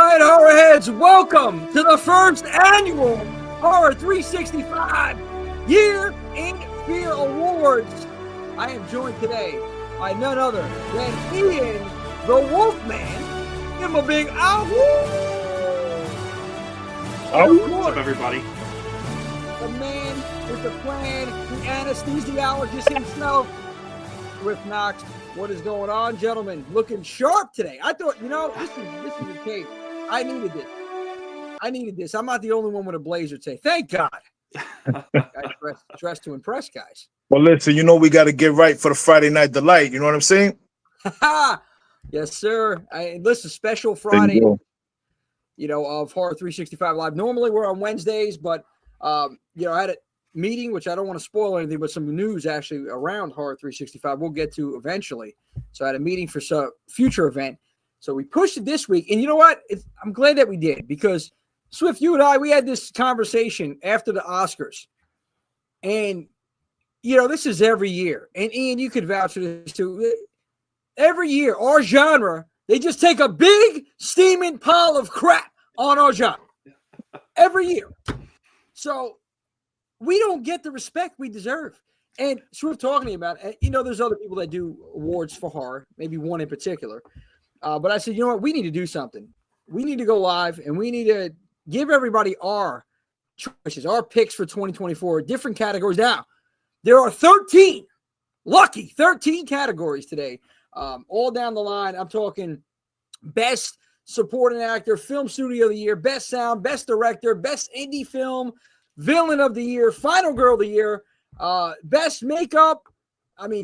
right, Horrorheads, welcome to the first annual Horror 365 Year in Fear Awards. I am joined today by none other than Ian, the Wolfman. Give him a big ow! What's up, everybody? The man with the plan, the anesthesiologist himself, Swift Knox. What is going on, gentlemen? Looking sharp today. I thought, this is the case. I needed this. I'm not the only one with a blazer today. Thank God. I dressed to impress, guys. Well, listen, we got to get right for the Friday Night Delight. You know what I'm saying? Yes, sir. Listen, special Friday, of Horror 365 Live. Normally we're on Wednesdays, but, I had a meeting, which I don't want to spoil anything, but some news actually around Horror 365 we'll get to eventually. So I had a meeting for some future event. So we pushed it this week. And you know what? I'm glad that we did, because Swift, you and I, we had this conversation after the Oscars. And, this is every year. And Ian, you could vouch for this too. Every year, our genre, they just take a big steaming pile of crap on our genre. Every year. So we don't get the respect we deserve. And Swift talking about, there's other people that do awards for horror, maybe one in particular. But I said, you know what? We need to do something. We need to go live, and we need to give everybody our choices, our picks for 2024, different categories. Now, there are 13 categories today, all down the line. I'm talking best supporting actor, film studio of the year, best sound, best director, best indie film, villain of the year, final girl of the year, best makeup,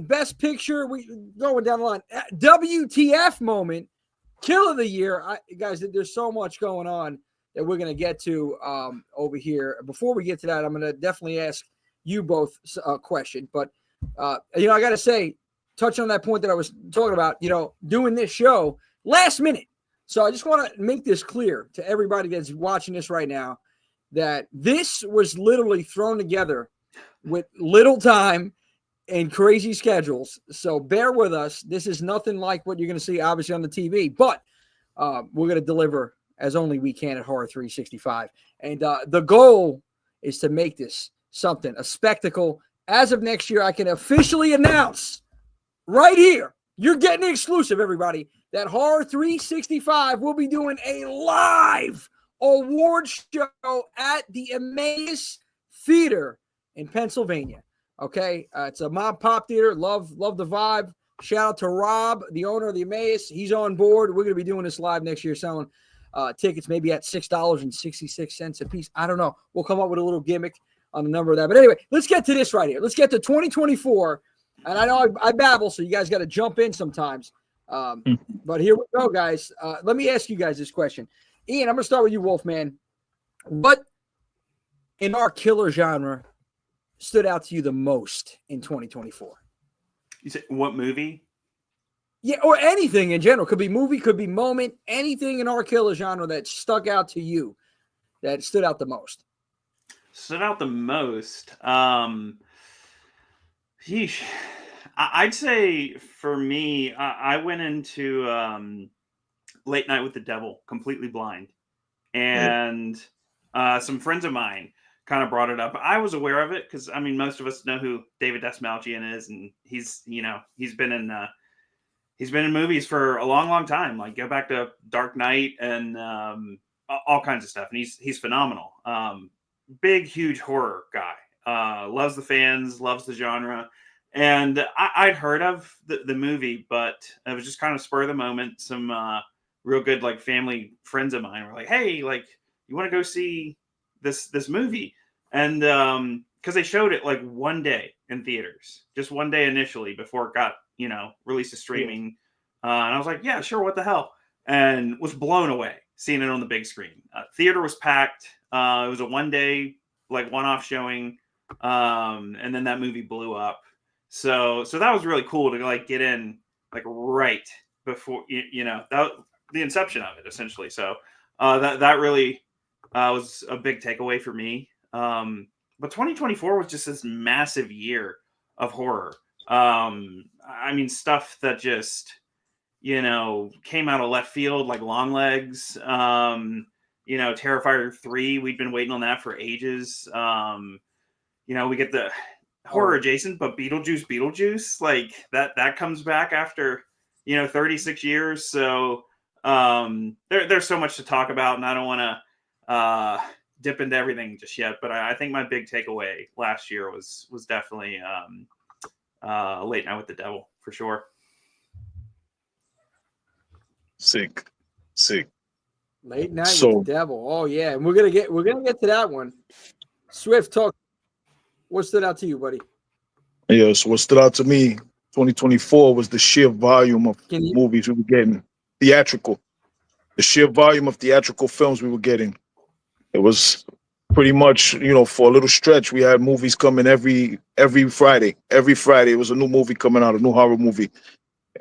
best picture. We going down the line. WTF moment, kill of the year. Guys, there's so much going on that we're going to get to over here. Before we get to that, I'm going to definitely ask you both a question. But, I got to say, touching on that point that I was talking about, doing this show last minute. So I just want to make this clear to everybody that's watching this right now, that this was literally thrown together with little time and crazy schedules. So bear with us. This is nothing like what you're going to see, obviously, on the TV, but we're going to deliver as only we can at Horror 365. And the goal is to make this something, a spectacle. As of next year, I can officially announce right here, you're getting exclusive, everybody, that Horror 365 will be doing a live award show at the Emmaus Theater in Pennsylvania. Okay, it's a mom pop theater. Love the vibe. Shout out to Rob, the owner of the Emmaus. He's on board. We're going to be doing this live next year, selling tickets maybe at $6.66 a piece. I don't know. We'll come up with a little gimmick on the number of that. But anyway, let's get to this right here. Let's get to 2024. And I know I babble, so you guys got to jump in sometimes. But here we go, guys. Let me ask you guys this question. Ian, I'm going to start with you, Wolfman. What in our killer genre stood out to you the most in 2024? You said what movie? Yeah, or anything in general. Could be movie, could be moment, anything in our killer genre that stuck out to you, that stood out the most. Stood out the most? I'd say for me, I went into Late Night with the Devil completely blind. And some friends of mine kind of brought it up. I was aware of it because, most of us know who David Dastmalchian is, and he's been in movies for a long, long time. Like, go back to Dark Knight and all kinds of stuff. And he's phenomenal. Big, huge horror guy. Loves the fans, loves the genre. And I'd heard of the movie, but it was just kind of spur of the moment. Some real good, like, family friends of mine were like, hey, like, you want to go see this movie? And because they showed it like one day in theaters, just one day initially before it got, released to streaming. And I was like, yeah, sure. What the hell? And was blown away seeing it on the big screen. Theater was packed. It was a one-day, like, one-off showing. And then that movie blew up. So that was really cool to, like, get in, like, right before, that the inception of it, essentially. So that really was a big takeaway for me. But 2024 was just this massive year of horror. Stuff that just came out of left field, like Long Legs. Terrifier 3, we'd been waiting on that for ages. We get the horror adjacent, but Beetlejuice, like that comes back after 36 years. So there's so much to talk about, and I don't want to dip into everything just yet. But I think my big takeaway last year was definitely Late Night with the Devil, for sure. Sick. Late Night with the Devil. Oh yeah, and we're gonna get to that one. Swift, talk. What stood out to you, buddy? Yeah, so what stood out to me, 2024, was the sheer volume of movies we were getting. Theatrical. The sheer volume of theatrical films we were getting. It was pretty much, for a little stretch, we had movies coming every Friday. Every Friday, it was a new movie coming out, a new horror movie,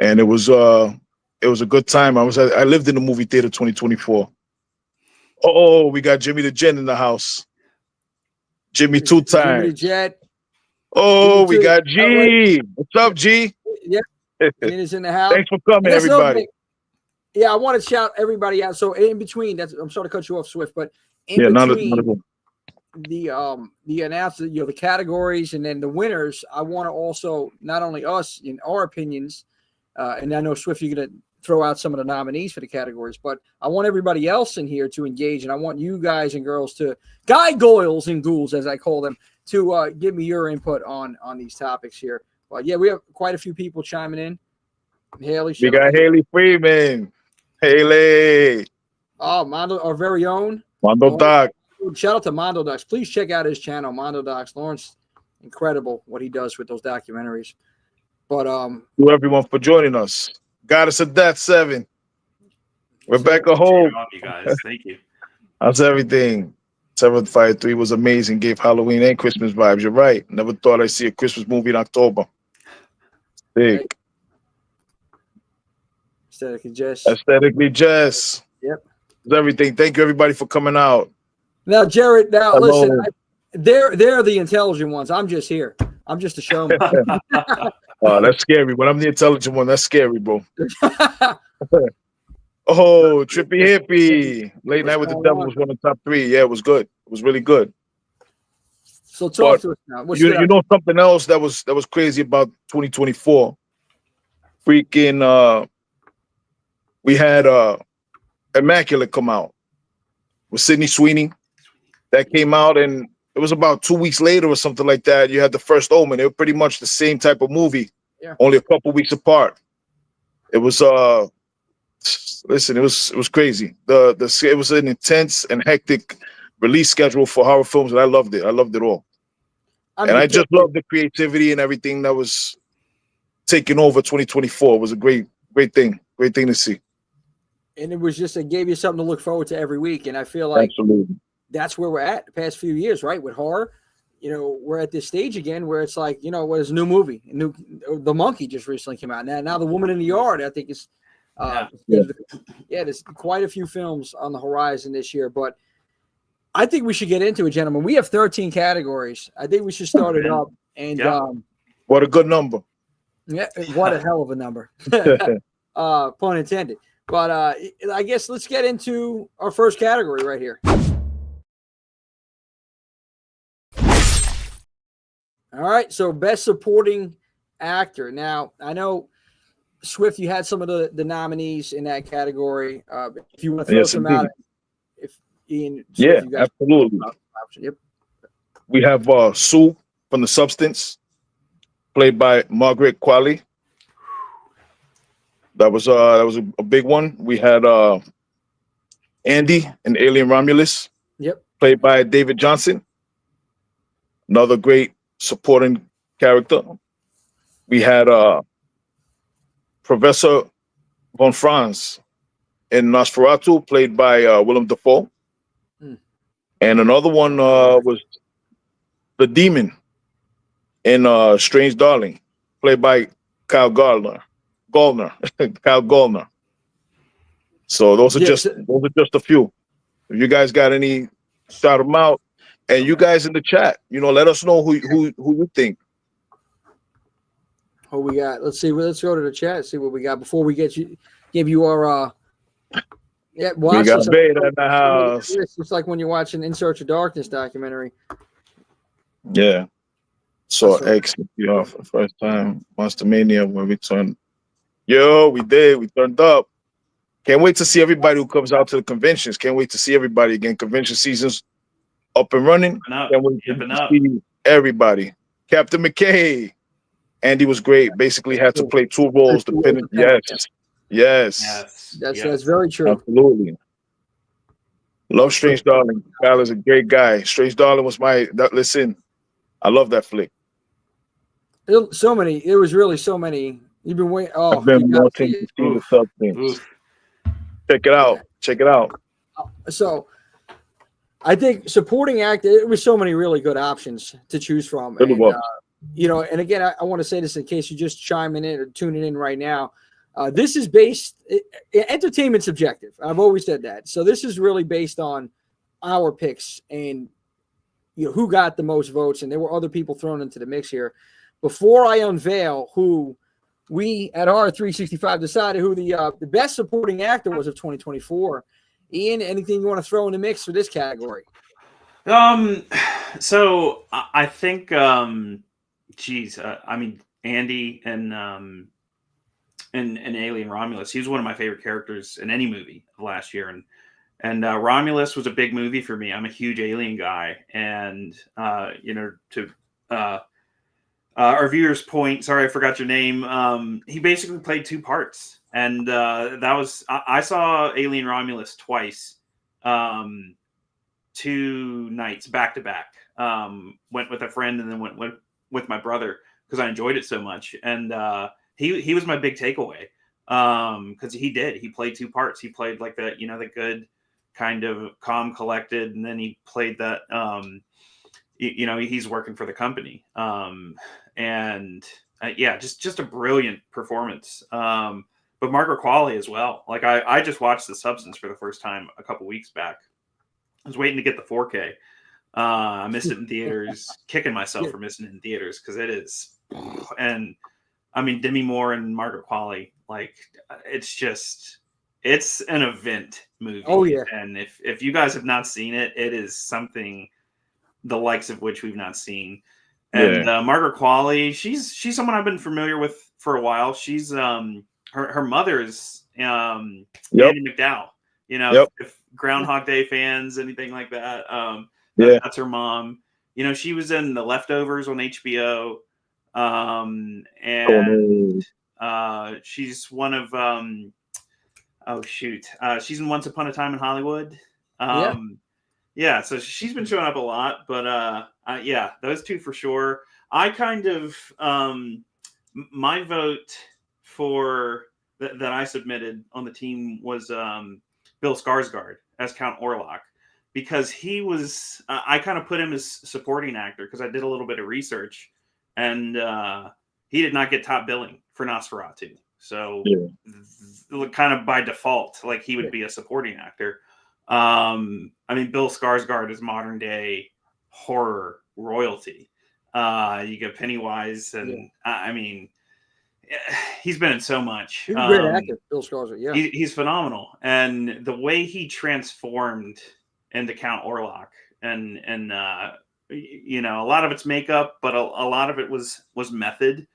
and it was a good time. I lived in the movie theater 2024. Oh, we got Jimmy the Jet in the house. Jimmy 2 times. Jimmy the Jet. Oh, we got G. What's up, G? Yeah, is in the house. Thanks for coming, everybody. Yeah, I want to shout everybody out. So in between, I'm sorry to cut you off, Swift, but in between the announcement, the categories and then the winners, I want to also, not only us in our opinions, and I know, Swift, you're going to throw out some of the nominees for the categories, but I want everybody else in here to engage, and I want you guys and girls goyles and ghouls, as I call them, to give me your input on these topics here. But yeah, we have quite a few people chiming in. Haley, we got Haley Freeman. Haley. Oh, Mondo, our very own Mondo Doc. Shout out to Mondo Docs. Please check out his channel, Mondo Docs. Lawrence, incredible what he does with those documentaries. But to everyone for joining us. Goddess of Death 7. Rebecca Hope. You guys, thank you. How's everything? 753 was amazing. Gave Halloween and Christmas vibes. You're right. Never thought I'd see a Christmas movie in October. Big. Aesthetically Jess. Yep. It's everything. Thank you, everybody, for coming out. Now, Jared, hello. Listen, they're the intelligent ones. I'm just here. I'm just a showman. Oh, that's scary. When I'm the intelligent one, that's scary, bro. Oh, Trippy Hippie. Late Night with the Devil was one of the top 3. Yeah, it was good. It was really good. So talk to us now. You know something else that was crazy about 2024? Freaking we had Immaculate come out with Sydney Sweeney. That came out, and it was about 2 weeks later or something like that. You had The First Omen. They were pretty much the same type of movie, only a couple weeks apart. It was listen, it was crazy. It was an intense and hectic release schedule for horror films, and I loved it. I loved it all. I just loved the creativity and everything that was taking over 2024. It was a great thing to see. And it was it gave you something to look forward to every week. And I feel like absolutely that's where we're at the past few years, right? With horror, we're at this stage again where it's like, what is a new movie? The Monkey just recently came out. Now The Woman in the Yard, I think is, there's quite a few films on the horizon this year. But I think we should get into it, gentlemen. We have 13 categories. I think we should start it up. And what a good number. Yeah, what a hell of a number. Pun intended. But I guess let's get into our first category right here. All right, so Best Supporting Actor. Now, I know, Swift, you had some of the nominees in that category. If you want to throw some out, if Ian, Swift, you guys absolutely. Yep. We have Sue from The Substance, played by Margaret Qualley. That was a big one. We had Andy in Alien Romulus, played by David Johnson. Another great supporting character. We had Professor von Franz in Nosferatu, played by Willem Dafoe. And another one was the Demon in Strange Darling, played by Kyle Gallner. Kyle Gallner. So those are just a few. If you guys got any, shout them out. And you guys in the chat, let us know who you think. What we got? Let's see. Let's go to the chat. See what we got before we give you our. Yeah, We got Beta in the house. It's just like when you're watching In Search of Darkness documentary. Yeah. Saw X off the first time. Monster Mania when we turned. Yo, we did. We turned up. Can't wait to see everybody who comes out to the conventions. Can't wait to see everybody again. Convention season's up and running. Can't wait to see everybody. Captain McKay. Andy was great. Basically had to play 2 roles depending. Yes. That's very true. Absolutely. Love Strange Darling. Val is a great guy. Strange Darling was listen, I love that flick. So many. There was really so many. You've been waiting. Oh, I've been wanting to see the substance. Check it out. Check it out. So I think supporting actor, there was so many really good options to choose from. And, and again, I want to say this in case you're just chiming in or tuning in right now. This is entertainment subjective. I've always said that. So this is really based on our picks and who got the most votes. And there were other people thrown into the mix here. Before I unveil who we at our 365 decided who the best supporting actor was of 2024. Ian, anything you want to throw in the mix for this category? So I think, Andy and Alien Romulus. He was one of my favorite characters in any movie of last year, and Romulus was a big movie for me. I'm a huge Alien guy, and to our viewers' point, sorry I forgot your name. He basically played 2 parts, and I saw Alien Romulus twice, 2 nights back to back. Went with a friend and then went with my brother because I enjoyed it so much, and he was my big takeaway because he played 2 parts. He played like the good kind of calm, collected, and then he played that he's working for the company. Just a brilliant performance. But Margaret Qualley as well. Like I just watched The Substance for the first time a couple weeks back. I was waiting to get the 4K. I missed it in theaters, kicking myself for missing it in theaters because it is. And I mean, Demi Moore and Margaret Qualley, like it's an event movie. Oh yeah. And if you guys have not seen it, it is something the likes of which we've not seen. And Margaret Qualley, she's someone I've been familiar with for a while. She's her mother's Andy McDowell. If Groundhog Day fans, anything like that, that's her mom. She was in The Leftovers on HBO, and she's one of she's in Once Upon a Time in Hollywood. So she's been showing up a lot, but those 2 for sure. I kind of my vote for that I submitted on the team was Bill Skarsgård as Count Orlok, because he was I kind of put him as supporting actor because I did a little bit of research, and he did not get top billing for Nosferatu, so kind of by default, like he would be a supporting actor. Bill Skarsgård is modern day horror royalty. You get Pennywise, and he's been in so much. He's a great actor, Bill Skarsgård. Yeah, he's phenomenal, and the way he transformed into Count Orlok, and a lot of it's makeup, but a lot of it was method,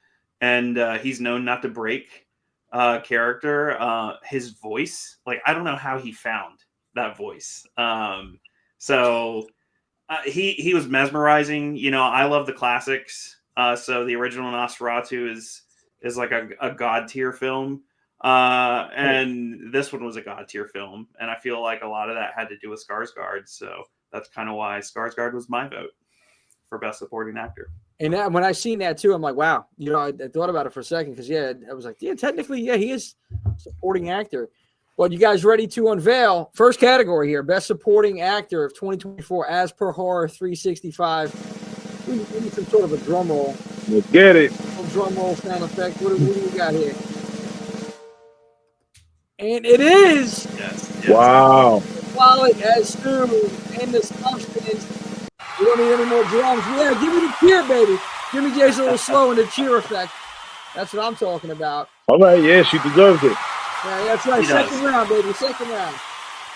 and he's known not to break character. His voice, like I don't know how he found that voice. He was mesmerizing. I love the classics. So the original Nosferatu is like a god tier film. And this one was a god tier film. And I feel like a lot of that had to do with Skarsgård. So that's kind of why Skarsgård was my vote for best supporting actor. And when I seen that too, I'm like, wow. I thought about it for a second because I was like, technically, he is supporting actor. Well, you guys ready to unveil first category here, best supporting actor of 2024 as per Horror 365. We need some sort of a drum roll. Let's get it. Drum roll sound effect. What do we got here? And it is. Yes. Wow. Wallet as Stu and The Substance. We don't need any more drums. Yeah, give me the cheer, baby. Give me Jason a little slow and the cheer effect. That's what I'm talking about. All right, yeah, she deserves it. Yeah, that's right. He Second does. round, baby. Second round.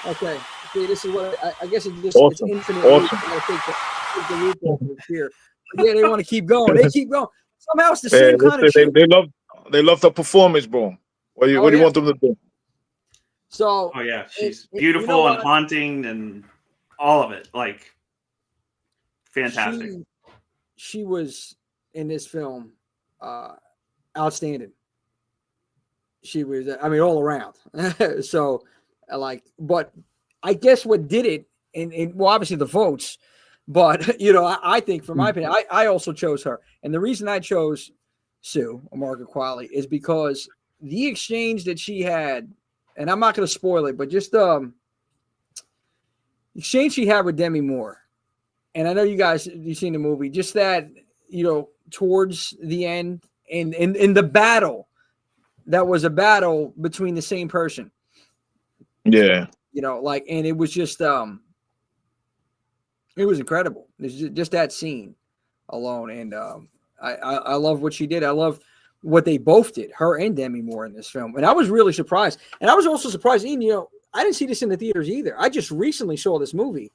Okay. See, this is what I guess it just Awesome. it's infinite. Awesome. I gotta take the loop off of here. But yeah, they want to keep going. They keep going. Somehow it's the Yeah, same kind of listen, shit. they love the performance, bro. What do you want them to do? So Oh yeah, she's you beautiful know and what? haunting and all of it. Like fantastic. She was in this film outstanding. She was, I mean, all around. So, but I guess what did it, and well, obviously the votes, but you know, I think, from my opinion, I also chose her, and the reason I chose Sue or Margaret Qualley is because the exchange that she had, and I'm not going to spoil it, but just the exchange she had with Demi Moore, and I know you've seen the movie, just that, you know, towards the end, and in the battle. That was a battle between the same person. Yeah. You know, like, and it was just, it was incredible. It's just that scene alone. And I love what she did. I love what they both did, her and Demi Moore, in this film. And I was really surprised. And I was also surprised, Ian, you know, I didn't see this in the theaters either. I just recently saw this movie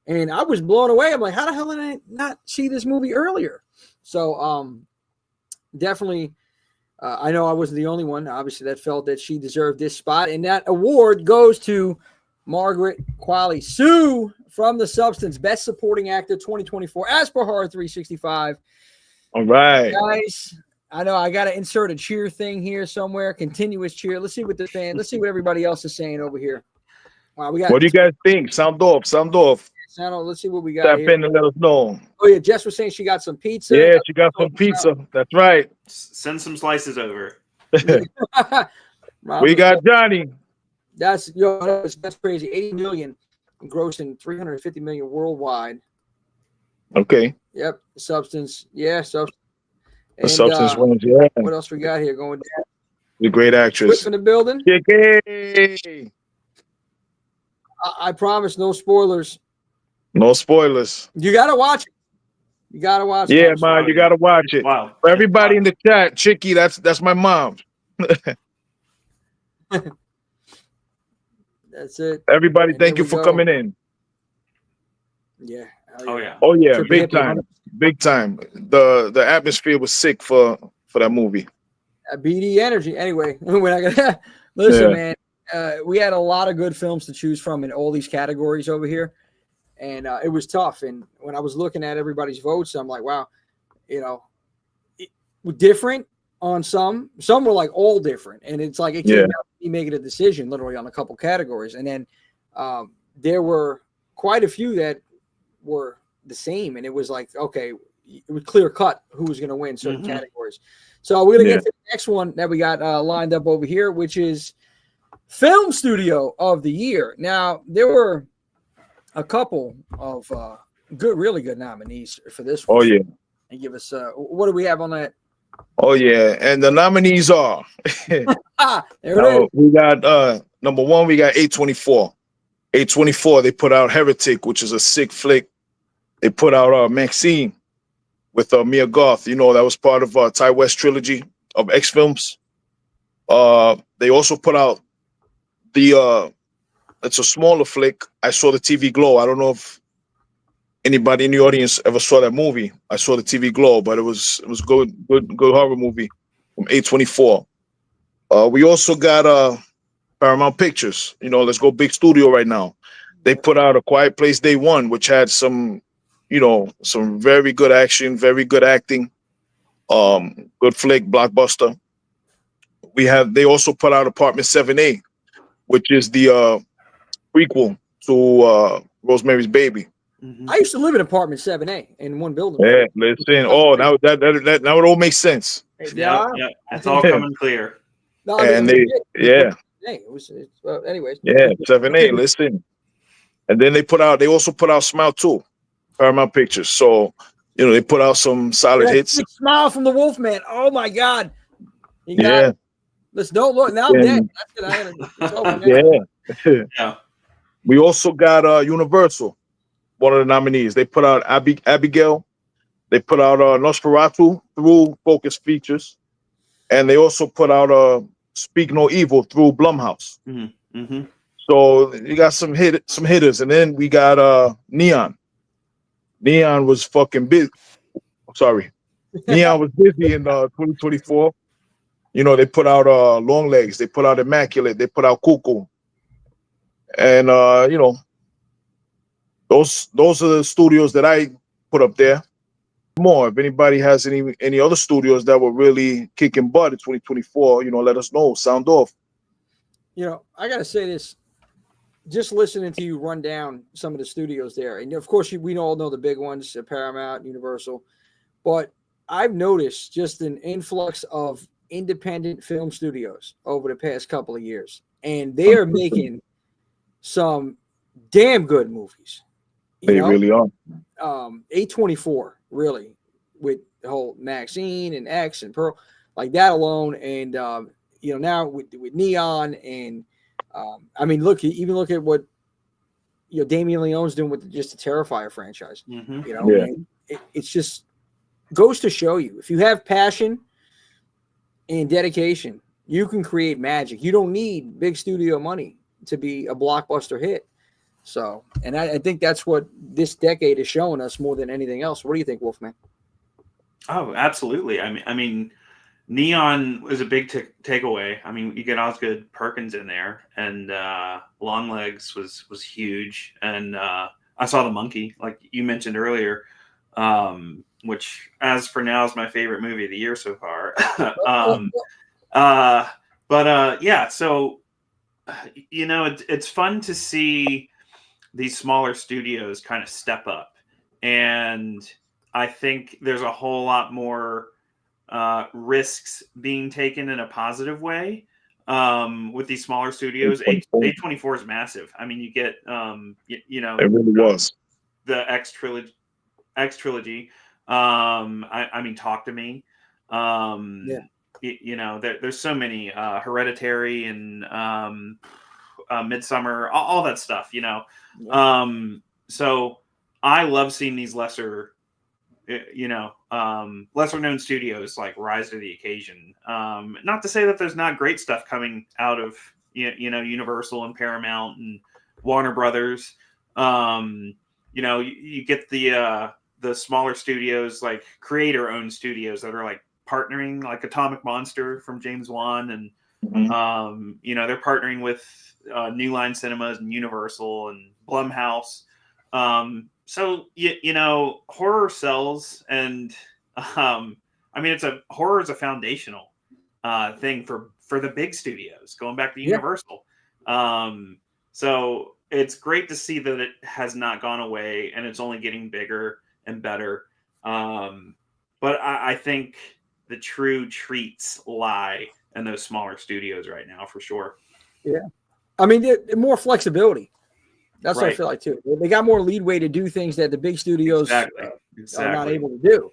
and I was blown away. I'm like, how the hell did I not see this movie earlier? So definitely, I know I wasn't the only one, obviously, that felt that she deserved this spot. And that award goes to Margaret Qualley, Sue from The Substance, Best Supporting Actor 2024, as per Horror 365. All right. Guys, I know I got to insert a cheer thing here somewhere, continuous cheer. Let's see what everybody else is saying over here. Wow, we got. What do you guys think? Sound off. Let's see what we got Tap here. in and let us know. Oh, yeah, Jess was saying she got some pizza. Yeah, she got some pizza. That's right. Send some slices over. We got Johnny. That's crazy. 80 million, grossing 350 million worldwide. Okay. Yep, Substance. Yeah, Substance. The Substance wins. Yeah. What else we got here going down? The great actress. In the building. Chicky. I promise, no spoilers. No spoilers. You gotta watch it. You gotta watch it. Yeah, man, you gotta watch it. Wow. For everybody in the chat, Chicky, that's my mom. That's it. Everybody, And thank there you we for go. coming in. Yeah. Oh yeah. Oh yeah, Trippy big hippie. time. Big time. The atmosphere was sick for that movie. BD energy. Anyway, we're not gonna listen, Yeah. man. We had a lot of good films to choose from in all these categories over here, and it was tough. And when I was looking at everybody's votes, I'm like, wow, you know, different on some. Some were like all different, and it's like it came down to me making a decision literally on a couple categories, and then there were quite a few that were the same, and it was like, okay, it was clear cut who was going to win certain categories. So we're going to get to the next one that we got lined up over here, which is Film Studio of the Year. Now, there were a couple of really good nominees for this one. Oh yeah. And give us what do we have on that? Oh yeah. And the nominees are There it is. we got number one, we got A24. A24, they put out Heretic, which is a sick flick. They put out Maxine with Mia Goth. You know, that was part of Ty West trilogy of X films. They also put out it's a smaller flick. I saw the TV Glow. I don't know if anybody in the audience ever saw that movie. I saw the TV Glow, but it was good horror movie from A24. We also got Paramount Pictures. You know, let's go big studio right now. They put out A Quiet Place Day One, which had some very good action, very good acting, good flick, blockbuster. They also put out Apartment 7A, which is the prequel to Rosemary's Baby. I used to live in apartment 7A in one building. Yeah, listen. Oh, now it all makes sense. Yeah. It's all coming clear. No, I mean, it was anyways. Yeah, 7A. Listen, and then they also put out Smile 2, Paramount Pictures. So you know they put out some solid hits. Smile from the Wolfman. Oh my God. Let's don't look now. I'm dead. Yeah. We also got Universal, one of the nominees. They put out Abigail. They put out Nosferatu through Focus Features, and they also put out Speak No Evil through Blumhouse. Mm-hmm. Mm-hmm. So you got some hitters, and then we got Neon. Neon was fucking busy. Sorry, Neon was busy in 2024. You know, they put out Long Legs, they put out Immaculate, they put out Cuckoo, and you know, those are the studios that I put up there. More, if anybody has any other studios that were really kicking butt in 2024, you know, let us know. Sound off. You know, I gotta say this. Just listening to you run down some of the studios there, and of course, we all know the big ones, Paramount, Universal, but I've noticed just an influx of independent film studios over the past couple of years, and they are making some damn good movies. They really are. A24, really, with the whole Maxine and X and Pearl, like that alone, and you know, now with Neon and I mean, look at what, you know, Damien Leone's doing with just the Terrifier franchise. Mm-hmm. You know, it's just goes to show you, if you have passion and dedication, you can create magic. You don't need big studio money to be a blockbuster hit. So, and I think that's what this decade is showing us more than anything else. What do you think, Wolfman? Oh, absolutely. I mean, Neon was a big takeaway. I mean, you get Osgood Perkins in there, and Longlegs was huge. And I saw The Monkey, like you mentioned earlier, which, as for now, is my favorite movie of the year so far. Yeah. So, you know, it's fun to see these smaller studios kind of step up, and I think there's a whole lot more risks being taken in a positive way with these smaller studios. A24 is massive. I mean, you get you know, it really was the X trilogy. I mean, Talk to Me. You know, there's so many Hereditary and Midsummer, all that stuff. You know, so I love seeing these lesser known studios like rise to the occasion. Not to say that there's not great stuff coming out of you know, Universal and Paramount and Warner Brothers. You know, you get the smaller studios, like creator-owned studios that are like partnering, like Atomic Monster from James Wan, and you know, they're partnering with New Line Cinemas and Universal and Blumhouse. So you know, horror sells, and I mean, horror is a foundational thing for the big studios, going back to Universal. So it's great to see that it has not gone away, and it's only getting bigger and better. But I think the true treats lie in those smaller studios right now, for sure. Yeah, I mean, they're more flexibility. That's what I feel like too. They got more leadway to do things that the big studios are not able to do,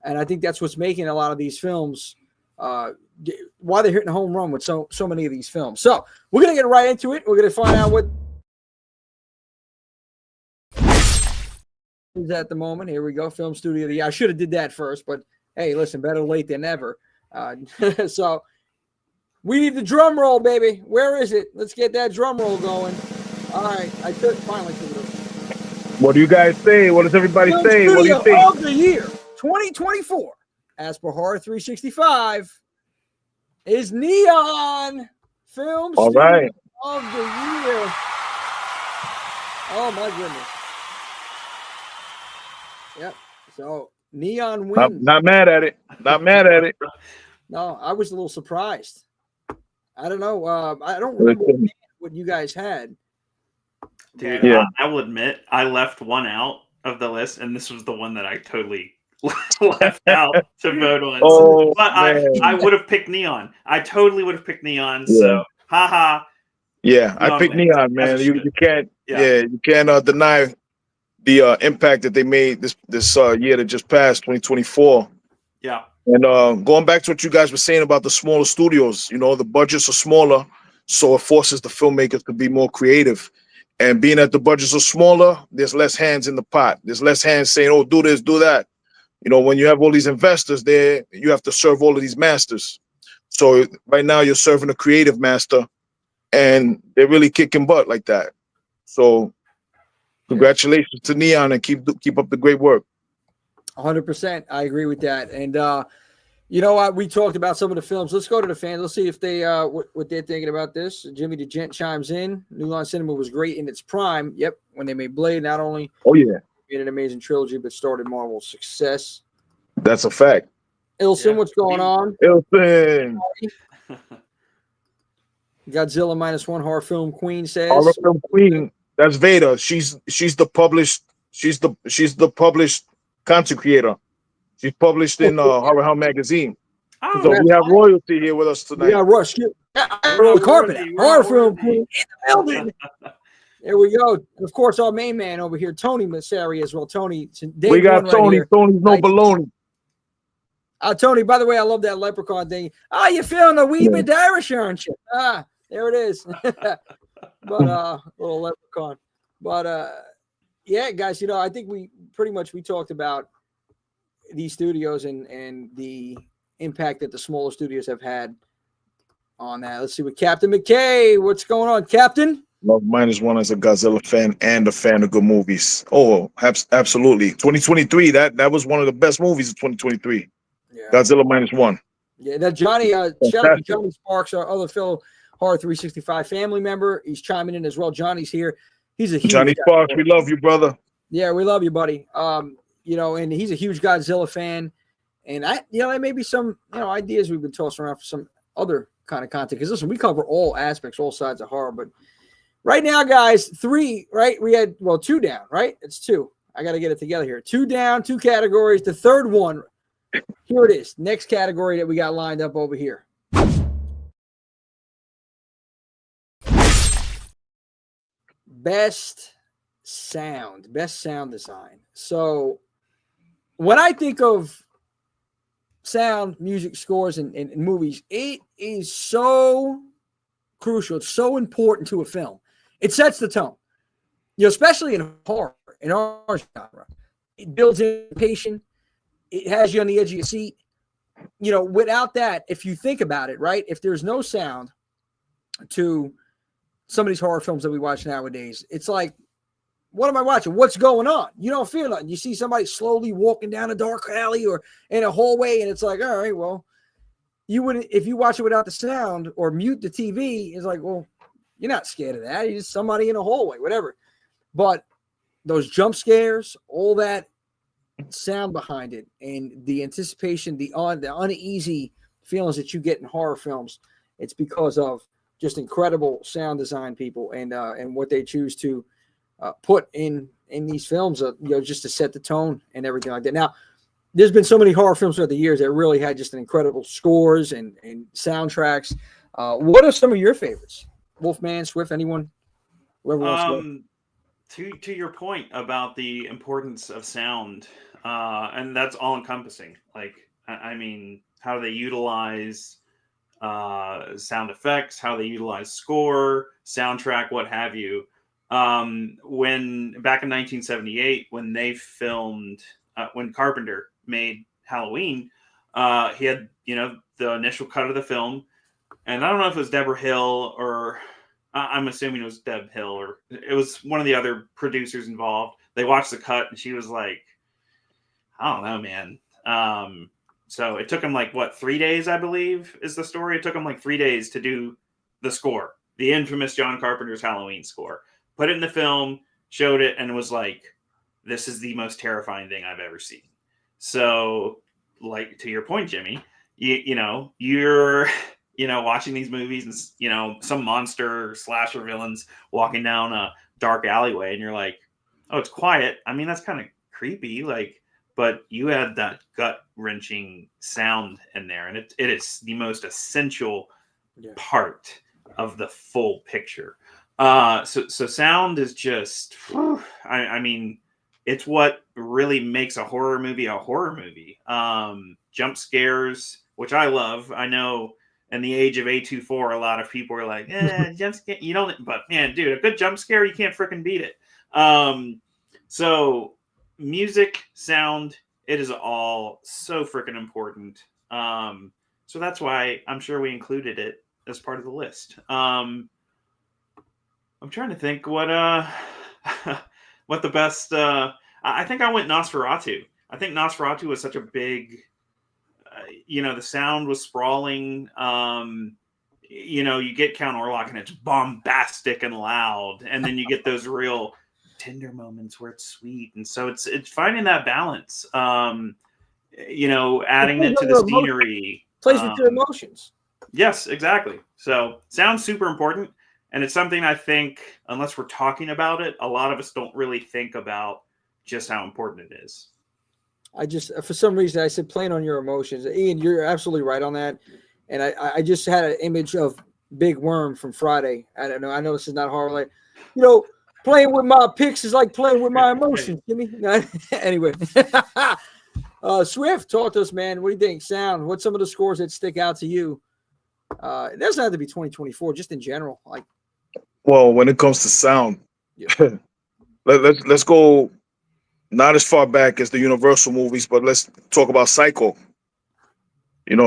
and I think that's what's making a lot of these films why they're hitting a home run with so many of these films. So we're gonna get right into it. We're gonna find out what is at the moment. Here we go, film studio of the year. I should have did that first, but hey, listen, better late than never. So we need the drum roll, baby. Where is it? Let's get that drum roll going. All right, finally took it. What do you guys say? What does everybody Film say? What do you think? Of the year 2024, as per Horror 365, is Neon. Film All Studio right. of the year. Oh my goodness. Yep. So Neon wins. Not mad at it. Not mad at it. No, I was a little surprised. I don't know. I don't remember what you guys had. Dude, Yeah. I will admit, I left one out of the list, and this was the one that I totally left out to vote on. Oh, but I would have picked Neon. I totally would have picked Neon. Yeah. So, haha. Yeah, I Neon picked wins. Neon, man. As it You should. can't. Yeah. You can't deny the impact that they made this year that just passed, 2024. Yeah. And going back to what you guys were saying about the smaller studios, you know, the budgets are smaller, so it forces the filmmakers to be more creative. And being that the budgets are smaller, there's less hands in the pot. There's less hands saying, "Oh, do this, do that." You know, when you have all these investors there, you have to serve all of these masters. So right now you're serving a creative master, and they're really kicking butt like that. So congratulations to Neon, and keep up the great work. 100%. I agree with that. And you know what? We talked about some of the films. Let's go to the fans. Let's see if they what they're thinking about this. Jimmy the Gent chimes in. New Line Cinema was great in its prime. Yep, when they made Blade, not only made an amazing trilogy, but started Marvel's success. That's a fact. Ilson, what's going on? Ilson. Godzilla -1 horror film queen says. Horror film queen. That's Vader. She's the published. She's the published content creator. She's published in Horror Hell magazine. Oh, So we have royalty here with us tonight. Yeah, Rush. Roll the carpet out. Horror film queen in the building. There we go. Of course, our main man over here, Tony Massari as well. Tony, we got Tony. Right, Tony's no baloney. Tony, by the way, I love that leprechaun thing. You feeling a wee bit Irish, aren't you? There it is. But little leprechaun. But yeah, guys, I think we talked about these studios and the impact that the smaller studios have had on that. Let's see what Captain McKay, what's going on, Captain? Love -1 as a Godzilla fan and a fan of good movies. Oh, absolutely. 2023, that was one of the best movies of 2023. Yeah. Godzilla -1. Yeah, that Johnny, shout out to Johnny Sparks, our other fellow Horror 365 family member. He's chiming in as well. Johnny's here. He's a huge Johnny Sparks. We love you, brother. Yeah, we love you, buddy. And he's a huge Godzilla fan. And there may be some, ideas we've been tossing around for some other kind of content. Because listen, we cover all aspects, all sides of horror. But right now, guys, 3, right? We had 2 down, right? It's 2. I got to get it together here. 2 down, 2 categories. The third one, here it is. Next category that we got lined up over here. Best sound design. So when I think of sound, music, scores, and movies, it is so crucial. It's so important to a film. It sets the tone, especially in horror, in our genre. It builds anticipation. It has you on the edge of your seat. Without that, if you think about it, right, if there's no sound to some of these horror films that we watch nowadays, it's like, what am I watching? What's going on? You don't feel nothing. You see somebody slowly walking down a dark alley or in a hallway, and it's like, all right, well, you wouldn't, if you watch it without the sound or mute the TV, it's like, well, you're not scared of that. You're just somebody in a hallway, whatever. But those jump scares, all that sound behind it, and the anticipation, the uneasy feelings that you get in horror films, it's because of just incredible sound design people and what they choose to put in these films, just to set the tone and everything like that. Now, there's been so many horror films throughout the years that really had just an incredible scores and soundtracks. What are some of your favorites? Wolfman, Swift, anyone? Whoever wants to your point about the importance of sound, and that's all encompassing. Like, I mean, how they utilize sound effects, how they utilize score, soundtrack, what have you. When back in 1978, when they filmed, when Carpenter made Halloween, he had, the initial cut of the film, and I don't know if it was Deborah Hill or I'm assuming it was Deb Hill, or it was one of the other producers involved. They watched the cut and she was like, I don't know, man. So it took him 3 days, I believe is the story. It took him 3 days to do the score, the infamous John Carpenter's Halloween score. Put it in the film, showed it, and was like, this is the most terrifying thing I've ever seen. So, to your point, Jimmy, you're, watching these movies and, some monster slasher villains walking down a dark alleyway, and you're like, oh, it's quiet. I mean, that's kind of creepy, but you had that gut-wrenching sound in there, and it is the most essential part of the full picture. So sound is just, I mean, it's what really makes a horror movie a horror movie. Jump scares, which I love. I know in the age of A24, a lot of people are like, jump scare, you don't, but man, dude, a good jump scare, you can't freaking beat it. So music, sound, it is all so freaking important. So that's why I'm sure we included it as part of the list. I'm trying to think what what the best. I think I went Nosferatu. I think Nosferatu was such a big. The sound was sprawling. You get Count Orlok and it's bombastic and loud, and then you get those real tender moments where it's sweet, and so it's finding that balance. Adding it to the scenery. Plays with your emotions. Yes, exactly. So sound's super important. And it's something I think, unless we're talking about it, a lot of us don't really think about just how important it is. For some reason, I said playing on your emotions. Ian, you're absolutely right on that. And I just had an image of Big Worm from Friday. I don't know. I know this is not horror. Playing with my picks is like playing with my emotions. Jimmy. Anyway, Swift, talk to us, man. What do you think? Sound. What's some of the scores that stick out to you? It doesn't have to be 2024, just in general. Well, when it comes to sound, yeah. let's go not as far back as the Universal movies, but let's talk about Psycho.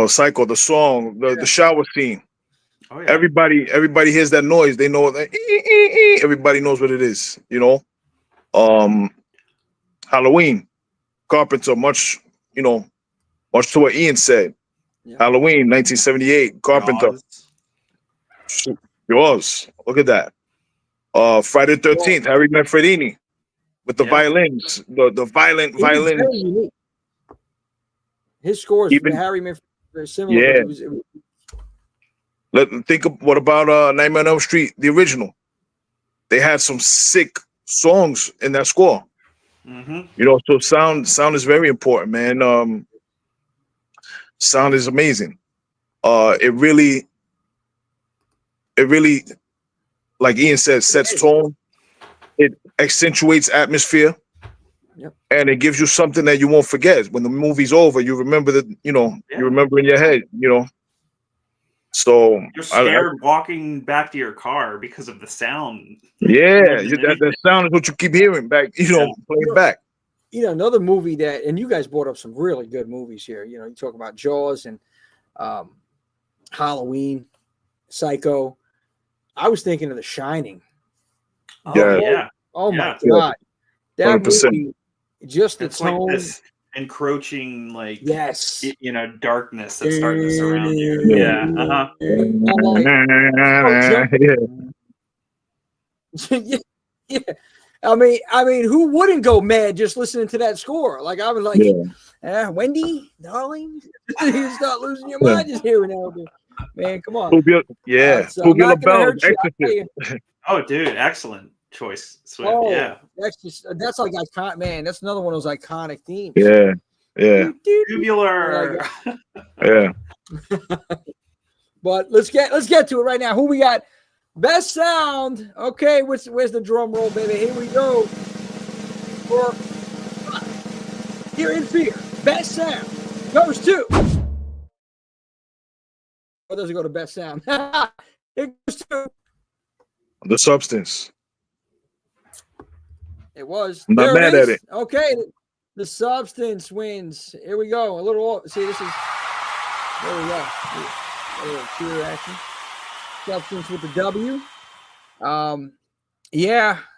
Psycho, the song, the shower scene. Oh, yeah. Everybody hears that noise. They know that. Everybody knows what it is. Halloween, Carpenter, much to what Ian said. Yeah. Halloween, 1978, Carpenter. Yours. Look at that. Friday the 13th, Harry Manfredini with the violins, the violent violins. His scores for Harry Manfredini very similar. Yeah. Think of what about Nightmare on Elm Street, the original? They had some sick songs in that score. Mm-hmm. So sound is very important, man. Sound is amazing. It really, like Ian said, sets tone. It accentuates atmosphere. Yep. And it gives you something that you won't forget. When the movie's over, you remember that, you remember in your head, So you're scared walking back to your car because of the sound. Yeah, that sound is what you keep hearing back, playing back. Another movie that, and you guys brought up some really good movies here. You talk about Jaws and Halloween, Psycho. I was thinking of The Shining. Oh, yeah. Oh, my God. That 100%. movie, just the it's tone. Like this encroaching, yes, darkness that's starting to surround you. Yeah. Yeah. I mean, who wouldn't go mad just listening to that score? I was like, Wendy, darling, you start losing your mind just hearing that. Man, come on. Tubular Bells. Oh, dude, excellent choice, Swift. Oh, yeah, that's like iconic. Man, that's another one of those iconic themes. Yeah. Tubular. Yeah. But let's get to it right now. Who we got? Best sound. Okay, where's the drum roll, baby? Here we go. For Here in Fear, best sound goes to. Or does it go to best sound? It goes to The Substance. It was. I'm not mad at it. Okay, The Substance wins. Here we go. A little. See, this is. There we go. A little cheer action. Substance with the W.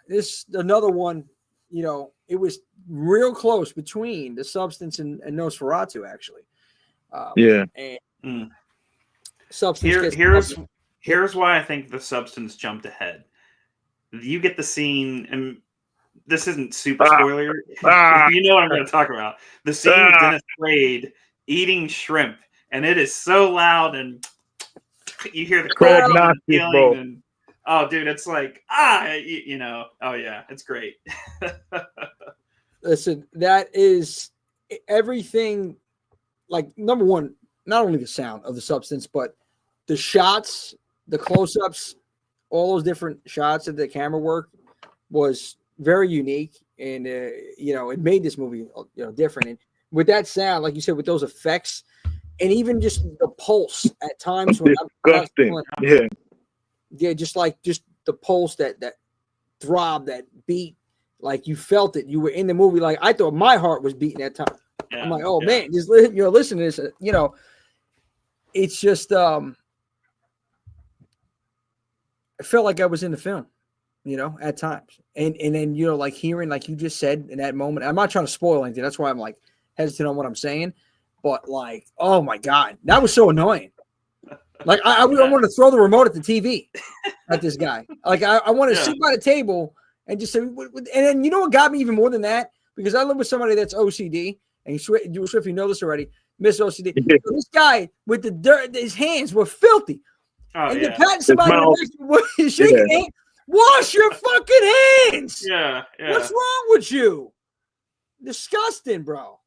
This another one. It was real close between The Substance and Nosferatu, actually. And Substance. Here's why I think The Substance jumped ahead. You get the scene, and this isn't super spoiler. You know what I'm going to talk about. The scene with Dennis Quaid eating shrimp, and it is so loud, and you hear the crowd feeling, and oh, dude, it's like oh yeah, it's great. Listen, that is everything. Like, number one, not only the sound of The Substance, but the shots, the close-ups, all those different shots of the camera work was very unique, and it made this movie different. And with that sound, like you said, with those effects, and even just the pulse at times when just the pulse, that throb, that beat, like you felt it. You were in the movie. Like, I thought my heart was beating that time. I'm like, man, just listen to this. it's just I felt like I was in the film, at times. And then, like hearing, like you just said in that moment, I'm not trying to spoil anything. That's why I'm like hesitant on what I'm saying. But like, oh my God, that was so annoying. Like I wanted to throw the remote at the TV at this guy. Like I wanted to sit by the table and just say, and then you know what got me even more than that? Because I live with somebody that's OCD, and you Swift, you know this already, Miss OCD. Yeah. So this guy with the dirt, his hands were filthy. Oh, and yeah. you're patting somebody with shaking hand. Wash your fucking hands. Yeah. What's wrong with you? Disgusting, bro.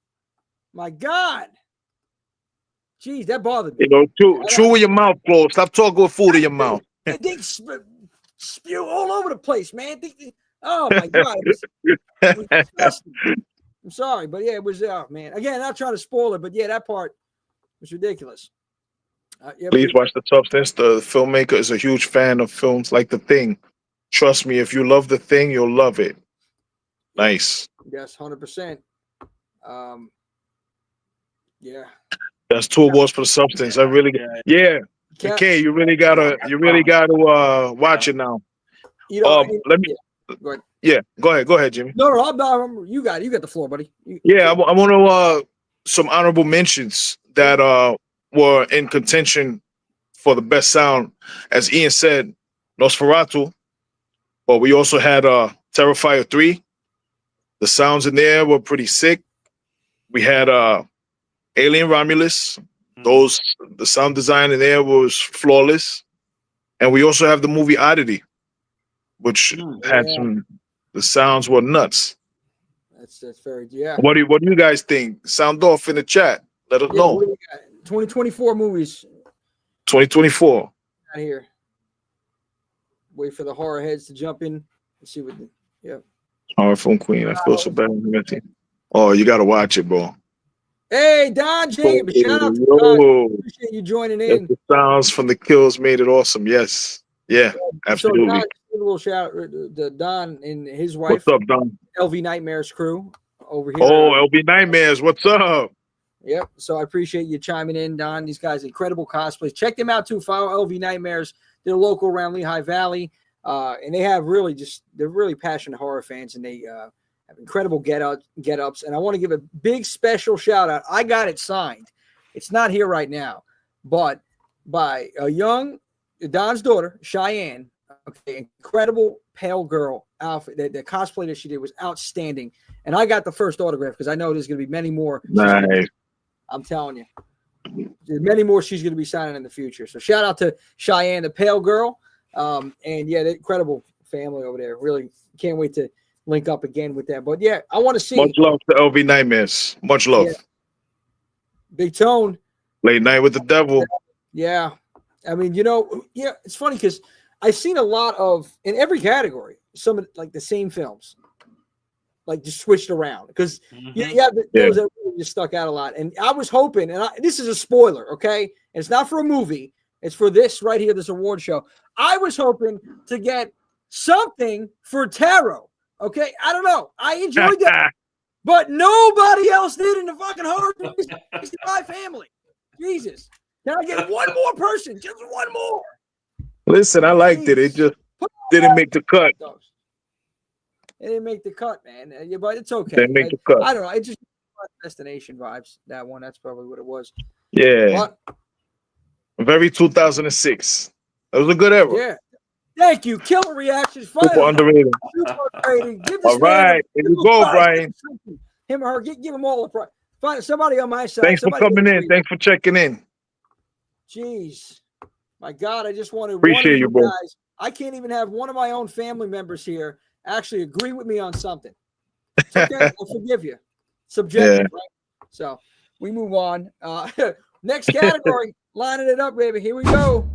My God. Jeez, that bothered me. Chew with your mouth closed. Stop talking with food in your mouth. They spew all over the place, man. Oh my God. It was disgusting. I'm sorry, but yeah, it was, man. Again, not trying to spoil it, but yeah, that part was ridiculous. Please watch The Substance. The filmmaker is a huge fan of films like The Thing. Trust me, if you love The Thing, you'll love it. Nice. Yes, 100%. Yeah. That's 2 awards for The Substance. I really, Okay, you really gotta watch it now. Let me. Go ahead. Yeah, go ahead, Jimmy. No, you got the floor, buddy. I want to some honorable mentions that were in contention for the best sound. As Ian said, Nosferatu, but we also had Terrifier 3. The sounds in there were pretty sick. We had Alien Romulus. The sound design in there was flawless. And we also have the movie Oddity, which had the sounds were nuts. That's very, yeah. What do you guys think? Sound off in the chat. Let us know. 2024 movies. 2024. Out here. Wait for the horror heads to jump in and see what. Horror Film Queen. I feel so bad. Oh, you gotta watch it, bro. Hey, Don Jacob. Shout out to Don. Appreciate you joining in. The sounds from the kills made it awesome. Yes. Yeah, absolutely. So Don, a little shout out to Don and his wife. What's up, Don? LV Nightmares crew over here. Oh, LV Nightmares. What's up? Yep. So I appreciate you chiming in, Don. These guys, incredible cosplays. Check them out too. Follow LV Nightmares. They're local around Lehigh Valley. And they have they're really passionate horror fans, and they have incredible get-ups. And I want to give a big special shout out. I got it signed. It's not here right now, but by a young Don's daughter, Cheyenne. Okay, incredible pale girl outfit. The cosplay that she did was outstanding. And I got the first autograph because I know there's going to be many more. Nice. I'm telling you. There's many more she's going to be signing in the future. So shout out to Cheyenne, the pale girl. And yeah, the incredible family over there. Really can't wait to link up again with them. But yeah, I want to see. Much love to LV Nightmares. Much love. Yeah. Big Tone. Late Night with the Devil. Yeah. I mean, it's funny because I've seen a lot of, in every category, some of like the same films, like just switched around. Because those that really just stuck out a lot. And I was hoping, and this is a spoiler, okay? And it's not for a movie. It's for this right here, this award show. I was hoping to get something for Tarot. Okay, I don't know. I enjoyed that, but nobody else did in the fucking Horror 65 family. Jesus, can I get one more person? Just one more. Listen, I liked it. It just didn't make the cut. It didn't make the cut, man. Yeah, but it's okay. Didn't make the cut. I don't know. It just Destination vibes. That one. That's probably what it was. Yeah. Very 2006. That was a good era. Yeah. Thank you. Killer reactions. Super underrated. Give all right. Here you go, Brian. Him or her. Give them all a prize. Find somebody on my side. Thanks for coming in. Thanks for checking in. Jeez. My God, I just want to appreciate you, bro. Guys, I can't even have one of my own family members here actually agree with me on something. It's okay. I'll forgive you. Subjective, right? So we move on. Next category. Lining it up, baby. Here we go.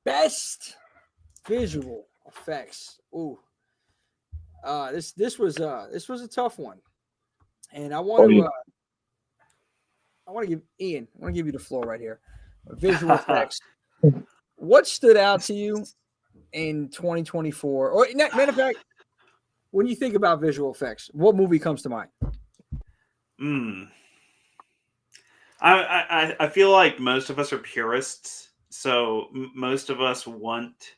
Best visual effects. Ooh. This was a tough one. And I want to give Ian, I want to give you the floor right here. Visual effects. What stood out to you in 2024? Or matter of fact, when you think about visual effects, what movie comes to mind? I feel like most of us are purists, so most of us want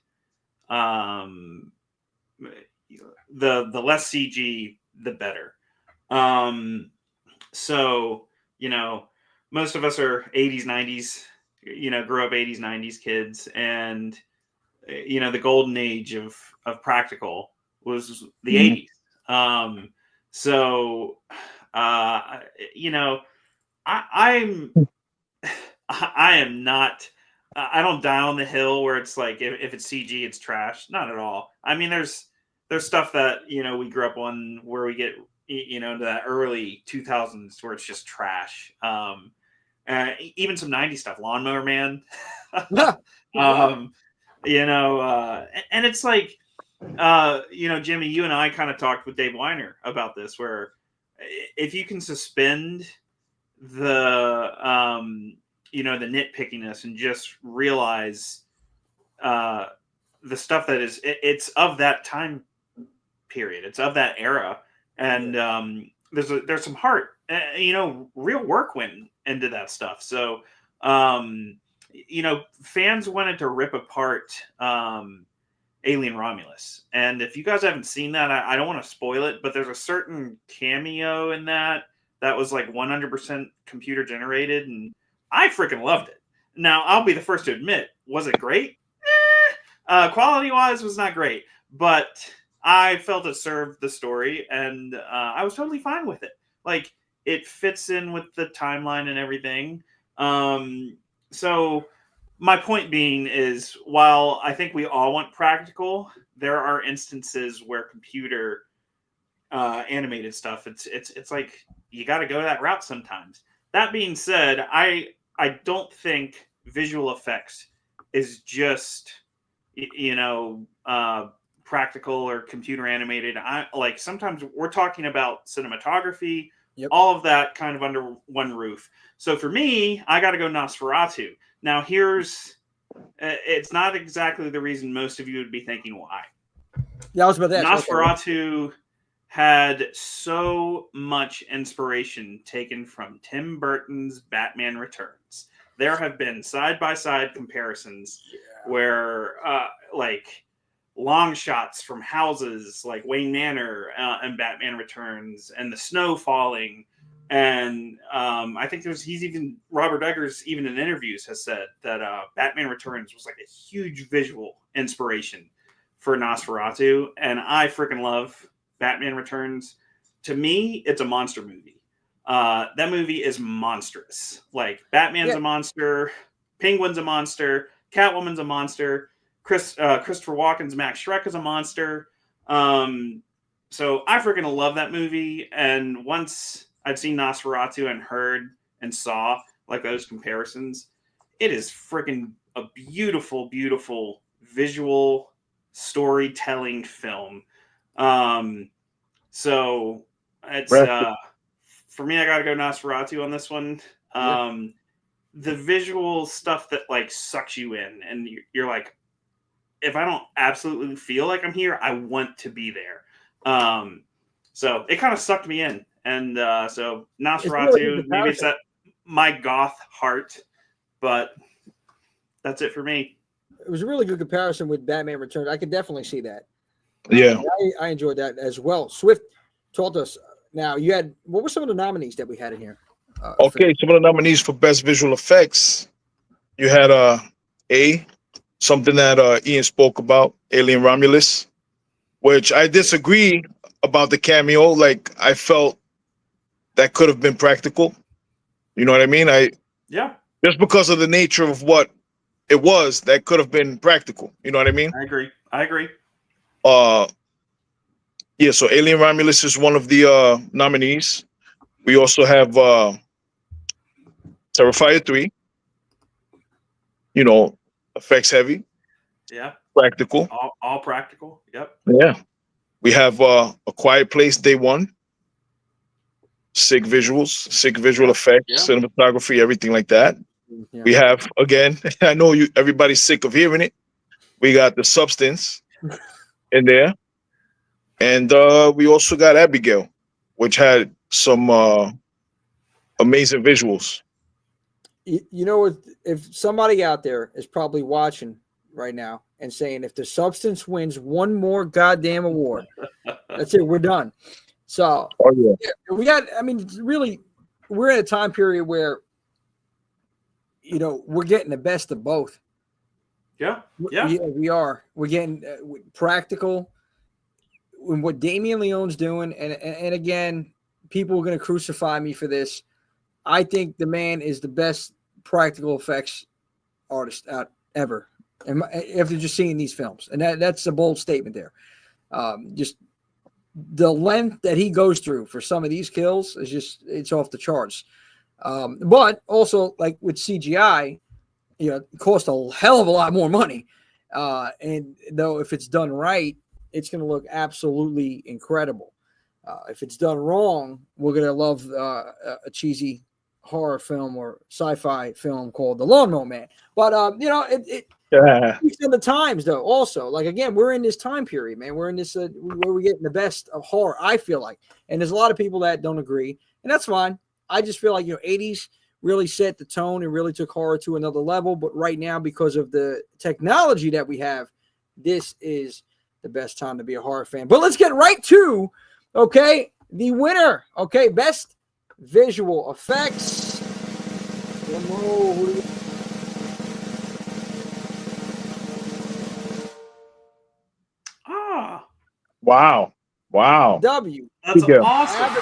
um, the less CG, the better. Um, so most of us are 80s, 90s, grew up 80s, 90s kids, and the golden age of practical was the Mhm. 80s. So you know, I'm I am not. I don't die on the hill where it's like if it's CG, it's trash. Not at all. I mean, there's stuff that we grew up on where we get into that early 2000s where it's just trash. Even some 90s stuff, Lawnmower Man. um, and it's like Jimmy, you and I kind of talked with Dave Weiner about this, where if you can suspend the nitpickiness and just realize the stuff that it's of that time period, it's of that era, and there's some heart, real work went into that stuff. So fans wanted to rip apart Alien Romulus, and if you guys haven't seen that, I don't want to spoil it, but there's a certain cameo in that was like 100% computer generated, and I freaking loved it. Now, I'll be the first to admit, was it great? Quality wise, was not great, but I felt it served the story, and I was totally fine with it. Like, it fits in with the timeline and everything. So my point being is, while I think we all want practical, there are instances where computer animated stuff, it's like you got to go that route sometimes. That being said, I don't think visual effects is just practical or computer animated. I like sometimes we're talking about cinematography, all of that kind of under one roof. So for me, I got to go Nosferatu. Now here's it's not exactly the reason most of you would be thinking why. Yeah, I was about to ask. Nosferatu had so much inspiration taken from Tim Burton's Batman Returns. There have been side-by-side comparisons where like long shots from houses like Wayne Manor and Batman Returns, and the snow falling. And I think Robert Eggers, even in interviews, has said that Batman Returns was like a huge visual inspiration for Nosferatu. And I freaking love Batman Returns. To me, it's a monster movie. That movie is monstrous. Like, Batman's a monster, Penguin's a monster, Catwoman's a monster, Christopher Walken's Max Schreck is a monster. So I freaking love that movie. And once I'd seen Nosferatu and heard and saw like those comparisons, it is freaking a beautiful, beautiful visual storytelling film. So it's for me, I gotta go Nosferatu on this one. The visual stuff that like sucks you in, and you're like, if I don't absolutely feel like I'm here, I want to be there. So it kind of sucked me in, and so Nosferatu, maybe it's that my goth heart, but that's it for me. It was a really good comparison with Batman Returns. I could definitely see that. Yeah, I enjoyed that as well. Swift told us. Now, what were some of the nominees that we had in here? Okay, some of the nominees for best visual effects. You had something that Ian spoke about, Alien Romulus, which I disagree about the cameo. Like, I felt that could have been practical. You know what I mean? Just because of the nature of what it was, that could have been practical. You know what I mean? I agree. Yeah, so Alien Romulus is one of the nominees. We also have Terrifier 3. Effects heavy. Yeah. Practical. All practical. Yep. Yeah. We have A Quiet Place Day 1. Sick visuals, sick visual effects, cinematography, everything like that. Yeah. We have, again, I know everybody's sick of hearing it. We got The Substance in there. And we also got Abigail, which had some amazing visuals. You know what? If somebody out there is probably watching right now and saying, if The Substance wins one more goddamn award, that's it. We're done. So Oh yeah. we got. I mean, really, we're in a time period where we're getting the best of both. Yeah. We are. We're getting practical in what Damien Leone's doing, and again, people are going to crucify me for this. I think the man is the best practical effects artist out ever. And after just seeing these films, and that's a bold statement there. Just the length that he goes through for some of these kills is it's off the charts. But also, like with CGI, it costs a hell of a lot more money. And though if it's done right, it's going to look absolutely incredible. If it's done wrong, we're going to love a cheesy horror film or sci-fi film called The Lawnmower Man. But it speaks to the times, though. Also, like again, we're in this time period, man. We're in this where we're getting the best of horror. I feel like, and there's a lot of people that don't agree, and that's fine. I just feel like 80s really set the tone and really took horror to another level. But right now, because of the technology that we have, this is the best time to be a horror fan. But let's get right to the winner. Best visual effects. Wow. W. That's Yeah. awesome.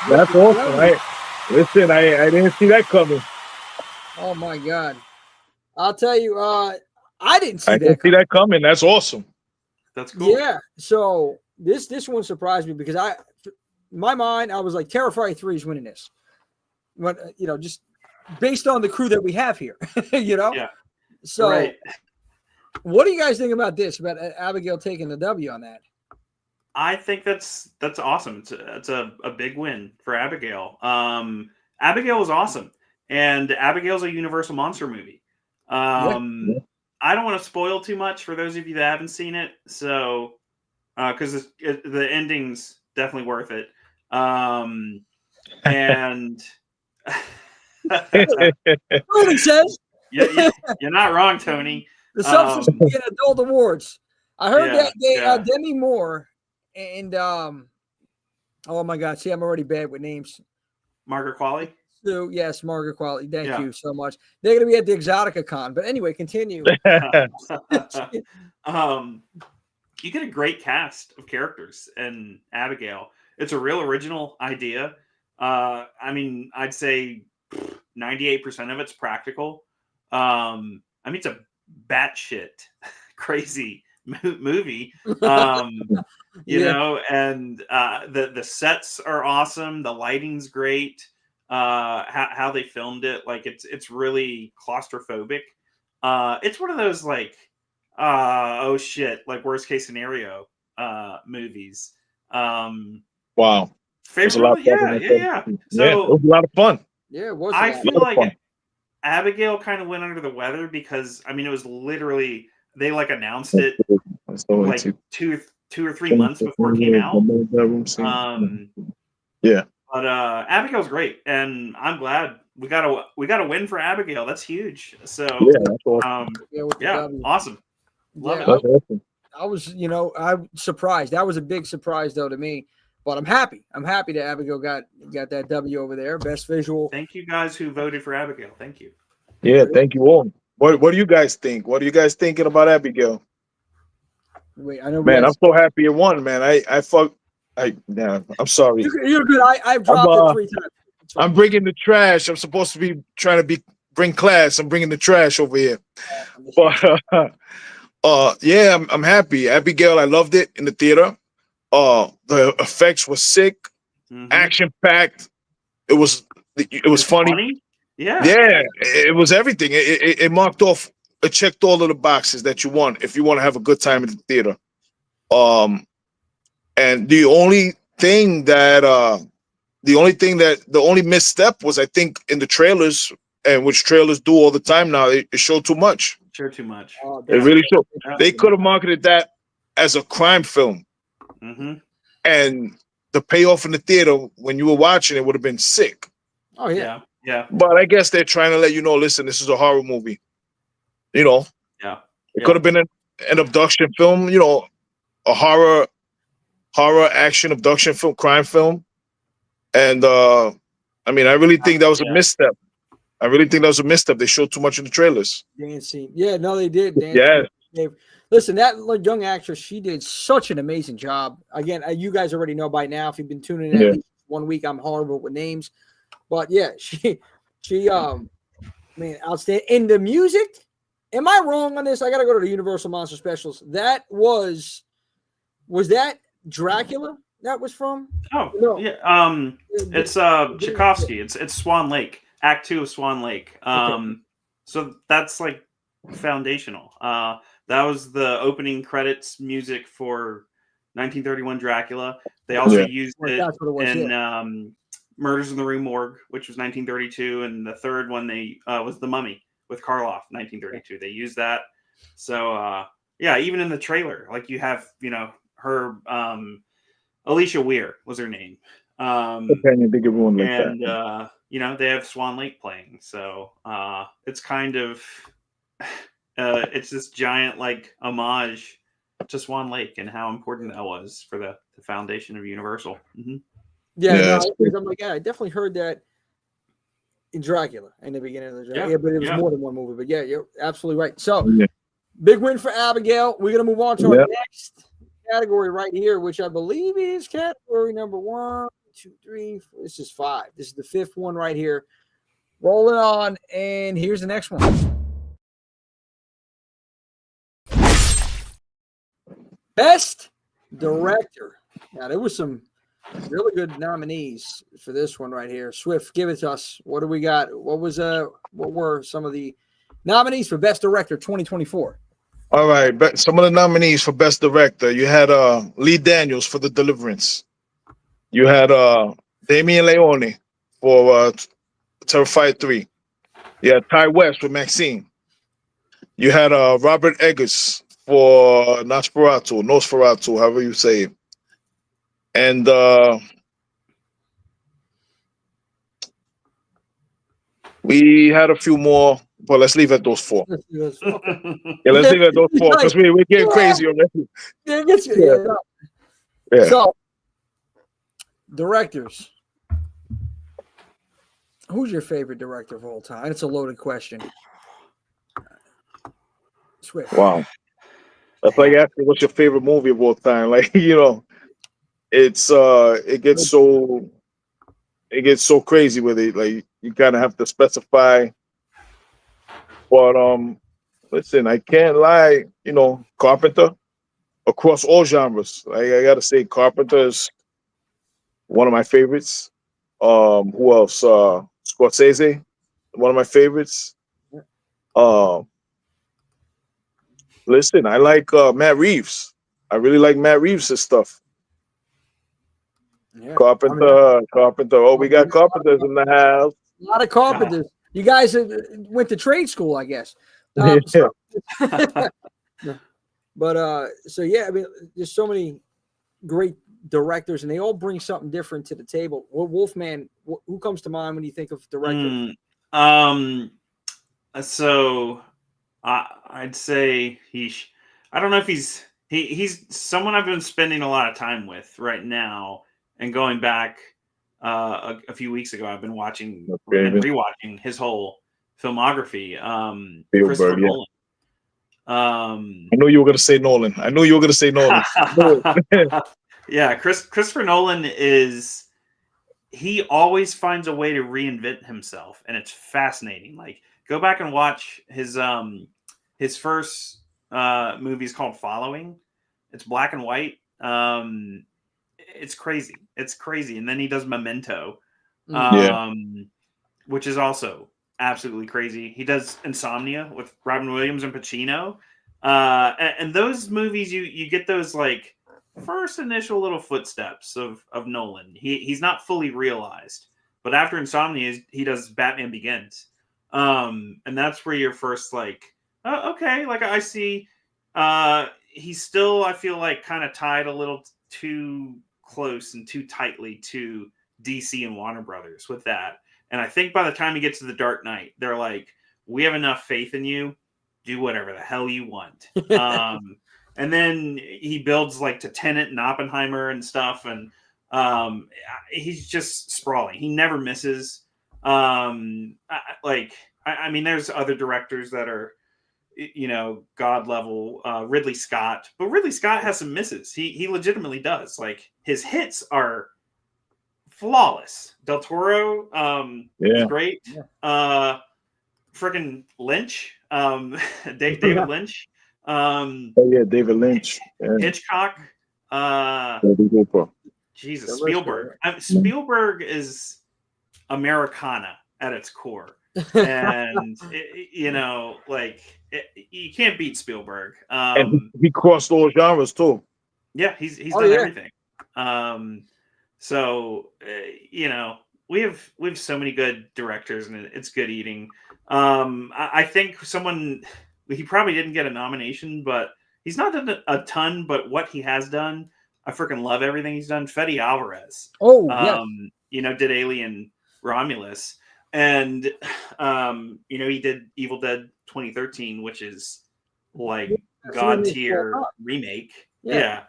That's awesome. Listen, I didn't see that coming. Oh my God. I'll tell you, I didn't see that coming. That's awesome. That's cool. Yeah. So this one surprised me because in my mind, I was like, Terrifier 3 is winning this. But just based on the crew that we have here, Yeah. So right. What do you guys think about this? About Abigail taking the W on that? I think that's awesome. It's a big win for Abigail. Abigail was awesome, and Abigail's a Universal monster movie. I don't want to spoil too much for those of you that haven't seen it, so because the ending's definitely worth it. And Tony says, you're not wrong, Tony. The Substance being Adult Awards. I heard that Demi Moore and oh my God, see, I'm already bad with names. Margaret Qualley. So yes, Margaret Qualley. Thank you so much. They're going to be at the Exotica Con, but anyway, continue. You get a great cast of characters in Abigail. It's a real original idea. I mean, I'd say 98% of it's practical. I mean, it's a batshit crazy movie. You know, and the sets are awesome. The lighting's great. How they filmed it, like it's really claustrophobic. It's one of those like oh shit, like worst case scenario movies. Wow. Favorite, yeah. So it was a lot of fun. Yeah, it was. I feel like Abigail kind of went under the weather because I mean it was literally they like announced it like two or 3 months before it came out. But Abigail's great, and I'm glad we got a win for Abigail. That's huge. So awesome. Love it. Awesome. I was, I'm surprised. That was a big surprise though to me. But I'm happy. I'm happy that Abigail got that W over there. Best visual. Thank you guys who voted for Abigail. Thank you. Yeah, thank you all. What do you guys think? What are you guys thinking about Abigail? Wait, I know. Man, I'm so happy it won, man. I'm sorry. You're good. I've dropped it 3 times. I'm bringing the trash. I'm supposed to be trying to bring class. I'm bringing the trash over here. But yeah, I'm happy. Abigail, I loved it in the theater. The effects were sick, action packed. It was funny. Yeah, it was everything. It marked off. It checked all of the boxes that you want if you want to have a good time in the theater. And the only misstep was I think in the trailers, and which trailers do all the time now, it showed too much. Sure, too much. It really showed. They could have marketed that as a crime film. And the payoff in the theater when you were watching it would have been sick. Oh yeah. Yeah. But I guess they're trying to let you know, listen, this is a horror movie. You know, Yeah. it could have been an abduction film, you know, a horror action abduction film, crime film. And I mean, I really think that was a misstep. I really think that was a misstep. They showed too much in the trailers. Dancing. Yeah, no, they did. Yeah. Listen, that young actress, she did such an amazing job. Again, you guys already know by now, if you've been tuning in at least 1 week, I'm horrible with names. But yeah, she man, outstanding. In the music, am I wrong on this? I gotta go to the Universal Monster Specials. That was that Dracula that was from? Oh, No. yeah. It's Tchaikovsky. It's Swan Lake, Act 2 of Swan Lake. So that's like foundational. That was the opening credits music for 1931 Dracula. They also used it in Murders in the Rue Morgue, which was 1932, and the third one was The Mummy with Karloff, 1932. They used that. So yeah, even in the trailer, like you have, you know, her Alicia Weir was her name. You know, they have Swan Lake playing. So it's kind of it's this giant like homage to Swan Lake and how important that was for the foundation of Universal. Mm-hmm. Yeah, no, I'm like, I definitely heard that in Dracula in the beginning of the Dracula. Yeah, but it was more than one movie. But yeah, you're absolutely right. So big win for Abigail. We're gonna move on to our next category right here, which I believe is category number 1, 2, 3, 4. This is 5. This is the 5th one right here. Rolling on, and here's the next one. Best Director. Now there was some really good nominees for this one right here. Swift, give it to us. What do we got? What were some of the nominees for Best Director 2024? All right, but some of the nominees for Best Director, you had Lee Daniels for The Deliverance. You had Damien Leone for Terrifier 3. You had Ty West with Maxine. You had Robert Eggers for Nosferatu, however you say it. And we had a few more, but let's leave at those 4. Okay. Yeah, let's leave at those 4 because we're getting crazy already. Yeah. So, directors. Who's your favorite director of all time? It's a loaded question. Swift. Wow. That's like asking what's your favorite movie of all time. Like, you know, it's it gets so crazy with it. Like you kind of have to specify. But listen, I can't lie, you know, Carpenter across all genres. I gotta say Carpenter is one of my favorites. Who else? Scorsese, one of my favorites. Listen, I like Matt Reeves. I really like Matt Reeves' stuff. Yeah. Carpenter. Oh, we got carpenters in the house. A lot of carpenters. You guys went to trade school, I guess. But so yeah, I mean, there's so many great directors, and they all bring something different to the table. Well, Wolfman, who comes to mind when you think of director? So I'd say I don't know if he's someone I've been spending a lot of time with right now, and going back a few weeks ago, I've been watching and rewatching his whole filmography. Christopher Nolan. I knew you were going to say Nolan. Yeah, Christopher Nolan he always finds a way to reinvent himself, and it's fascinating. Like, go back and watch his first movie is called Following. It's black and white. It's crazy. And then he does Memento, which is also absolutely crazy. He does Insomnia with Robin Williams and Pacino. And those movies, you get those like first initial little footsteps of Nolan. He's not fully realized, but after Insomnia, he does Batman Begins. And that's where you're first like, oh, okay, like I see. He's still, I feel like, kind of tied a little too close and too tightly to DC and Warner Brothers with that. And I think by the time he gets to the Dark Knight, they're like, we have enough faith in you. Do whatever the hell you want. And then he builds like to Tenet and Oppenheimer and stuff. And he's just sprawling. He never misses. I mean, there's other directors that are, God level, Ridley Scott, but Ridley Scott has some misses. He legitimately does. Like, his hits are flawless. Del Toro is great. Freaking Lynch, David Lynch. David Lynch. Yeah. Hitchcock. Jesus, Spielberg. Spielberg is Americana at its core. And you can't beat Spielberg. And he crossed all genres too. Yeah, he's done everything. We have so many good directors, and it's good eating. I think he probably didn't get a nomination, but he's not done a ton. But what he has done, I freaking love everything he's done. Fede Alvarez, did Alien Romulus. And, he did Evil Dead 2013, which is like God tier remake. Yeah.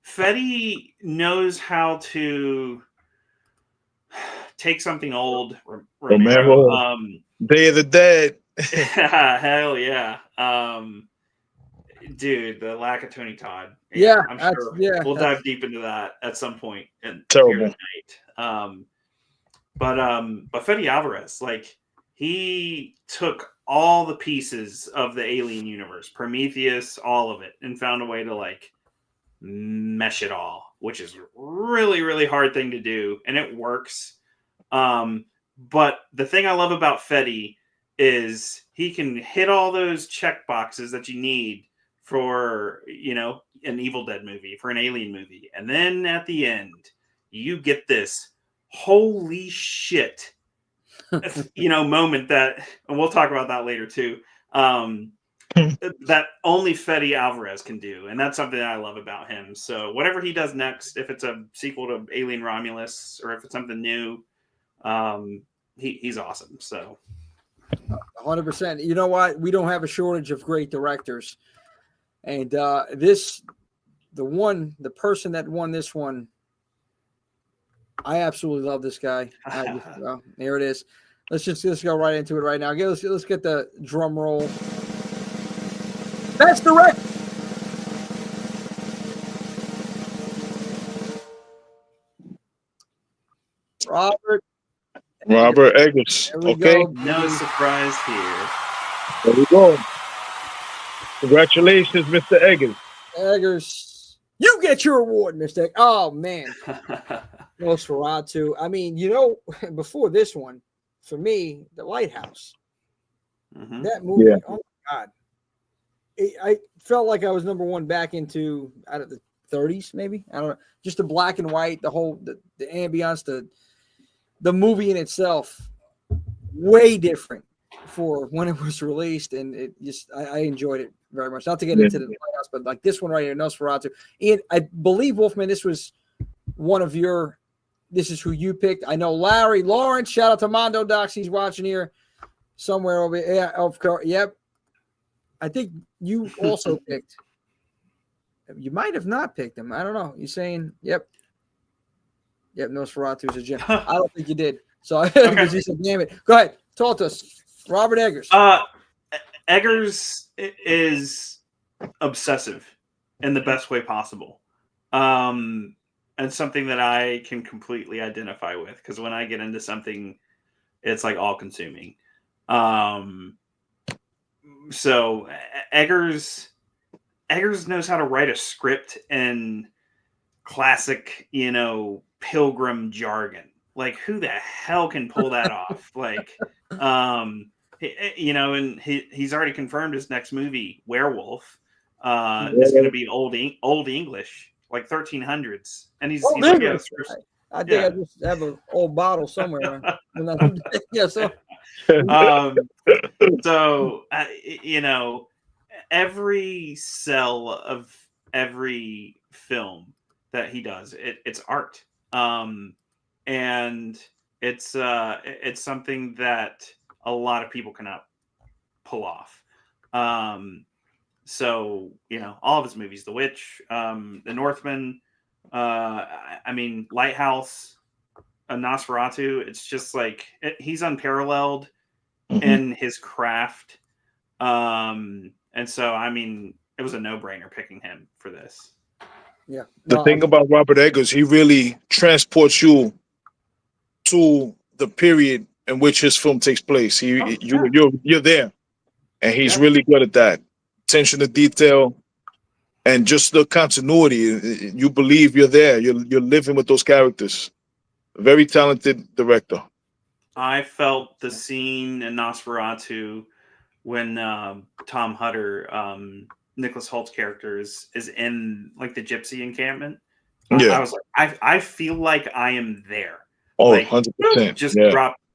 Fede knows how to take something old. Romero. Day of the Dead. Hell yeah. Dude, the lack of Tony Todd. Yeah. I'm sure we'll dive deep into that at some point. Terrible. But Fede Alvarez, like, he took all the pieces of the Alien universe, Prometheus, all of it, and found a way to like mesh it all, which is a really, really hard thing to do, and it works. But the thing I love about Fede is he can hit all those check boxes that you need for, an Evil Dead movie, for an Alien movie. And then at the end, you get this holy shit, moment that, and we'll talk about that later too, that only Fede Alvarez can do. And that's something that I love about him. So whatever he does next, if it's a sequel to Alien Romulus or if it's something new, he's awesome. So 100%. You know what? We don't have a shortage of great directors. And the person that won this one, I absolutely love this guy. There it is. Let's go right into it right now. Let's get the drum roll. Best director. Robert Eggers. Okay. Go. No surprise here. There we go. Congratulations, Mr. Eggers. Eggers, you get your award, Mr. Oh, man. Nosferatu. I mean, before this one, for me, The Lighthouse. Mm-hmm. That movie, oh my God. I felt like I was number one back into out of the 30s, maybe. I don't know. Just the black and white, the whole the ambience, the movie in itself, way different for when it was released, and it just I enjoyed it very much. Not to get into the Lighthouse, but like this one right here, Nosferatu. And I believe, Wolfman, this was one of your. This is who you picked. I know Larry Lawrence. Shout out to Mondo Docs. He's watching here somewhere over here. Yeah, of course. Yep. I think you also picked. You might have not picked him. I don't know. You saying, yep. Yep, Nosferatu is a gem. I don't think you did. So I think you said, damn it. Go ahead. Talk to us. Robert Eggers. Eggers is obsessive in the best way possible. And something that I can completely identify with, because when I get into something, it's like all consuming. So Eggers knows how to write a script in classic, Pilgrim jargon. Like, who the hell can pull that off? Like, and he's already confirmed his next movie, Werewolf, is going to be old English, like 1300s, and he's like, I think I just have an old bottle somewhere. Yeah, so. Every cell of every film that he does, it's art, and It's something that a lot of people cannot pull off. So all of his movies, The Witch, The Northman, I mean Lighthouse, Nosferatu. It's just like he's unparalleled in his craft. And so I mean it was a no-brainer picking him for this. Yeah. The thing about Robert Eggers, he really transports you to the period in which his film takes place. You're there, and he's really good at that. Attention to detail, and just the continuity. You believe you're there. You're living with those characters. Very talented director. I felt the scene in Nosferatu when Tom Hutter, Nicholas Holt's character, is in like the gypsy encampment. I was like, I feel like I am there. Oh, like, 100%. Just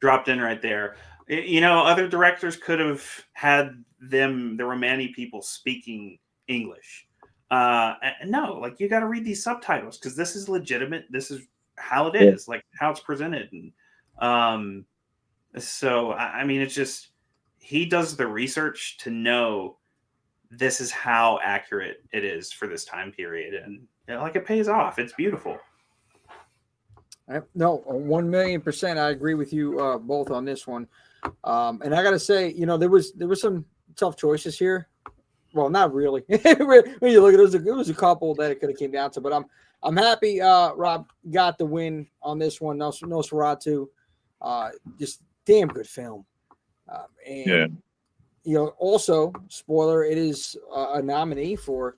dropped in right there. Other directors could have had there were many people speaking English. No, like you got to read these subtitles because this is legitimate. This is how it is, like how it's presented. And so, I mean, it's just, he does the research to know this is how accurate it is for this time period. And like it pays off. It's beautiful. No, 1,000,000%. I agree with you both on this one. And I got to say, there was some tough choices here. Well, not really. When you look at it, it was a couple that it could have came down to. But I'm happy Rob got the win on this one. Nosferatu, just damn good film. Also, spoiler, it is a nominee for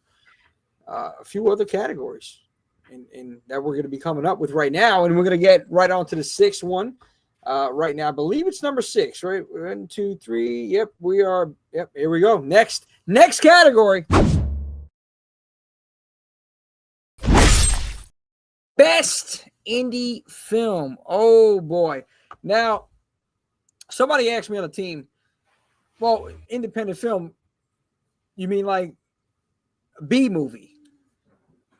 a few other categories. And that we're going to be coming up with right now. And we're going to get right on to the sixth one right now. I believe it's number 6, right? 1, 2, 3. Yep, we are. Yep, here we go. Next category. Best indie film. Oh, boy. Now, somebody asked me on the team, well, independent film, you mean like a B movie?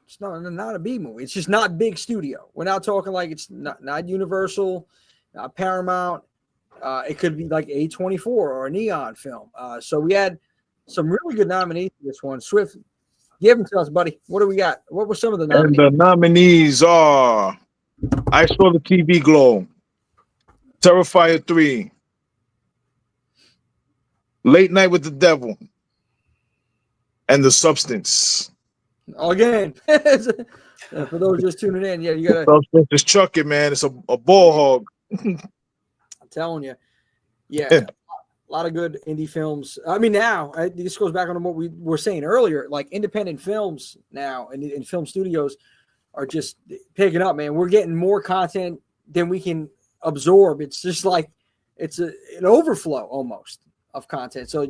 It's not a B movie. It's just not big studio. We're not talking like it's not Universal, not Paramount. It could be like A24 or a Neon film. So we had some really good nominees for this one. Swift, give them to us, buddy. What do we got? What were some of the nominees? And the nominees are I Saw the TV Glow, Terrifier 3, Late Night with the Devil, and The Substance. Again, for those just tuning in, you gotta. Substance is chucking, man. It's a ball hog. I'm telling you, a lot of good indie films. I mean, now this goes back on what we were saying earlier. Like independent films now and film studios are just picking up, man. We're getting more content than we can absorb. It's just like it's an overflow almost of content. So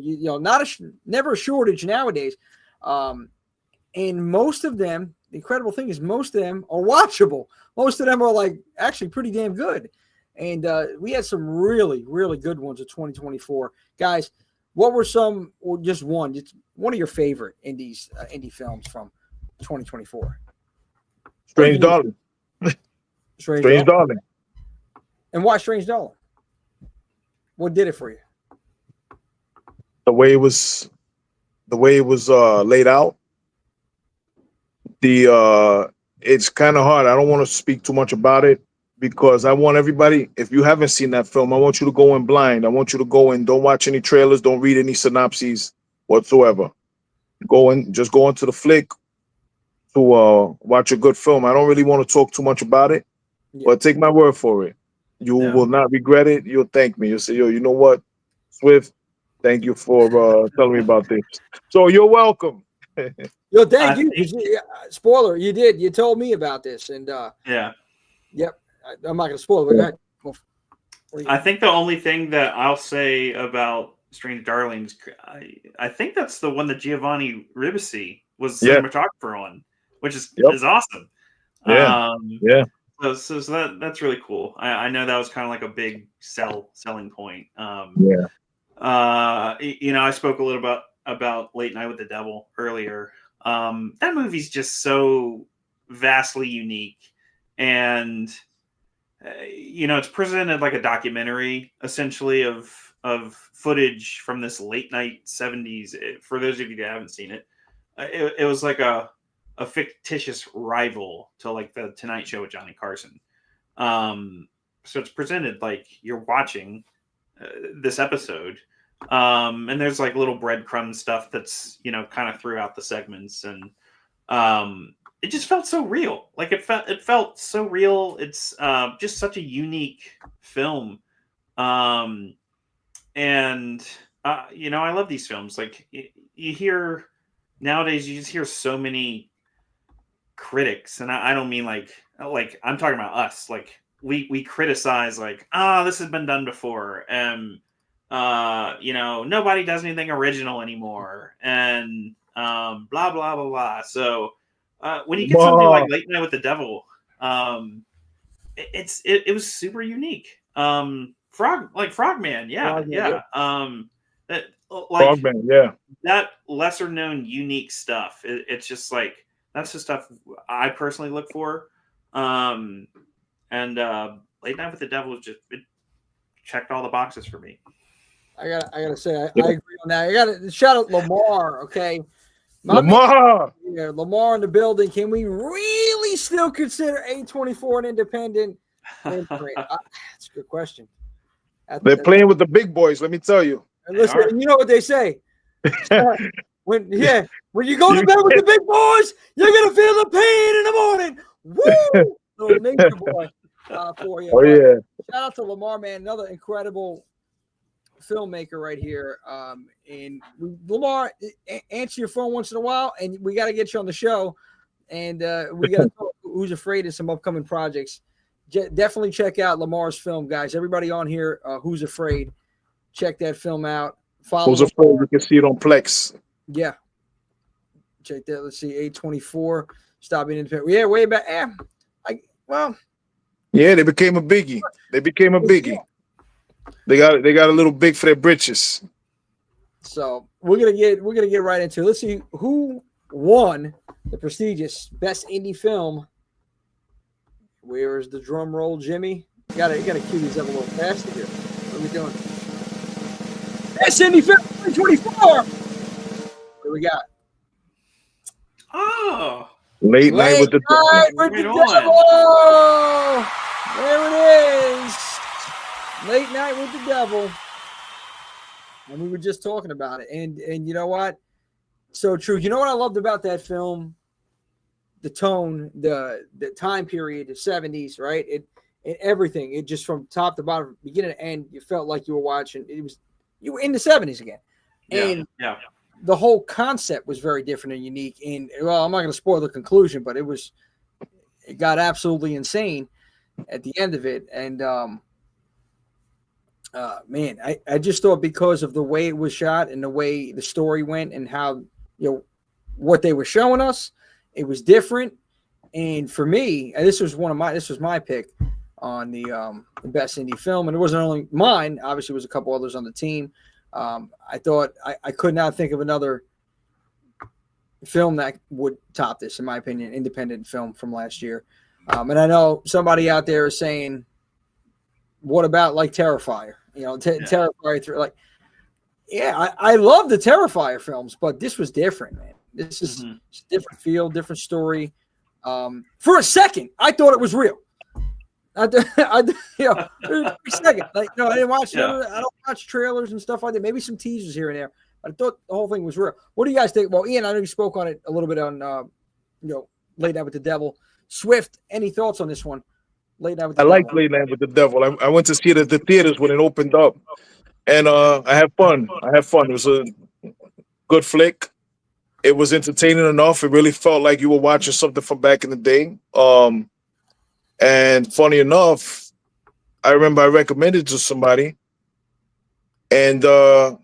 never a shortage nowadays. And most of them, the incredible thing is most of them are watchable. Most of them are like actually pretty damn good. And we had some really, really good ones in 2024. Guys, what were some, or just one of your favorite indie films from 2024? Strange Darling. Strange Darling. And why Strange Darling? What did it for you? The way it was laid out. It's kind of hard. I don't want to speak too much about it because I want everybody, if you haven't seen that film, I want you to go in blind. I want you to go in, don't watch any trailers, don't read any synopses whatsoever. Just go into the flick to watch a good film. I don't really want to talk too much about it, but take my word for it. You will not regret it. You'll thank me. You'll say, yo, you know what, Swift, thank you for telling me about this. So you're welcome. Yo, thank you. Spoiler, you did. You told me about this, and yep. I'm not gonna spoil it. But I think the only thing that I'll say about Strange Darlings, I think that's the one that Giovanni Ribisi was cinematographer on, which is awesome. So that's really cool. I know that was kind of like a big selling point. I spoke a little about Late Night with the Devil earlier. That movie's just so vastly unique, and it's presented like a documentary essentially of footage from this late night 70s. For those of you that haven't seen it, it was like a fictitious rival to like the Tonight Show with Johnny Carson. So it's presented like you're watching this episode, and there's like little breadcrumb stuff that's kind of throughout the segments, and it just felt so real. Like it felt so real. It's just such a unique film, and I love these films. Like you hear nowadays, you just hear so many critics, and I don't mean like I'm talking about us. Like we criticize like, this has been done before, and nobody does anything original anymore, and blah blah blah blah. So when you get something like Late Night with the Devil, it was super unique. Frogman, yeah. Frogman, yeah. That lesser known unique stuff. It's just like that's the stuff I personally look for. And Late Night with the Devil it checked all the boxes for me. I gotta say I agree on that. I gotta shout out Lamar. Okay, Lamar in the building. Can we really still consider A24 an independent? That's a good question. They're playing with the big boys. Let me tell you. And listen, you know what they say. When you go to bed with the big boys, you're gonna feel the pain in the morning. Woo! Little nature boy for you. Oh yeah! Shout out to Lamar, man. Another incredible filmmaker right here. And Lamar, answer your phone once in a while, and we got to get you on the show. And we got to talk Who's Afraid of some upcoming projects. Definitely check out Lamar's film, guys. Everybody on here, Who's Afraid? Check that film out. Follow Who's Afraid? You can see it on Plex. Yeah. Check that. Let's see. A24. Stop being independent. Yeah, way back. Yeah, they became a biggie. They got a little big for their britches. So we're gonna get right into it. Let's see who won the prestigious Best Indie Film. Where's the drum roll, Jimmy? You gotta cue these up a little faster here. What are we doing? Best Indie Film 2024. What do we got? Oh, Late Night with the Devil. There it is. Late Night with the Devil. And we were just talking about it. And you know what? So true. You know what I loved about that film? The tone, the time period, the 70s, right? It everything. It just from top to bottom, beginning to end, you felt like you were watching. You were in the 70s again. And the whole concept was very different and unique. And well, I'm not going to spoil the conclusion, but it got absolutely insane at the end of it. And man, I just thought because of the way it was shot and the way the story went and how what they were showing us, it was different. And for me, and this was my pick on the Best Indie Film, and it wasn't only mine. Obviously, it was a couple others on the team. I thought I could not think of another film that would top this, in my opinion, independent film from last year. And I know somebody out there is saying, what about like Terrifier? Terrifier 3. Like, yeah, I love the Terrifier films, but this was different, man. This is a different feel, different story. For a second, I thought it was real. For a second, I didn't watch. I don't watch trailers and stuff like that. Maybe some teasers here and there. But I thought the whole thing was real. What do you guys think? Well, Ian, I know you spoke on it a little bit on, Late Night with the Devil. Swift, any thoughts on this one? Late Night with the Devil. I like Late Night with the Devil. I went to see it at the theaters when it opened up, and I had fun. It was a good flick. It was entertaining enough. It really felt like you were watching something from back in the day. And funny enough, I remember I recommended it to somebody, and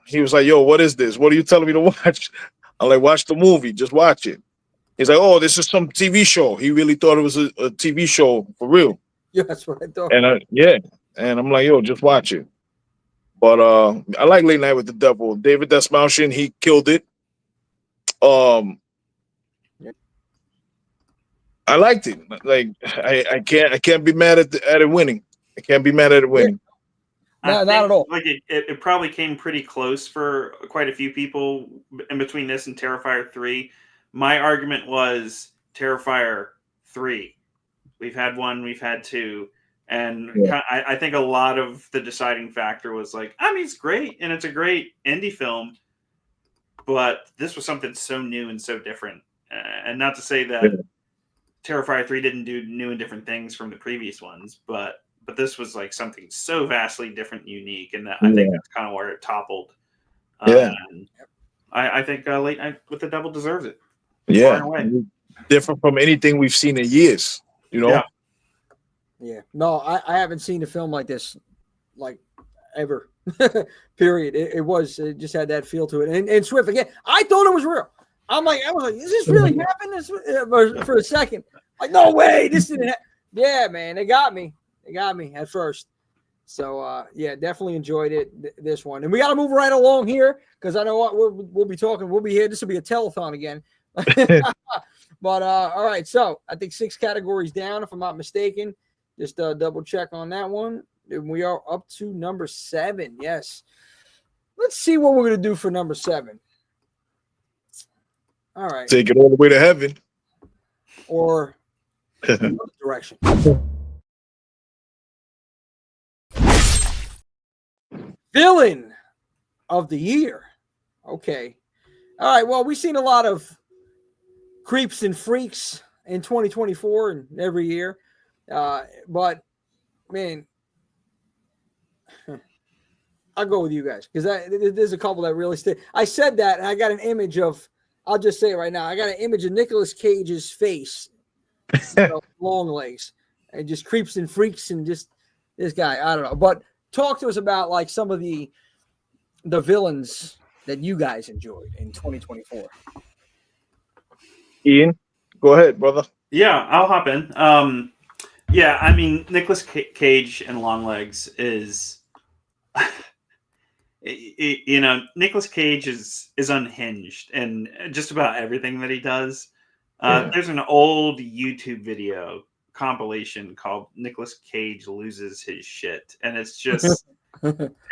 he was like, "Yo, what is this? What are you telling me to watch?" I'm like, "Watch the movie. Just watch it." He's like, "Oh, this is some TV show." He really thought it was a TV show for real. Yeah, that's what I thought. And and I'm like, "Yo, just watch it." But I like Late Night with the Devil. David Desmalchian, he killed it. I liked it. Like I can't be mad at it winning. I can't be mad at it winning. No, not at all. Like it probably came pretty close for quite a few people in between this and Terrifier 3. My argument was Terrifier 3. We've had 1, we've had 2. And I think a lot of the deciding factor was like, I mean, it's great and it's a great indie film, but this was something so new and so different. And not to say that Terrifier 3 didn't do new and different things from the previous ones, but this was like something so vastly different and unique, and that I think that's kind of where it toppled. I think Late Night with the Devil deserves it. Yeah, different from anything we've seen in years. You know. Yeah. No, I haven't seen a film like this, like ever. Period. It just had that feel to it. And Swift again. I thought it was real. I was like, is this really happening? For a second, like, no way, this didn't happen. Yeah, man, they got me. They got me at first. So yeah, definitely enjoyed it. This one, and we got to move right along here because I know what we'll be talking. We'll be here. This will be a telethon again. But all right, so I think 6 categories down, if I'm not mistaken. Just double check on that one. And we are up to number 7. Yes. Let's see what we're gonna do for number 7. All right. Take it all the way to heaven. Or another direction. Villain of the year. Okay. All right. Well, we've seen a lot of creeps and freaks in 2024 and every year. But, man, I'll go with you guys because there's a couple that really stay. I said that, and I got an image of, I'll just say it right now, I got an image of Nicolas Cage's face, long legs, and just creeps and freaks and just this guy. I don't know. But talk to us about like some of the villains that you guys enjoyed in 2024. Ian, go ahead, brother. Yeah, I'll hop in. Yeah, I mean, Nicolas Cage and Longlegs is, you know, Nicolas Cage is unhinged in just about everything that he does. There's an old YouTube video compilation called Nicolas Cage Loses His Shit, and it's just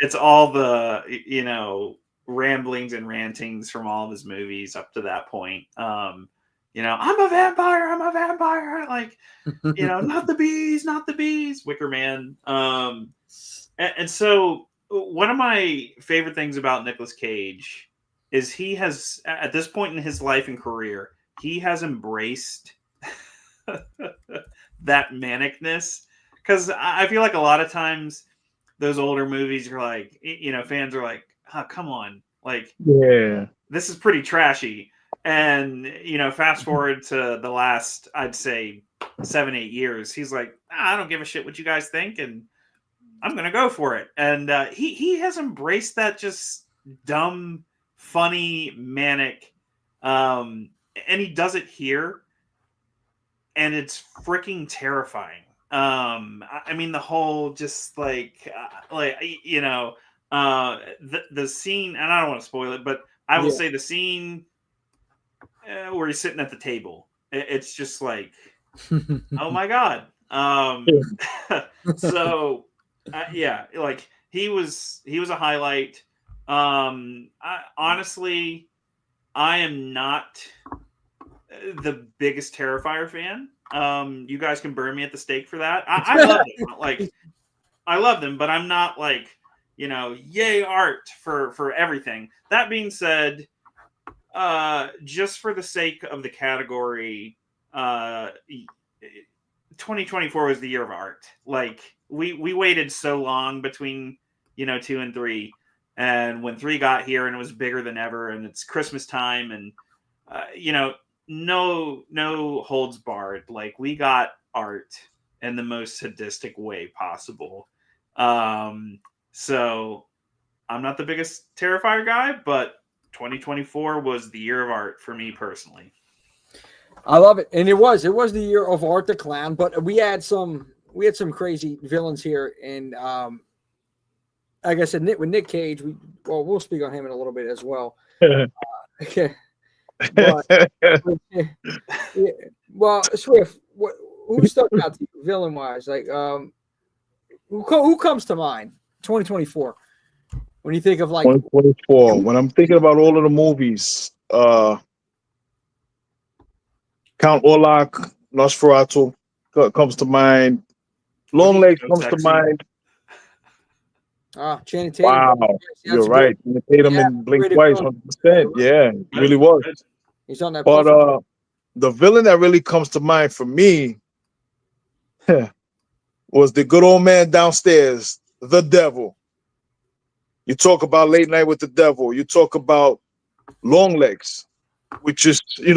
it's all the, you know, ramblings and rantings from all of his movies up to that point. You know, I'm a vampire, like, you know, not the bees, Wicker Man. And so one of my favorite things about Nicolas Cage is he has, at this point in his life and career, he has embraced that manicness. Because I feel like a lot of times those older movies are like, you know, fans are like, oh, come on. Like, yeah, this is pretty trashy. And, you know, fast forward to the last, I'd say 7-8 years, he's like, I don't give a shit what you guys think, and I'm going to go for it. And he has embraced that just dumb, funny, manic, and he does it here, and it's freaking terrifying. I mean, the whole just like you know, the scene, and I don't want to spoil it, but I will say the scene where he's sitting at the table, it's just like, oh my God. So yeah, like he was a highlight. Honestly, I am not the biggest Terrifier fan. You guys can burn me at the stake for that. I love them. Like, I love them, but I'm not like, you know, yay art for everything. That being said, just for the sake of the category, 2024 was the year of art. Like, we waited so long between, you know, 2 and 3, and when 3 got here and it was bigger than ever, and it's Christmas time, and you know, no holds barred. Like, we got art in the most sadistic way possible. So I'm not the biggest Terrifier guy, but 2024 was the year of art for me personally. I love it, and it was the year of Art the Clown. But we had some crazy villains here, and like I said, with Nick Cage, we'll speak on him in a little bit as well. Okay. But, yeah. Well, Swift, who stuck out to you villain wise? Like, Who comes to mind? 2024. When you think of like 2024. When I'm thinking about all of the movies, Count Orlok, Nosferatu comes to mind. Long Legs So comes to sexy. mind. Channing Tatum. Wow, Yes, you're that's right. good. Tatum Yeah, and Blink rated twice, film. 100%. Yeah, it really was. He's on that. But Buffalo. the villain that really comes to mind for me was the good old man downstairs, the devil. You talk about Late Night with the Devil. You talk about Long Legs, which is, you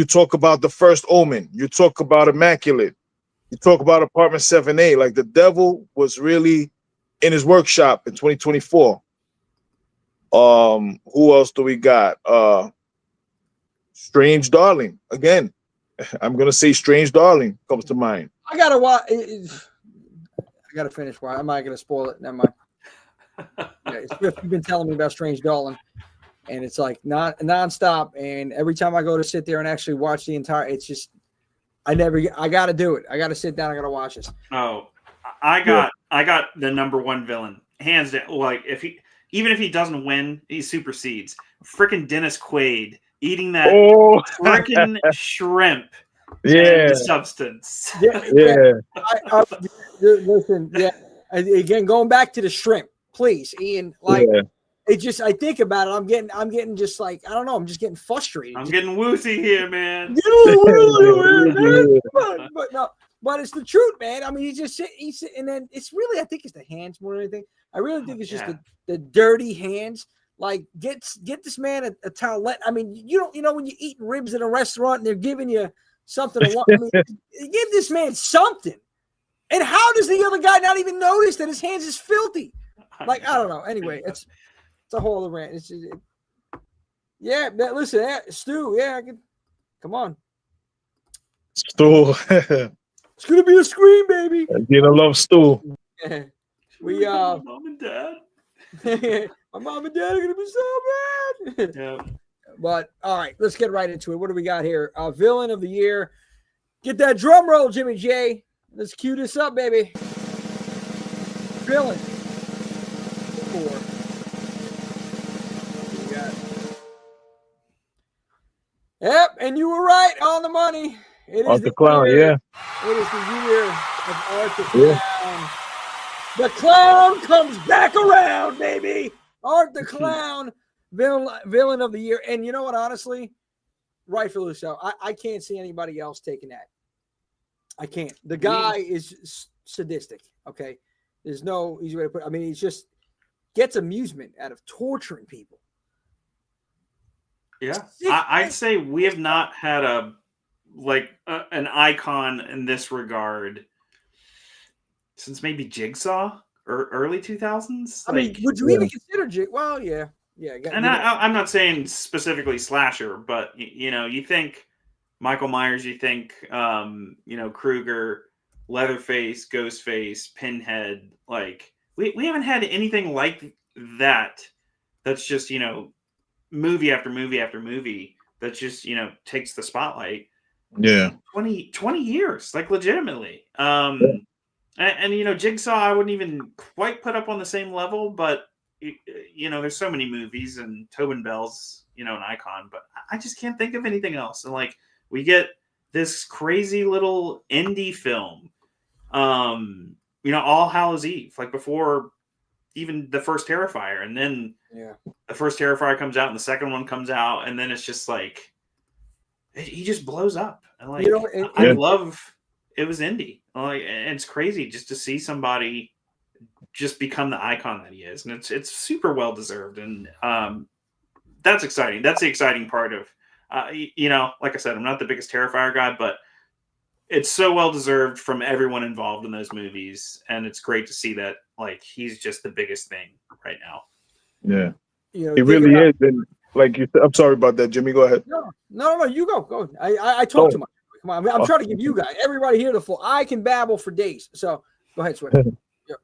talk about The First Omen. You talk about Immaculate. You talk about Apartment 7A. Like the devil was really in his workshop in 2024. Who else do we got? Strange Darling. Again, I'm gonna say Strange Darling comes to mind. I gotta watch. I gotta finish. Why am I gonna spoil it? Never mind. You've been telling me about Strange Darling, and it's like nonstop. And every time I go to sit there and actually watch the entire, it's just I gotta do it. I gotta sit down. I gotta watch this. Oh, I got the number one villain hands down. Like even if he doesn't win, he supersedes. Freaking Dennis Quaid eating that freaking shrimp. Yeah, the substance. Yeah. Listen, yeah. Again, going back to the shrimp, please, Ian. Like, it just I think about it. I'm getting just like I don't know. I'm just getting frustrated. I'm getting woozy here, man. But it's the truth, man. I mean, he's and then it's really I think it's the hands more than anything. I really think it's just the dirty hands. Like get this man a towel. I mean, you when you're eating ribs in a restaurant and they're giving you something to want. I mean, give this man something. And how does the other guy not even notice that his hands is filthy? Like I don't know. Anyway, it's a whole other rant. Listen, Stu. Yeah, I can. Come on, Stu. It's gonna be a scream, baby. You know, love Stu. We mom and dad. My mom and dad are gonna be so bad. Yeah. But all right, let's get right into it. What do we got here? Villain of the year. Get that drum roll, Jimmy J. Let's cue this up, baby. Villain. 4. We got. Yep, and you were right on the money. It is the clown, year. It is the year of Art the Clown. The clown comes back around, baby. Art the Clown, villain of the year. And you know what, honestly, rightfully so. I can't see anybody else taking that. I can't. The guy is sadistic, okay? There's no easy way to put it. I mean, he just gets amusement out of torturing people. Yeah. I'd say we have not had an icon in this regard since maybe Jigsaw or early 2000s. I mean, would you even consider Jigsaw? Well, yeah. And I'm not saying specifically slasher, but you think Michael Myers, you think Krueger, Leatherface, Ghostface, Pinhead. Like we haven't had anything like that. That's just movie after movie after movie that just takes the spotlight. Yeah, 20 years, like legitimately. And Jigsaw, I wouldn't even quite put up on the same level, but there's so many movies, and Tobin Bell's an icon, but I just can't think of anything else. And like we get this crazy little indie film, All Hallows Eve, like before even the first Terrifier, and then the first Terrifier comes out and the second one comes out, and then it's just like he just blows up. And like I love it was indie. Like it's crazy just to see somebody just become the icon that he is, and it's super well deserved, and that's exciting. That's the exciting part of like I said, I'm not the biggest Terrifier guy, but it's so well deserved from everyone involved in those movies, and it's great to see that like he's just the biggest thing right now. Yeah, he really is. And like you said, I'm sorry about that, Jimmy. Go ahead. No, you go. I talk too much. Come on, I'm trying to give you guys, everybody here, the full. I can babble for days. So go ahead, Swift.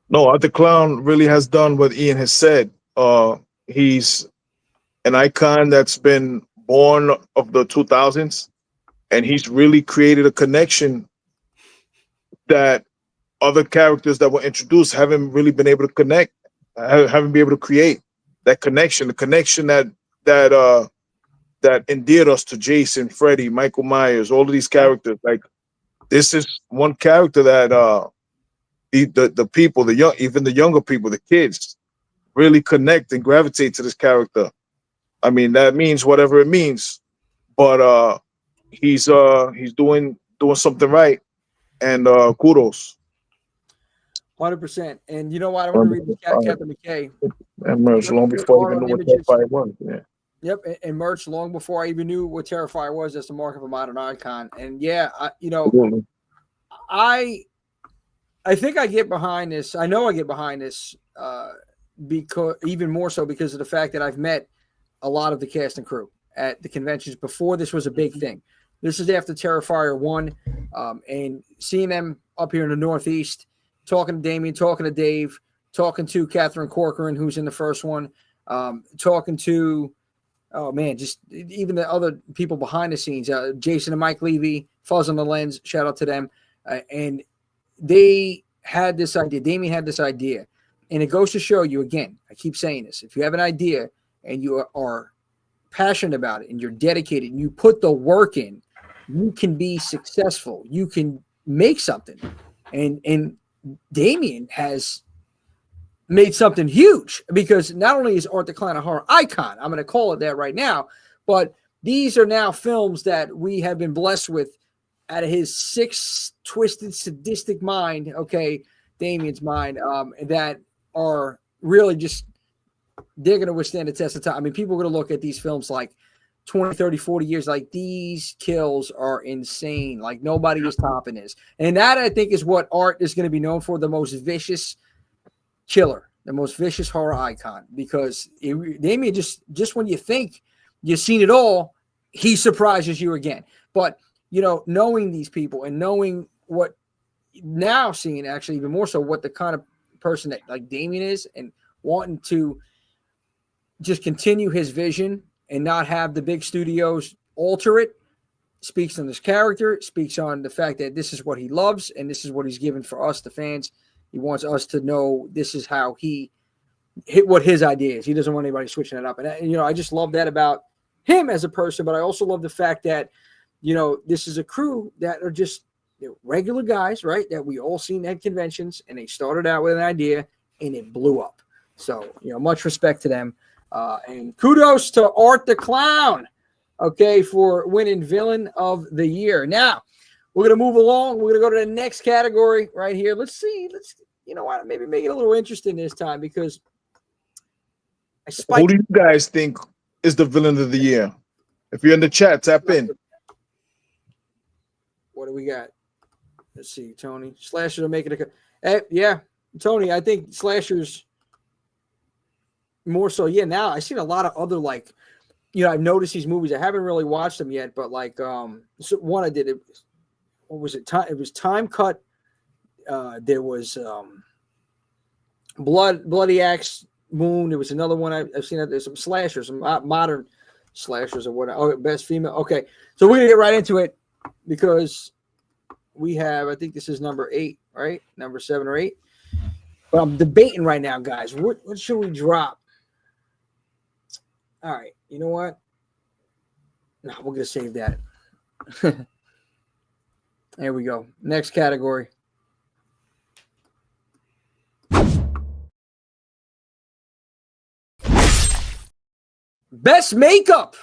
No, Art the Clown really has done what Ian has said. He's an icon that's been born of the 2000s, and he's really created a connection that other characters that were introduced haven't really been able to connect, haven't been able to create that connection, the connection that endeared us to Jason, Freddy, Michael Myers, all of these characters. Like, this is one character that the people, the young, even the younger people, the kids, really connect and gravitate to this character. I mean, that means whatever it means, but he's doing something right, and kudos. 100%. And you know what? I want to read Captain McKay. And merch long before I even knew what Terrifier was. Yeah. Yep, and merch long before I even knew what Terrifier was. That's the mark of a modern icon. And yeah, I think I get behind this. I know I get behind this because even more so because of the fact that I've met a lot of the cast and crew at the conventions before this was a big thing. This is after Terrifier 1, and seeing them up here in the Northeast, talking to Damien, talking to Dave, talking to Catherine Corcoran, who's in the first one, talking to, oh man, just even the other people behind the scenes, Jason and Mike Levy, Fuzz on the Lens, shout out to them. And they had this idea. Damien had this idea. And it goes to show you, again, I keep saying this, if you have an idea and you are passionate about it and you're dedicated and you put the work in, you can be successful. You can make something. And Damien has made something huge, because not only is Art the Clown a horror icon, I'm going to call it that right now, but these are now films that we have been blessed with out of his sick, twisted, sadistic mind, okay, Damien's mind, that are really just, they're going to withstand the test of time. I mean, people are going to look at these films like 20, 30, 40 years, like, these kills are insane. Like, nobody is topping this. And that, I think, is what Art is going to be known for, the most vicious killer, the most vicious horror icon, because Damien, just when you think you've seen it all, he surprises you again. But, knowing these people and knowing what, now seeing actually even more so what the kind of person that like Damien is, and wanting to just continue his vision and not have the big studios alter it, speaks on his character, speaks on the fact that this is what he loves and this is what he's given for us, the fans. He wants us to know this is how he hit what his idea is. He doesn't want anybody switching it up. And I just love that about him as a person, but I also love the fact that, this is a crew that are just regular guys, right? That we all seen at conventions, and they started out with an idea and it blew up. So, much respect to them. And kudos to Art the Clown, okay, for winning Villain of the Year. Now, we're going to move along. We're going to go to the next category right here. Let's see. Maybe make it a little interesting this time, because who do you guys think is the Villain of the Year? If you're in the chat, tap in. What do we got? Let's see, Tony. Slashers are making yeah, Tony, I think slashers more so. Yeah, now I've seen a lot of other, like, I've noticed these movies. I haven't really watched them yet, but like so one I did, what was it? It was Time Cut. There was Bloody Axe Moon. There was another one I've seen. There's some slashers, some modern slashers or whatever. Oh, best female. Okay, so we're gonna get right into it, because we have, I think this is number 8, right? Number 7 or 8. But I'm debating right now, guys. What should we drop? All right, you know what? No, we're gonna save that. There we go. Next category. Best makeup.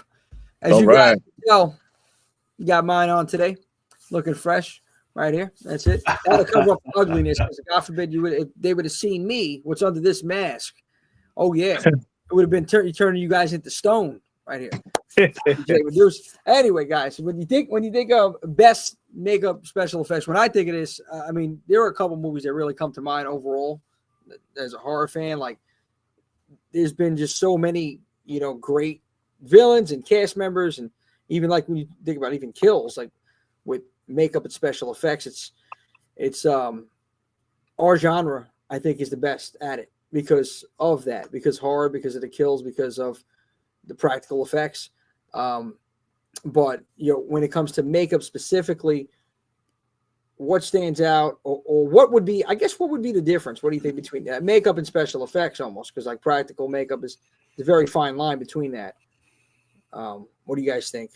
As you guys can tell, you got mine on today. Looking fresh right here. That's it. That'll cover up the ugliness, because God forbid they would have seen me, what's under this mask. Oh, yeah. It would have been turning you guys into stone right here. Anyway, guys, when you think of best makeup special effects, when I think of this, there are a couple movies that really come to mind overall as a horror fan. Like, there's been just so many, great villains and cast members, and even like when you think about even kills, like with makeup and special effects, it's our genre, I think, is the best at it because of that, because horror, because of the kills, because of the practical effects. But when it comes to makeup specifically, what stands out, or what would be, I guess, what would be the difference? What do you think between makeup and special effects almost? Because like practical makeup is a very fine line between that. What do you guys think?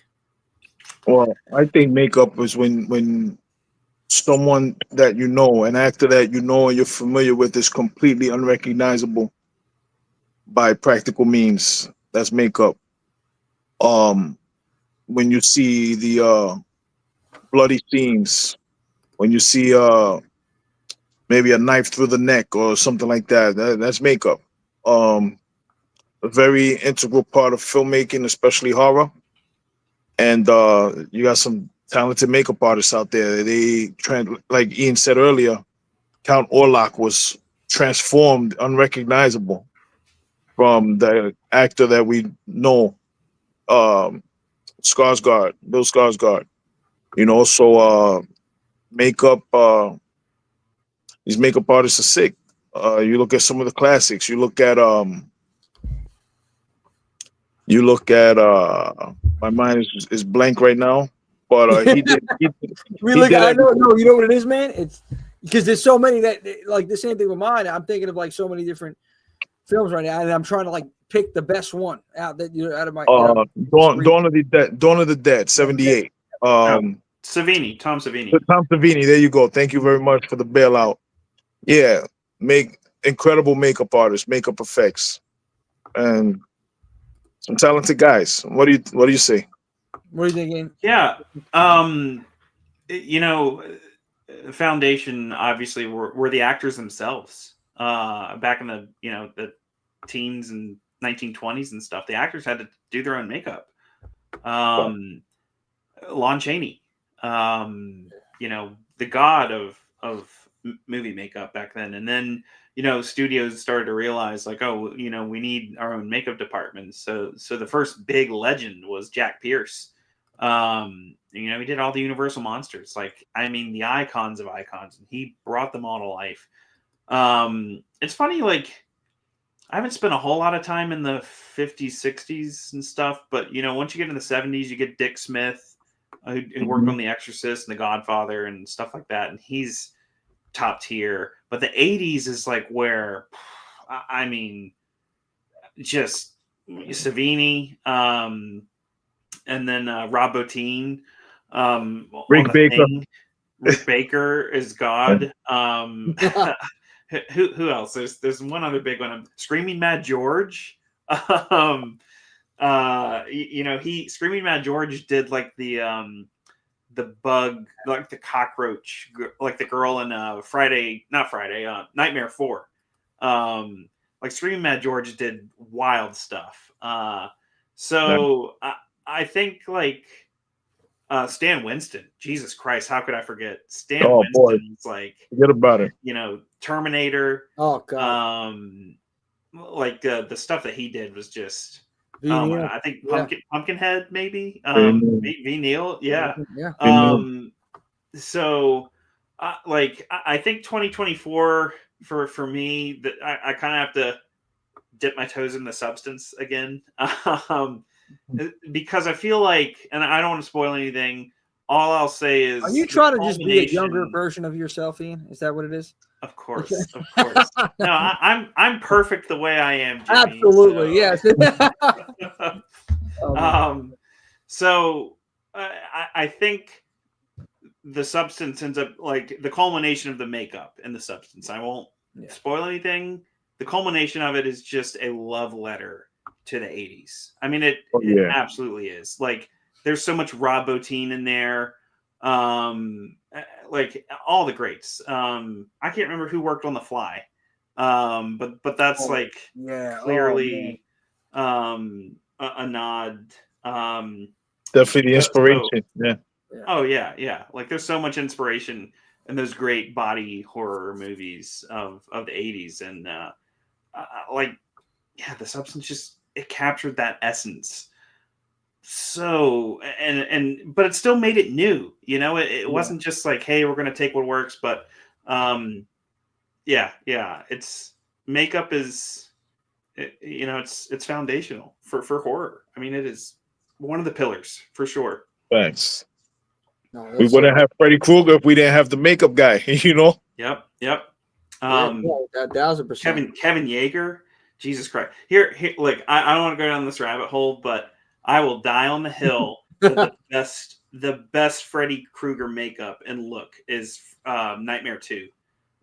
Well, I think makeup is when someone that you know, an actor that you know and you're familiar with, is completely unrecognizable by practical means. That's makeup. When you see the bloody scenes, when you see maybe a knife through the neck or something like that, that's makeup. A very integral part of filmmaking, especially horror. And you got some talented makeup artists out there. Like Ian said earlier, Count Orlok was transformed, unrecognizable from the actor that we know, Skarsgård, Bill Skarsgård. So makeup. These makeup artists are sick. You look at some of the classics. You look at my mind is blank right now, but he did. I know, no, you know what it is, man. It's because there's so many that like the same thing with mine. I'm thinking of like so many different films right now, and I'm trying to like pick the best one out of my. Dawn of the Dead, 78. Savini, Tom Savini. Tom Savini. There you go. Thank you very much for the bailout. Yeah, make incredible makeup artists, makeup effects, and some talented guys. What do you say? What are you thinking? Yeah, Foundation obviously were the actors themselves. Back in the teens and 1920s and stuff, the actors had to do their own makeup. Lon Chaney, the god of movie makeup back then, and then studios started to realize like, oh, we need our own makeup department. So the first big legend was Jack Pierce. He did all the Universal monsters, like, I mean, the icons of icons, and he brought them all to life. It's funny, like, I haven't spent a whole lot of time in the 50s, 60s and stuff, but once you get in the 70s, you get Dick Smith, who worked on The Exorcist and The Godfather and stuff like that, and he's top tier. But the 80s is like where, I mean, just Savini, and then Rob Bottin, Rick Baker. Rick Baker is God. Who else? There's one other big one. Screaming Mad George. Screaming Mad George did like the bug, like the cockroach, like the girl in Nightmare 4. Like Screaming Mad George did wild stuff. I think like Stan Winston. Jesus Christ, how could I forget? Stan Winston's like, forget about it. Terminator. Oh god. Like the stuff that he did was just. I think Pumpkinhead maybe. V. Neil, yeah. So, I think 2024 for me, that I kind of have to dip my toes in the substance again, because I feel like, and I don't want to spoil anything. All I'll say is, are you trying to just be a younger version of yourself, Ian? Is that what it is? Of course, of course. No, I'm perfect the way I am, Jimmy, absolutely, yes. So I think the substance ends up like the culmination of the makeup and the substance. I won't spoil anything. The culmination of it is just a love letter to the 80s. I mean, it absolutely is. Like, there's so much Rob Bottin in there. Like all the greats. I can't remember who worked on The Fly. But that's clearly a nod. Definitely the inspiration. Oh yeah. Like, there's so much inspiration in those great body horror movies of the 80s, and the substance just, it captured that essence. So, but it still made it new. It wasn't just like, hey, we're going to take what works, but it's makeup is, it's foundational for horror. I mean, it is one of the pillars for sure. Thanks. No, We wouldn't have Freddy Krueger if we didn't have the makeup guy. You know. Yep. that 1,000%. Kevin Yeager. Jesus Christ. Here look, I don't want to go down this rabbit hole, but I will die on the hill that the best Freddy Krueger makeup and look is Nightmare 2.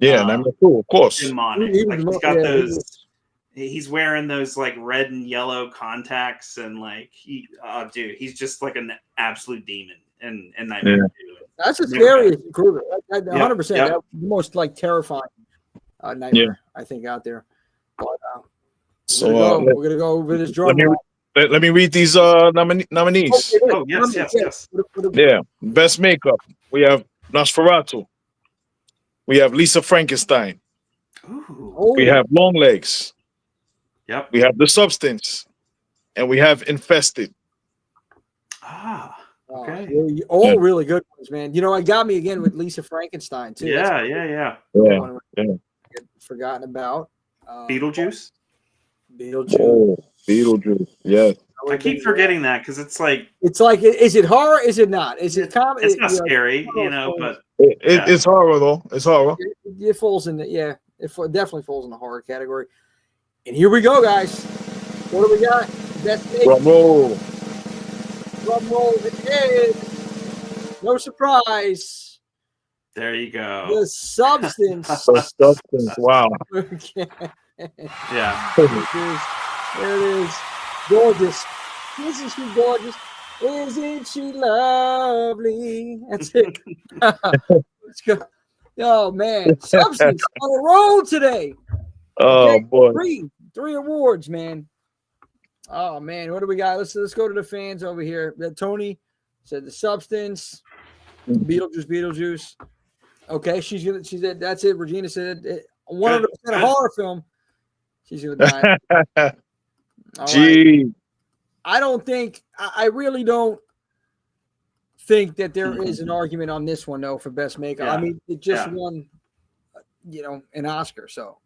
Yeah, Nightmare 2, of course. Demonic. Like he's got those. He's wearing those like red and yellow contacts, and like dude, he's just like an absolute demon in Nightmare 2. That's the scariest Krueger. 100%. That's the most like terrifying nightmare I think out there. But, we're gonna go over this drum. Let me read these nominees. Okay, yes. Yeah, best makeup. We have Nosferatu. We have Lisa Frankenstein. Ooh. We have Longlegs. Yep. We have The Substance, and we have Infested. Okay. All really good ones, man. You know, it got me again with Lisa Frankenstein too. Yeah. Forgotten about. Beetlejuice. Beetlejuice. Yes. I keep forgetting that because it's like is it horror? Is it not? Is it comedy? It's not scary, but it's horror though. It's horror. It falls in it definitely falls in the horror category. And here we go, guys. What do we got? Best makeup. Drum roll. Drum roll. It is. No surprise. There you go. The Substance. The Substance. Wow. Okay. Yeah. There it is. Gorgeous. Isn't she gorgeous? Isn't she lovely? That's it. Let's go. Oh, man. Substance on the road today. Oh, boy. Three awards, man. Oh, man. What do we got? Let's go to the fans over here. Tony said The Substance. Beetlejuice. Okay, she said that's it. Regina said 100% a horror film. She's gonna die. Gee. Right. I really don't think that there is an argument on this one though for best makeup. I mean, it just won, an Oscar. So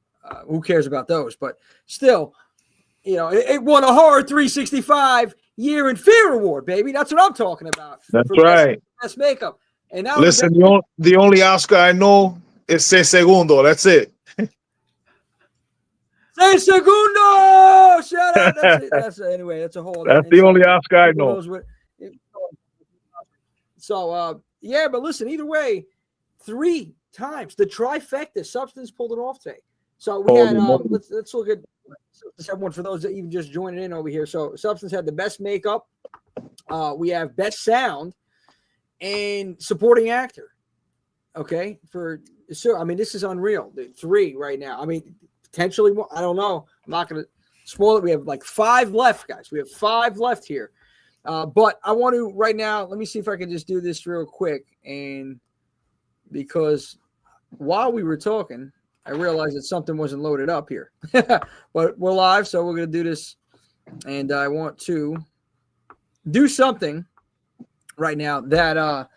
who cares about those? But still, it won a Horror 365 Year in Fear Award, baby. That's what I'm talking about. That's right. Best makeup. And now listen, the only Oscar I know is Se Segundo. That's it. Se Segundo! Shout out. That's it. That's a whole. That's the only Oscar I know. So, but listen, either way, 3 times the trifecta. Substance pulled it off today. So we had. Let's look at everyone for those that even just joining in over here. So Substance had the best makeup. We have best sound and supporting actor. Okay, this is unreal. 3 right now. I mean, potentially more. I don't know. I'm not going to spoil it. We have like 5 left, guys. We have 5 left here. But I want to right now. Let me see if I can just do this real quick. And because while we were talking, I realized that something wasn't loaded up here. But we're live, so we're going to do this. And I want to do something right now that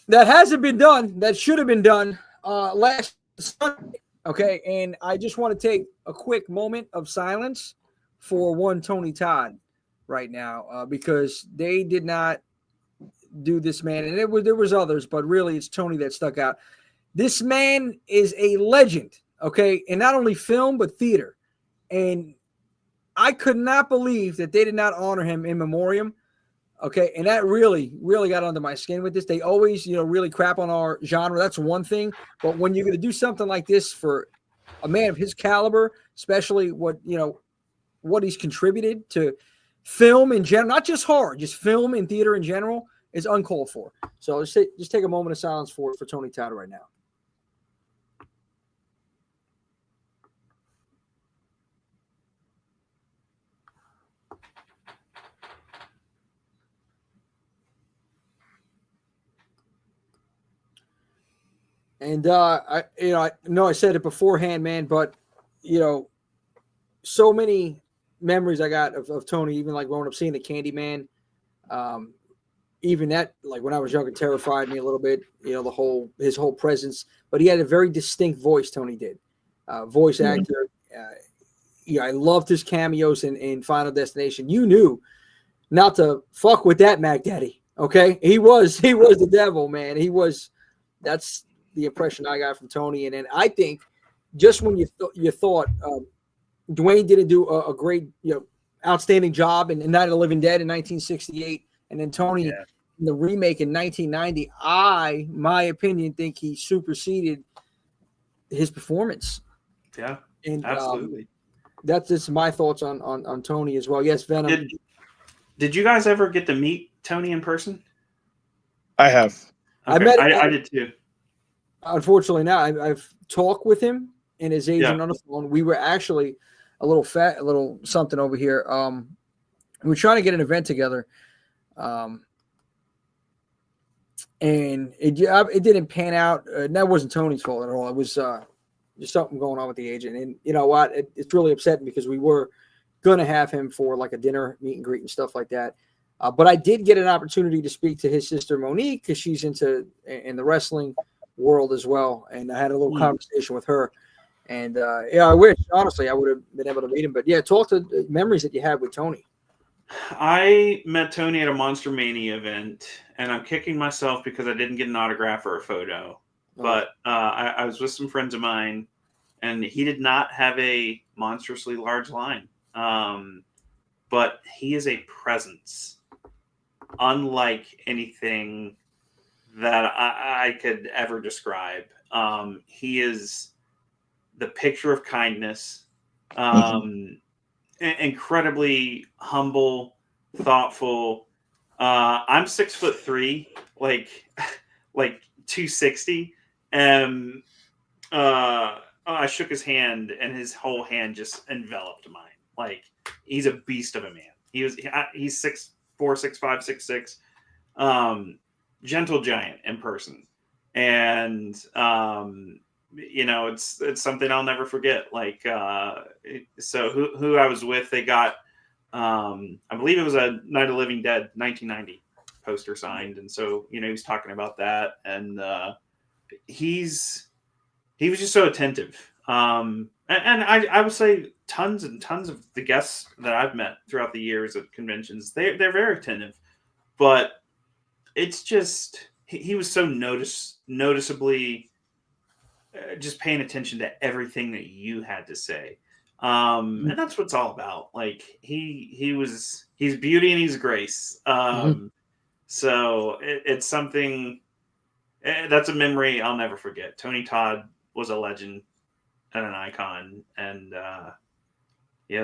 hasn't been done, that should have been done last Sunday. Okay, and I just want to take a quick moment of silence for one Tony Todd right now because they did not do this man, and there was others, but really it's Tony that stuck out. This man is a legend, okay, and not only film but theater, and I could not believe that they did not honor him in memoriam. Okay, and that really, really got under my skin with this. They always, really crap on our genre. That's one thing. But when you're going to do something like this for a man of his caliber, especially what he's contributed to film in general, not just horror, just film and theater in general, is uncalled for. So just take a moment of silence for Tony Todd right now. And I know I said it beforehand, man, but so many memories I got of Tony, even like growing up seeing the Candyman. Even that, like when I was younger, terrified me a little bit. His whole presence, but he had a very distinct voice. Tony did, voice actor. I loved his cameos in Final Destination. You knew not to fuck with that Mac Daddy. Okay, he was the devil, man. That's the impression I got from Tony. And then I think just when you thought Dwayne didn't do a great, outstanding job in Night of the Living Dead in 1968, and then Tony in the remake in 1990, my opinion, think he superseded his performance. Yeah, and absolutely. That's just my thoughts on Tony as well. Yes, Venom. Did you guys ever get to meet Tony in person? I have. Okay. I did too. Unfortunately, now I've talked with him and his agent on the phone. We were actually a little something over here. We were trying to get an event together, and it didn't pan out. That wasn't Tony's fault at all. It was just something going on with the agent. And you know what? It's really upsetting because we were going to have him for like a dinner meet and greet and stuff like that. But I did get an opportunity to speak to his sister Monique because she's in the wrestling world as well, and I had a little conversation with her. And I wish honestly I would have been able to meet him. But yeah, talk to the memories that you had with Tony. I met Tony at a Monster Mania event, and I'm kicking myself because I didn't get an autograph or a photo. But I was with some friends of mine, and he did not have a monstrously large line. But he is a presence unlike anything that I could ever describe. He is the picture of kindness, incredibly humble, thoughtful. I'm 6'3", like 260, and I shook his hand, and his whole hand just enveloped mine. Like, he's a beast of a man. He's 6'4", 6'5", 6'6", gentle giant in person, and it's something I'll never forget. Like, so who I was with, they got, I believe it was a Night of the Living Dead 1990 poster signed, and so he was talking about that, and he was just so attentive. And I would say tons and tons of the guests that I've met throughout the years at conventions, they're very attentive, but it's just he was so noticeably just paying attention to everything that you had to say, and that's what it's all about. Like he's beauty and he's grace. So it's something that's a memory I'll never forget. Tony Todd was a legend and an icon, and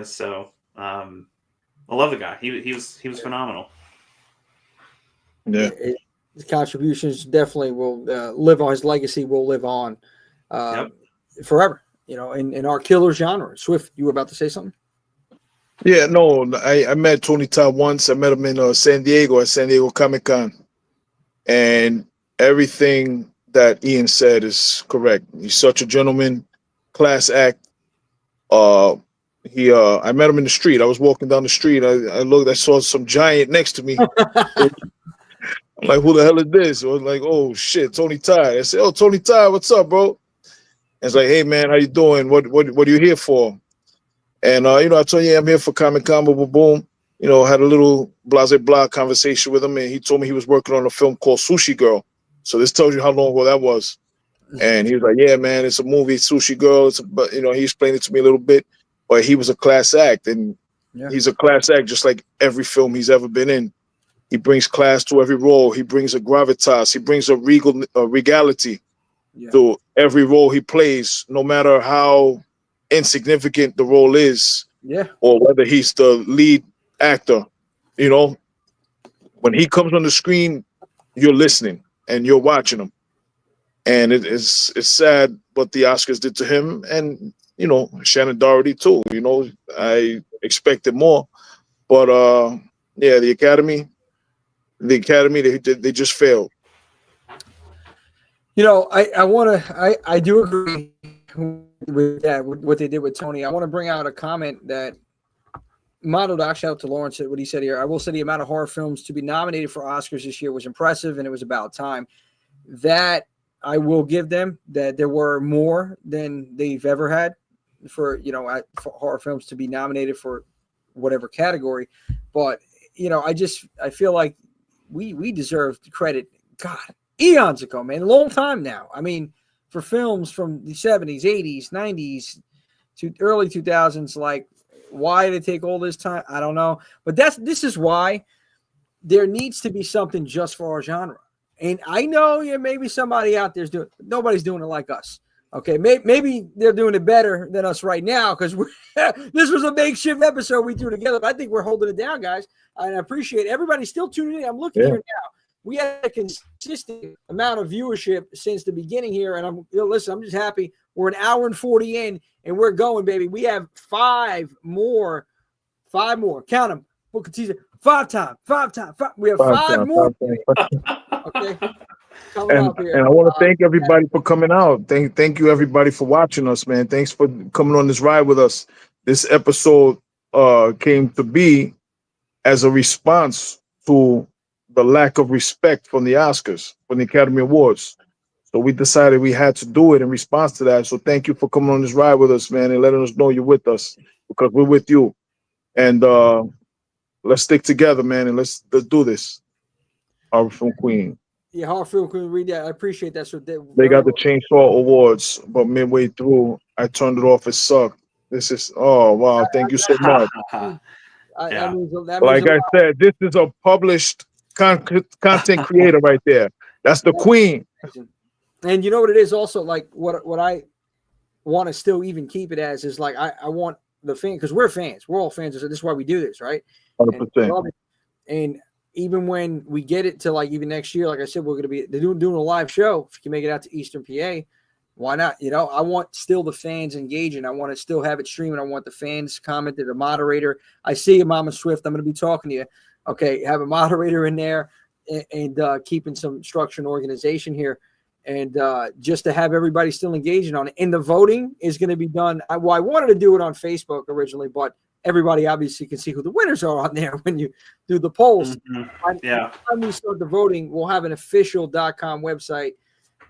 so I love the guy. He was phenomenal. Yeah, his contributions definitely will live on. His legacy will live on forever. In our killer genre. Swift, you were about to say something? Yeah, no, I met Tony Todd once. I met him in San Diego at San Diego Comic-Con, and everything that Ian said is correct. He's such a gentleman, class act. I met him in the street. I was walking down the street. I saw some giant next to me. I'm like, who the hell is this? I was like, oh shit, Tony Todd. I said, oh, Tony Todd, what's up, bro? And it's like, hey man, how you doing? What are you here for? And I told him, I'm here for Comic-Con, boom, boom, boom. Had a little blase blah conversation with him, and he told me he was working on a film called Sushi Girl. So this tells you how long ago that was. And he was like, yeah, man, it's a movie, Sushi Girl. But he explained it to me a little bit. But he was a class act, and he's a class act just like every film he's ever been in. He brings class to every role. He brings a gravitas. He brings a regality to every role he plays, no matter how insignificant the role is, or whether he's the lead actor. When he comes on the screen, you're listening and you're watching him. And it's sad what the Oscars did to him, and Shannon Doherty too. I expected more, but the Academy, they just failed. I do agree with that, with what they did with Tony. I want to bring out a comment that Mono Doc, shout out to Lawrence, what he said here. I will say the amount of horror films to be nominated for Oscars this year was impressive, and it was about time. That I will give them, that there were more than they've ever had for horror films to be nominated for whatever category. But I feel like we deserve credit. God, eons ago, man, a long time now. I mean, for films from the 70s, 80s, 90s to early 2000s, like why did it take all this time? I don't know. But this is why there needs to be something just for our genre. And I know maybe somebody out there's doing it, but nobody's doing it like us. Okay, maybe they're doing it better than us right now because this was a makeshift episode we threw together. But I think we're holding it down, guys. And I appreciate everybody still tuning in. I'm looking here now. We had a consistent amount of viewership since the beginning here, and listen, I'm just happy. We're an hour and 40 in, and we're going, baby. We have five more. Count them. We'll continue. Five times. We have five more. Okay. And I want to thank everybody for coming out. Thank you everybody for watching us, man. Thanks for coming on this ride with us. This episode came to be as a response to the lack of respect from the Oscars, from the Academy Awards. So we decided we had to do it in response to that. So thank you for coming on this ride with us, man, and letting us know you're with us because we're with you. And let's stick together, man, and let's do this. Horror Film Queen. Yeah, Horror Film Queen, read that. I appreciate that. So they got the Chainsaw Awards, but midway through, I turned it off. It sucked. This is wow! Thank you so much. Like I said, this is a published content creator right there. That's the queen. And you know what it is also, like what I want to still even keep it as is like I want the fan, because we're fans. We're all fans. This is why we do this, right? 100%. And even when we get it to like even next year, like I said, we're going to be doing a live show. If you can make it out to Eastern PA, why not? I want still the fans engaging. I want to still have it streaming. I want the fans commenting, the moderator. I see you, Mama Swift. I'm going to be talking to you. Okay, have a moderator in there and keeping some structure and organization here. And just to have everybody still engaging on it. And the voting is going to be done. I wanted to do it on Facebook originally, but everybody obviously can see who the winners are on there when you do the polls. By the time we start the voting, we'll have an official.com website,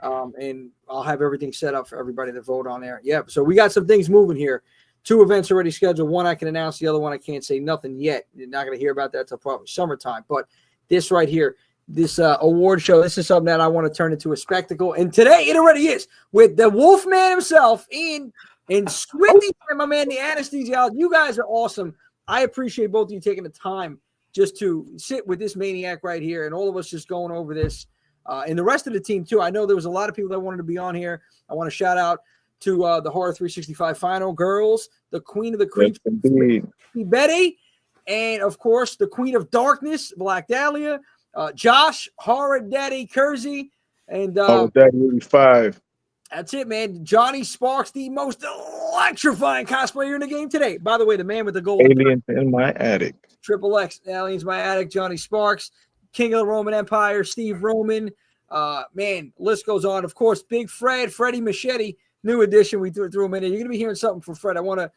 and I'll have everything set up for everybody to vote on there. Yeah, so we got some things moving here. 2 events already scheduled. One I can announce. The other one I can't say nothing yet. You're not going to hear about that until probably summertime. But this right here, this award show, this is something that I want to turn into a spectacle. And today it already is with the Wolfman himself, Ian, and Swifty, my man, the anesthesiologist. You guys are awesome. I appreciate both of you taking the time just to sit with this maniac right here and all of us just going over this. And the rest of the team, too. I know there was a lot of people that wanted to be on here. I want to shout out to the Horror 365 Final Girls, the Queen of the Creeps, Betty, and, of course, the Queen of Darkness, Black Dahlia, Josh, Horror Daddy Kersey, and Daddy 85. That's it, man. Johnny Sparks, the most electrifying cosplayer in the game today. By the way, the man with the golden Aliens in my attic. Triple X, Aliens in my attic, Johnny Sparks, King of the Roman Empire, Steve Roman. Man, list goes on. Of course, Big Freddie Machete, new addition. We threw him in there. You're going to be hearing something from Fred. I want to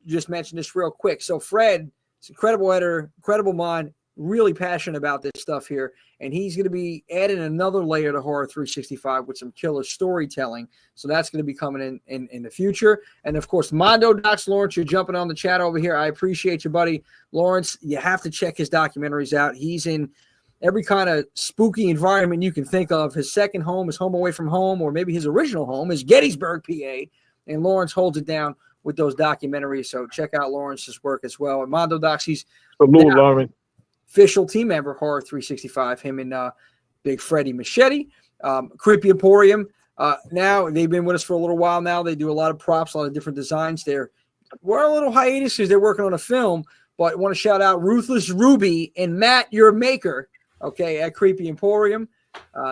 just mention this real quick. So Fred is an incredible editor, incredible mind, really passionate about this stuff here. And he's going to be adding another layer to Horror 365 with some killer storytelling. So that's going to be coming in the future. And, of course, Mondo Docs, Lawrence, you're jumping on the chat over here. I appreciate you, buddy. Lawrence, you have to check his documentaries out. He's in every kind of spooky environment you can think of. His second home, his home away from home, or maybe his original home is Gettysburg, PA. And Lawrence holds it down with those documentaries. So check out Lawrence's work as well. And Mondo Docs, he's Lawrence. Official team member, Horror 365, him and Big Freddie Machete. Creepy Emporium. Now, they've been with us for a little while now. They do a lot of props, a lot of different designs there. We're on a little hiatus because they're working on a film, but I want to shout out Ruthless Ruby and Matt, your maker, okay, at Creepy Emporium.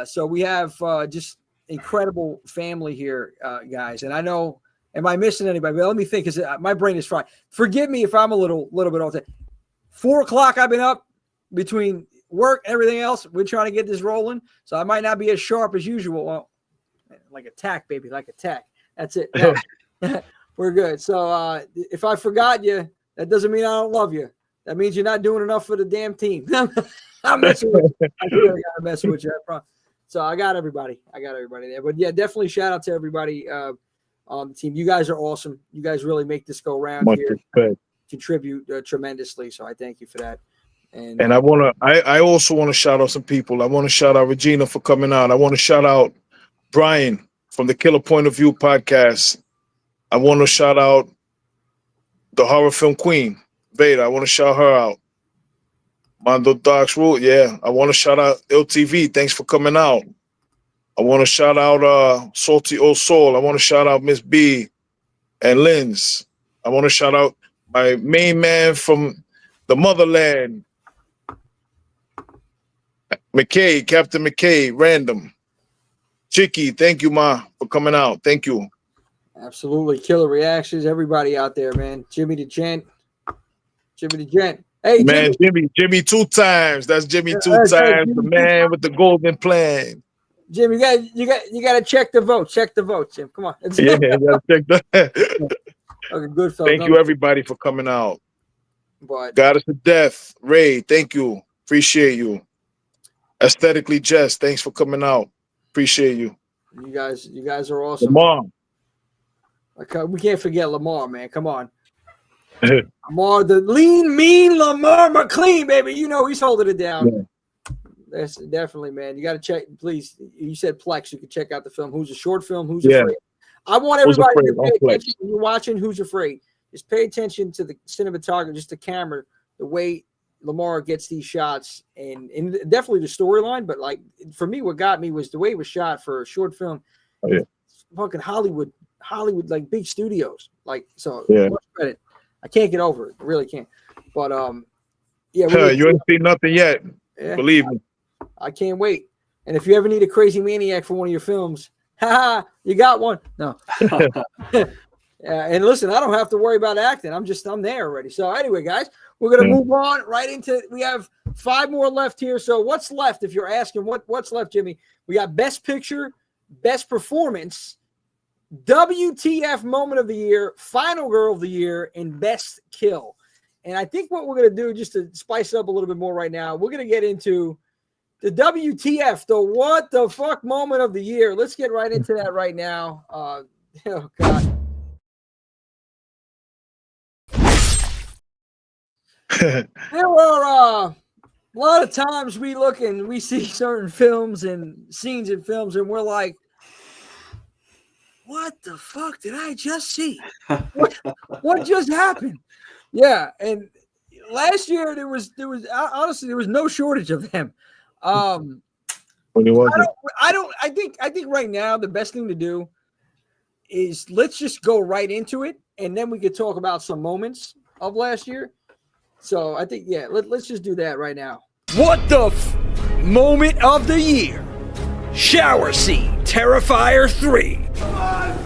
So we have just incredible family here, guys. And I know, am I missing anybody? But let me think, because my brain is fried. Forgive me if I'm a little bit off. 4 o'clock, I've been up between work, everything else. We're trying to get this rolling, so I might not be as sharp as usual. Well, like a tack, baby, like a tack. That's it. No, we're good. So if I forgot you, that doesn't mean I don't love you. That means you're not doing enough for the damn team. I'm messing with you. I really gotta mess with you. So I got everybody. There. But yeah, definitely shout out to everybody on the team. You guys are awesome. You guys really make this go round here. Respect. Contribute tremendously. So I thank you for that. And I also want to shout out some people. I want to shout out Regina for coming out. I want to shout out Brian from the Killer Point of View podcast. I want to shout out the horror film queen, Veda. I want to shout her out. Mondo Docs Rule. Yeah. I want to shout out LTV. Thanks for coming out. I want to shout out Salty Old Soul. I want to shout out Miss B and Linz. I want to shout out my main man from the motherland, McKay, Captain McKay, Random. Chicky, thank you, Ma, for coming out. Thank you. Absolutely. Killer reactions. Everybody out there, man. Jimmy the Gent. Hey, man, Jimmy 2 times. That's Jimmy 2 times, the man with the golden plan. Jim, you got to check the vote. Check the vote, Jim. Come on. Yeah, you got to check that. Okay, good fellas. Thank you, everybody, for coming out. But Goddess of Death, Ray, thank you. Appreciate you. Aesthetically Jess, thanks for coming out. Appreciate you. You guys are awesome. Lamar. We can't forget Lamar, man. Come on. Lamar, the lean, mean Lamar McLean, baby. You know he's holding it down. Yeah. That's definitely, man. You got to check, please. You said Plex. You can check out the film. Who's a short film? Who's Afraid? I want everybody to pay attention. When you're watching Who's Afraid, just pay attention to the cinematography, just the camera, the way Lamar gets these shots, and definitely the storyline. But like for me, what got me was the way it was shot for a short film. Oh, yeah. Fucking Hollywood, like big studios. Like so, yeah. Much credit. I can't get over it. I really can't. But yeah, you ain't seen nothing yet. Yeah, believe me. I can't wait. And if you ever need a crazy maniac for one of your films, you got one. No. And listen, I don't have to worry about acting. I'm there already. So anyway, guys, we're gonna move on right into. We have 5 more left here. So what's left? If you're asking what's left, Jimmy, we got Best Picture, Best Performance, WTF Moment of the Year, Final Girl of the Year, and Best Kill. And I think what we're going to do, just to spice it up a little bit more right now, we're going to get into the WTF, the what the fuck moment of the year. Let's get right into that right now. Oh, God. There are a lot of times we look and we see certain films and scenes in films and we're like, what the fuck did I just see? What just happened? Yeah, and last year there was honestly there was no shortage of them. I think right now the best thing to do is let's just go right into it, and then we could talk about some moments of last year. So I think let's just do that right now. What the moment of the year? Shower scene, Terrifier 3. Come on.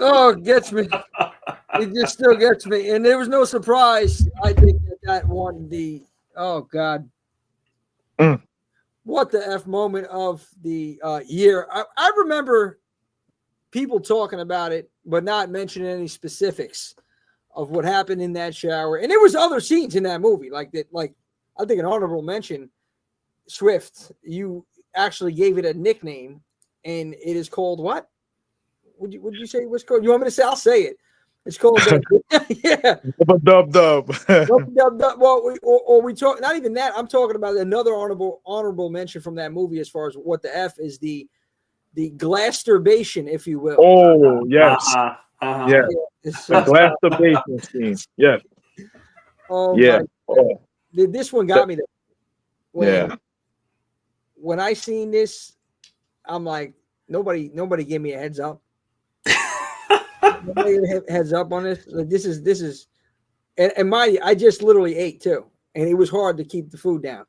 Oh, it gets me. It just still gets me. And there was no surprise, I think, that won the, oh, God. What the F moment of the year. I remember people talking about it, but not mentioning any specifics of what happened in that shower. And there was other scenes in that movie. Like I think an honorable mention, Swift, you actually gave it a nickname, and it is called what? Would you say it was called? You want me to say? I'll say it. It's called yeah. Dub. Well, or we talk. Not even that. I'm talking about another honorable mention from that movie. As far as what the F is, the glasturbation, if you will. Oh yes, yeah. The glasturbation scene. Yes. Oh yeah. Oh. This one got me there. When I seen this, I'm like, nobody gave me a heads up. Heads up on this. Like, this is, and I just literally ate too, and it was hard to keep the food down.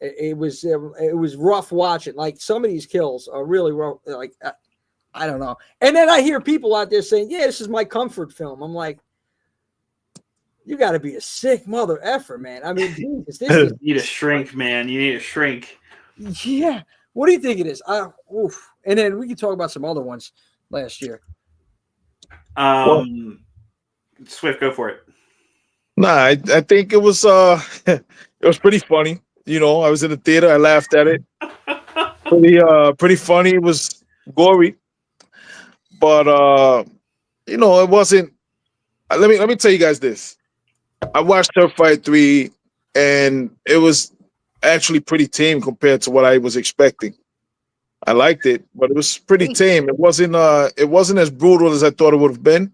It was rough watching. Like some of these kills are really rough. Like I don't know. And then I hear people out there saying, "Yeah, this is my comfort film." I'm like, you got to be a sick mother effer, man. I mean, Jesus, this is you need a shrink, man. You need a shrink. Yeah. What do you think it is? Oof. And then we can talk about some other ones last year. Swift, go for it. Nah, I think it was it was pretty funny. You know, I was in the theater, I laughed at it. Pretty funny. It was gory. But you know, it wasn't let me tell you guys this. I watched Terrifier 3 and it was actually pretty tame compared to what I was expecting. I liked it, but it was pretty tame. It wasn't as brutal as I thought it would have been.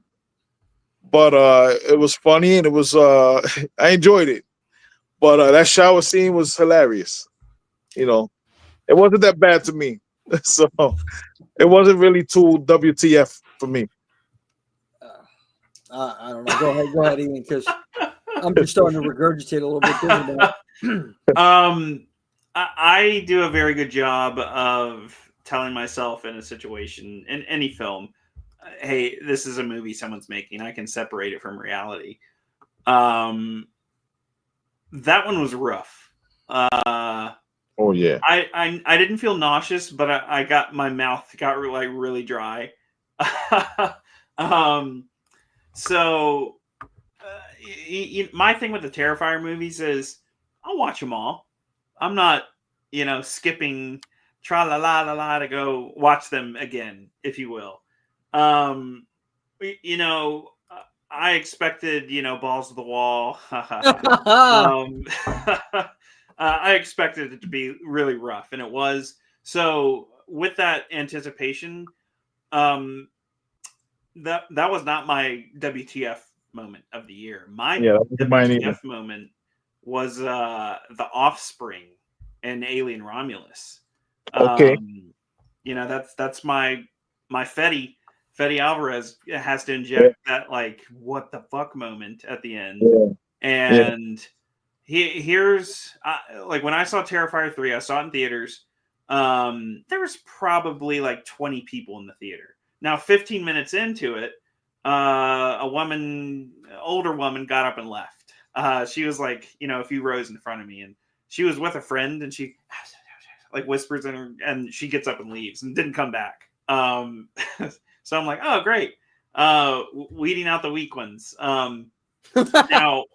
But it was funny and it was I enjoyed it. But that shower scene was hilarious. You know, it wasn't that bad to me. So it wasn't really too WTF for me. I don't know. Go ahead, Ian, because I'm just starting to regurgitate a little bit. I do a very good job of telling myself in a situation, in any film, hey, this is a movie someone's making. I can separate it from reality. That one was rough. Oh yeah. I didn't feel nauseous, but I got my mouth got like really dry. So my thing with the Terrifier movies is I'll watch them all. I'm not, skipping tra la la la la to go watch them again, if you will. I expected, balls to the wall. I expected it to be really rough, and it was. So with that anticipation, that was not my WTF moment of the year. My WTF moment was The Offspring and Alien Romulus. Okay. That's my Fetty Alvarez has to inject that like what the fuck moment at the end. And here's like when I saw Terrifier 3, I saw it in theaters. There was probably like 20 people in the theater. Now 15 minutes into it, older woman got up and left. She was like, a few rows in front of me, and she was with a friend, and she like whispers in her, and she gets up and leaves and didn't come back. So I'm like, oh great, weeding out the weak ones. Now,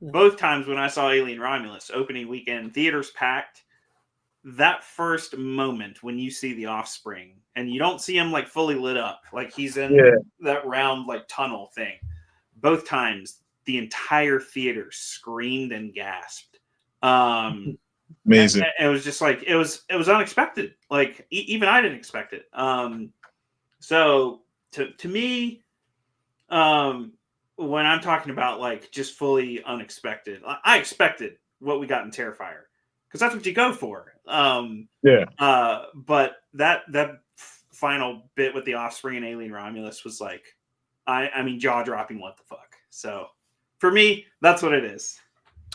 both times when I saw Alien Romulus opening weekend, theaters packed. That first moment when you see the Offspring and you don't see him like fully lit up, like he's in that round like tunnel thing. Both times the entire theater screamed and gasped. Amazing. It was just like it was unexpected. Like even I didn't expect it. So to me, when I'm talking about like just fully unexpected, I expected what we got in Terrifier because that's what you go for. But that final bit with the Offspring and Alien Romulus was like, I mean, jaw dropping. What the fuck? So for me, that's what it is.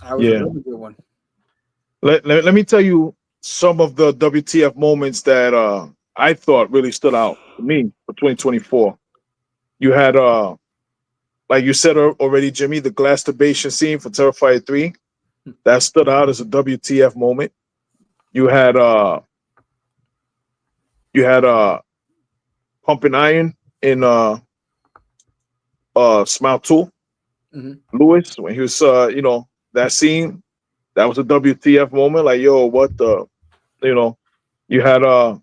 That was a really good one. Let me tell you some of the WTF moments that I thought really stood out for me for 2024. You had like you said already, Jimmy, the glasturbation scene for Terrifier 3. That stood out as a WTF moment. You had Pumping Iron in Smile 2. Lewis, when he was that scene, that was a WTF moment. Like, yo, what the you had the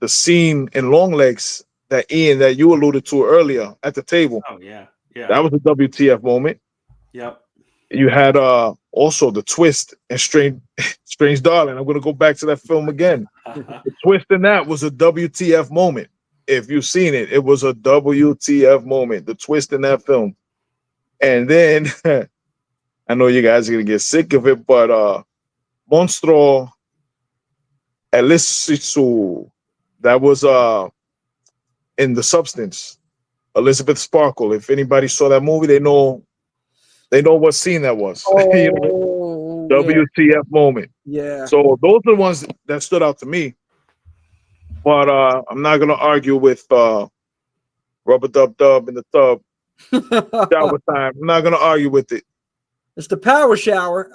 scene in Longlegs that you alluded to earlier at the table. Oh yeah. That was a WTF moment. Yep. You had also the twist in Strange Darling. I'm gonna go back to that film again. The twist in that was a WTF moment. If you've seen it, it was a WTF moment. The twist in that film. And then I know you guys are gonna get sick of it, but Monstro Elisisu, that was in The Substance. Elizabeth Sparkle. If anybody saw that movie, they know what scene that was. You know, Oh, WTF moment. yeah. So those are the ones that stood out to me. But I'm not gonna argue with Rubber Dub Dub in the tub. Shower time. I'm not gonna argue with it. It's the power shower.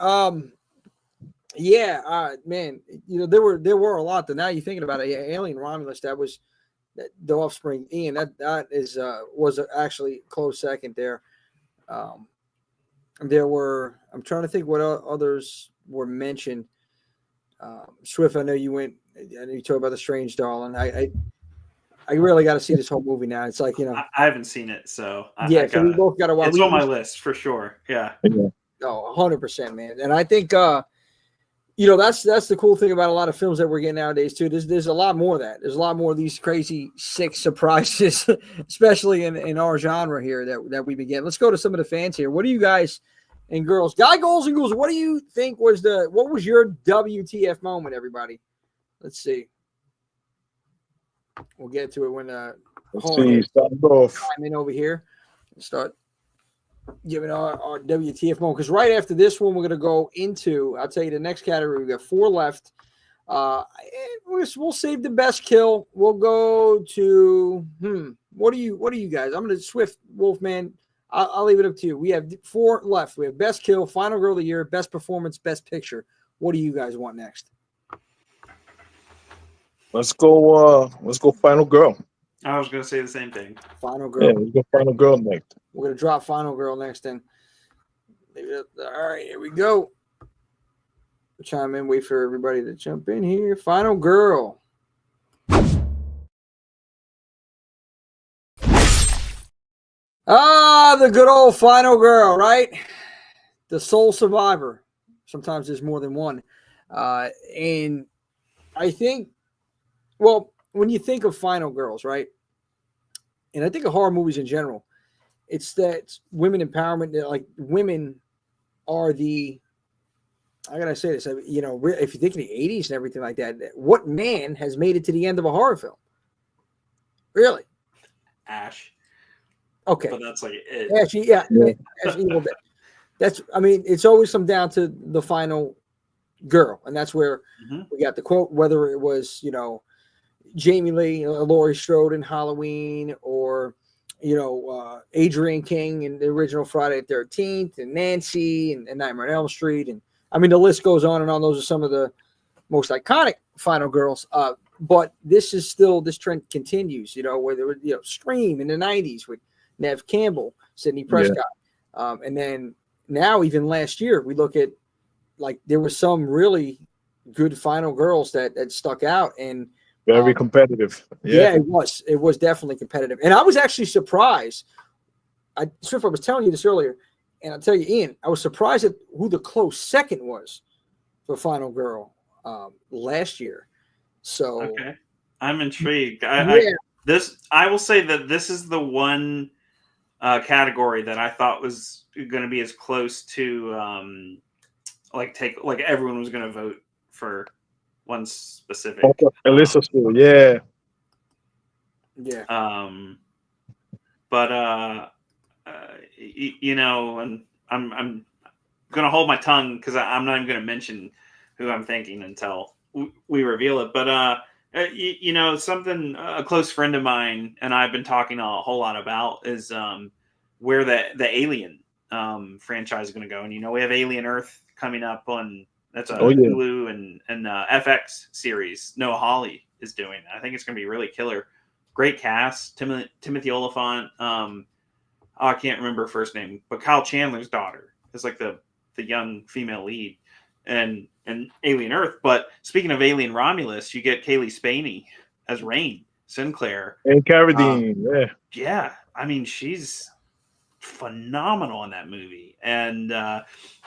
Yeah, man. You know, there were a lot. That now you're thinking about it. Yeah, Alien Romulus. That was the Offspring. Ian. That is was actually a close second there. There were. I'm trying to think what others were mentioned. Swift. I know you went. I know you talked about The Strange Darling. I really got to see this whole movie now. It's like, you know. I haven't seen it, so Yeah, so we both got to watch. It's on my list for sure. Yeah. Oh, 100%, man. And I think, you know, that's the cool thing about a lot of films that we're getting nowadays too. There's a lot more of that. There's a lot more of these crazy, sick surprises, especially in our genre here that we begin. Let's go to some of the fans here. What do you guys and girls, goals and ghouls? What do you think was your WTF moment, everybody? Let's see. We'll get to it when Horrorheads chime in over here and start giving our WTF moment. Because right after this one, we're going to go into, I'll tell you the next category. We got 4 left. We'll save the best kill. We'll go to, what do you guys? I'm going to Swift Wolfman. I'll leave it up to you. We have 4 left. We have best kill, final girl of the year, best performance, best picture. What do you guys want next? Let's go Final Girl. I was going to say the same thing. Final girl. Yeah, let's go Final Girl next. We're going to drop Final Girl next. Then, all right, here we go. We'll chime in, wait for everybody to jump in here. Final Girl. The good old Final Girl, right? The sole survivor. Sometimes there's more than one. And I think, well, when you think of Final Girls, right? And I think of horror movies in general, it's that women empowerment, that like women are the, I gotta say this, you know, if you think in the 80s and everything like that, what man has made it to the end of a horror film? Really? Ash. Okay. But that's like it. Ash, yeah. Ash Evil Dead. That's, I mean, it's always come down to the final girl. And that's where we got the quote, whether it was, you know, Jamie Lee, Laurie Strode in Halloween, or, you know, Adrienne King in the original Friday the 13th, and Nancy and Nightmare on Elm Street. And I mean, the list goes on and on. Those are some of the most iconic final girls. But this trend continues, you know, where there was, you know, Scream in the 90s with Neve Campbell, Sidney Prescott. Yeah. And then now, even last year, we look at, like, there were some really good final girls that stuck out. And very competitive. Yeah, it was. It was definitely competitive. And I was actually surprised. I was telling you this earlier, and I'll tell you, Ian, I was surprised at who the close second was for Final Girl last year. So okay, I'm intrigued. I will say that this is the one category that I thought was going to be as close to like everyone was going to vote for one specific. Alyssa School, yeah. But you know, and I'm gonna hold my tongue because I'm not even gonna mention who I'm thinking until we reveal it. But you know, something a close friend of mine and I've been talking a whole lot about is where the Alien franchise is gonna go. And you know, we have Alien Earth coming up on. That's a Hulu and FX series. Noah Hawley is doing. I think it's going to be really killer. Great cast. Timothy Oliphant. I can't remember her first name, but Kyle Chandler's daughter is like the young female lead, and Alien Earth. But speaking of Alien Romulus, you get Kaylee Spaney as Rain Sinclair and Carradine. Yeah. I mean, she's phenomenal in that movie, and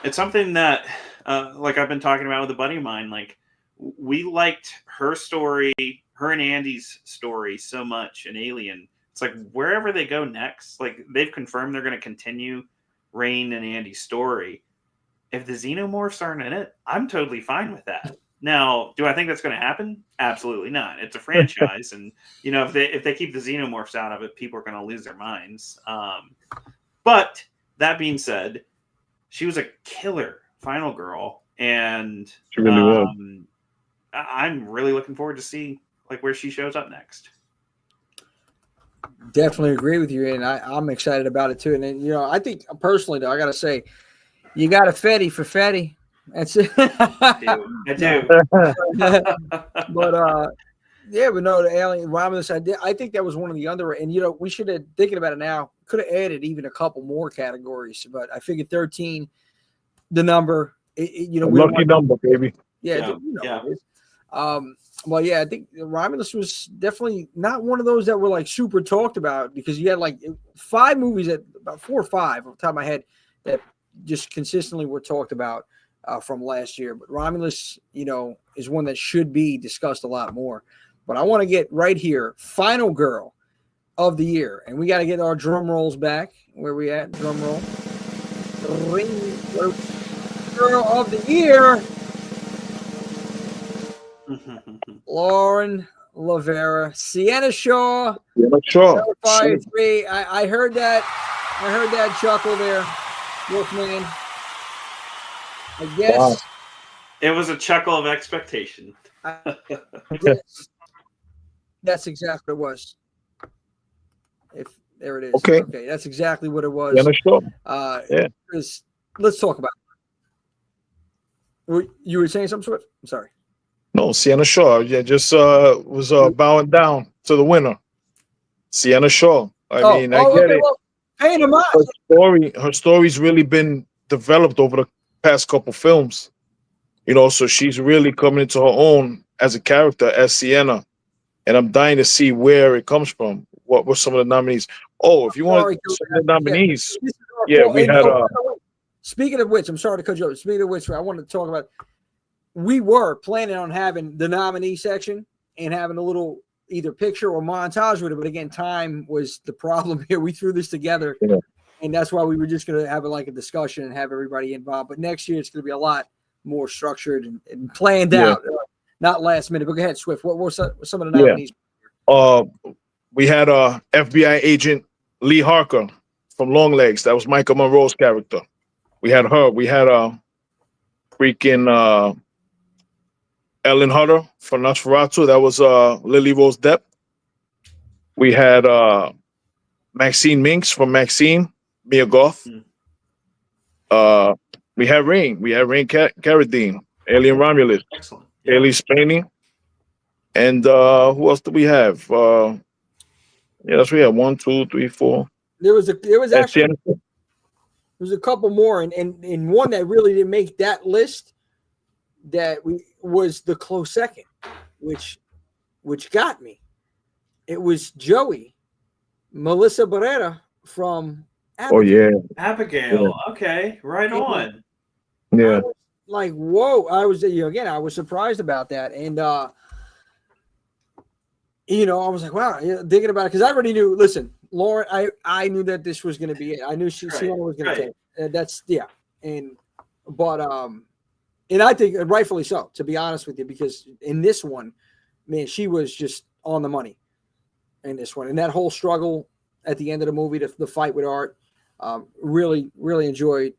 it's something that like I've been talking about with a buddy of mine. Like, we liked her story, her and Andy's story so much in Alien. It's like wherever they go next, like they've confirmed they're going to continue Rain and Andy's story. If the xenomorphs aren't in it, I'm totally fine with that. Now, do I think that's going to happen? Absolutely not. It's a franchise, and if they keep the xenomorphs out of it, people are going to lose their minds. But that being said, she was a killer final girl, and She really was. I'm really looking forward to see where she shows up next. Definitely agree with you, and I'm excited about it too. And then, I think personally, though, I got to say, you got a Fetty for Fetty. That's it. I do. But but no, the Alien Romulus. I think that was one of the underrated. And we should have thinking about it now. Could have added even a couple more categories, but I figured 13, the number. Lucky number, baby. Yeah. Well, yeah, I think Romulus was definitely not one of those that were super talked about, because you had 5 movies, about 4 or 5 off the top of my head, that just consistently were talked about from last year. But Romulus, is one that should be discussed a lot more. But I want to get right here, final girl of the year, and we got to get our drum rolls back. Where we at? Drum roll. Girl of the year. Lauren Lavera, Sienna Shaw. Sure. 3. I heard that. I heard that chuckle there, Wolfman. I guess Wow. It was a chuckle of expectation. That's exactly what it was. There it is. Okay, that's exactly what it was. Sienna Shaw. Yeah. Let's talk about it. You were saying something, Swift? I'm sorry. No, Sienna Shaw. Yeah, just was bowing down to the winner. Sienna Shaw. I get it. Well, paying him out. Her story's really been developed over the past couple films. So she's really coming into her own as a character, as Sienna. And I'm dying to see where it comes from. What were some of the nominees? Oh, if you want some of the nominees, we had. Speaking of which, I'm sorry to cut you off. Speaking of which, I wanted to talk about. We were planning on having the nominee section and having a little either picture or montage with it, but again, time was the problem here. We threw this together, and that's why we were just going to have a discussion and have everybody involved. But next year, it's going to be a lot more structured and planned out, not last minute. But go ahead, Swift. What were some of the nominees? We had FBI agent Lee Harker from Longlegs. That was Michael Monroe's character. We had her. We had freaking Ellen Hutter from Nosferatu. That was Lily Rose Depp. We had Maxine Minks from Maxine, Mia Goth. We had Rain. We had Rain Carradine, Alien Romulus. Excellent. Haley Spaney. And who else do we have? Yes, we have 1, 2, 3, 4. There was a couple more, and one that really didn't make that list was the close second, which got me. It was Joey, Melissa Barrera from Abigail. Abigail. Yeah. Okay, right on. Yeah. Whoa! I was surprised about that, and I was like, wow, thinking about it, because I already knew. Listen, Lauren, I knew that this was going to be it. I knew Sienna was going to take it. And I think rightfully so, to be honest with you, because in this one, man, she was just on the money in this one. And that whole struggle at the end of the movie, the fight with Art, really, really enjoyed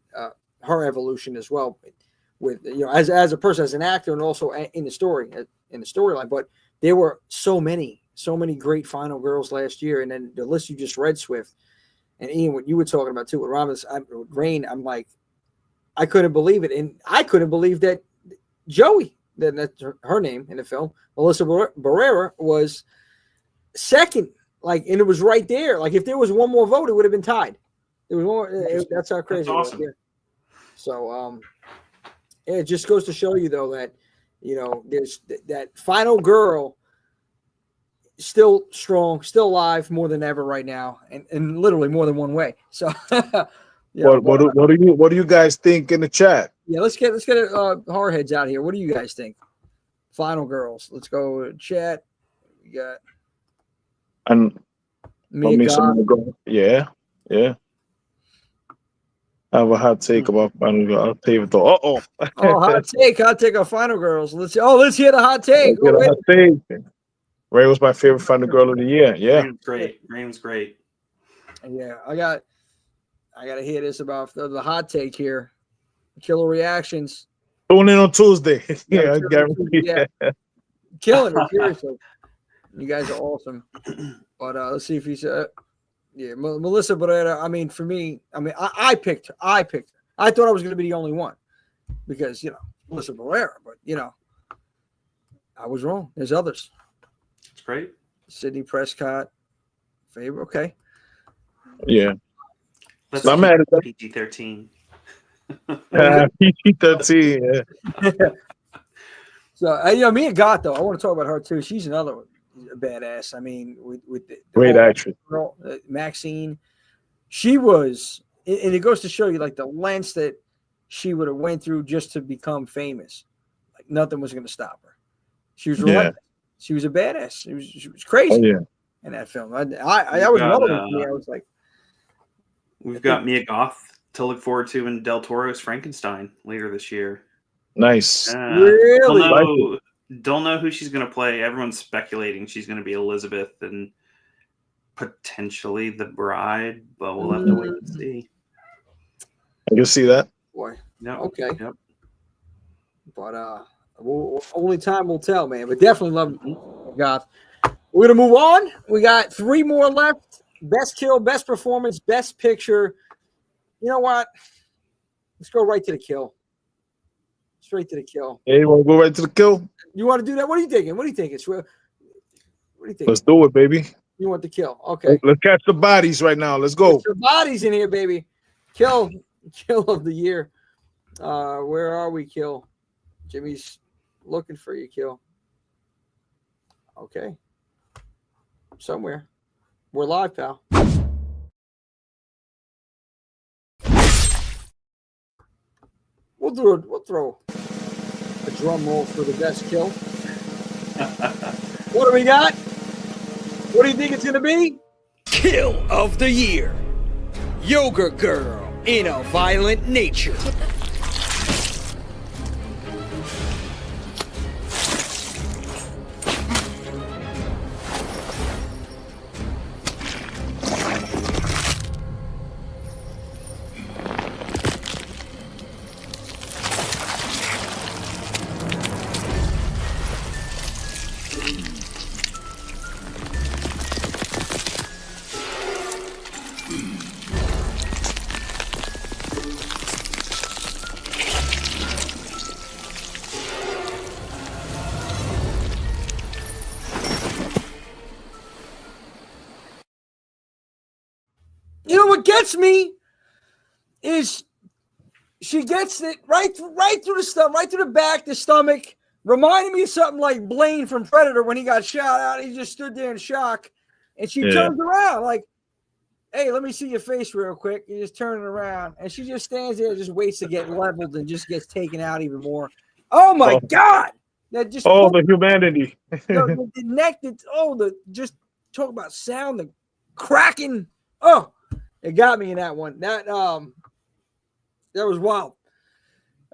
her evolution as well, with as a person, as an actor, and also in the storyline. But there were so many great final girls last year, and then the list you just read, Swift, and Ian, what you were talking about too with Romulus, Rain. I'm like, I couldn't believe it, and I couldn't believe that Joey, that's her name in the film, Melissa Barrera, was second. And it was right there. If there was one more vote, it would have been tied. There was more. That's how crazy it was. Yeah. So, it just goes to show you, though, that there's that final girl still strong, still alive more than ever right now, and literally more than one way. So. What do you guys think in the chat? Yeah, let's get Horrorheads out here. What do you guys think? Final girls. Let's go chat. We got and yeah. I have a hot take about Final Girl. I'll tell you though. Oh, hot take on Final Girls. Let's hear the hot take. Get a hot take. Ray was my favorite Final Girl of the year. Yeah, Rain was great. Yeah, I got to hear this about the hot take here. Killer reactions. Tune in on Tuesday. Yeah, I guarantee. Yeah. Killing it, seriously. You guys are awesome. But let's see if he's Melissa Barrera. I mean, for me, I picked her. I thought I was going to be the only one because Melissa Barrera, but I was wrong. There's others. It's great. Sidney Prescott, favorite. Okay. Yeah. Let's I'm mad at that. PG-13. PG-13. Yeah. So me and Got though, I want to talk about her too. She's another badass. I mean, with the Great actress, girl, Maxine. She was, and it goes to show you like the lengths that she would have went through just to become famous. Like nothing was going to stop her. She was relentless. She was a badass. She was crazy. Oh, yeah. In that film, I was another one for me. I was like, we've got Mia Goth to look forward to in Del Toro's Frankenstein later this year. Nice. Really? Don't know who she's going to play. Everyone's speculating she's going to be Elizabeth and potentially the bride, but we'll have to wait and see. I can see that. Boy. Yep. Okay. Yep. But only time will tell, man. But definitely love Goth. We're gonna move on. We got 3 more left. Best kill, best performance, best picture. You know what? Let's go right to the kill. Straight to the kill. Hey, you want to go right to the kill? You want to do that? What are you thinking? What do you think? What do you think? Let's do it, baby. You want the kill? Okay. Let's catch the bodies right now. Let's go. Get your bodies in here, baby. Kill of the year. Where are we, Kill? Jimmy's looking for you, Kill. Okay. Somewhere. We're live, pal. We'll throw a drum roll for the best kill. What do we got? What do you think it's going to be? Kill of the year. Yogurt Girl in a Violent Nature. You know what gets me is she gets it right through the stomach, right through the back, the stomach, reminding me of something like Blaine from Predator when he got shot out. He just stood there in shock, and she turns around like, "Hey, let me see your face real quick." You just turn it around, and she just stands there, and just waits to get leveled, and just gets taken out even more. Oh my God! That just the humanity. the neck. Just talk about sound, the cracking. Oh. It got me in that one. That was wild.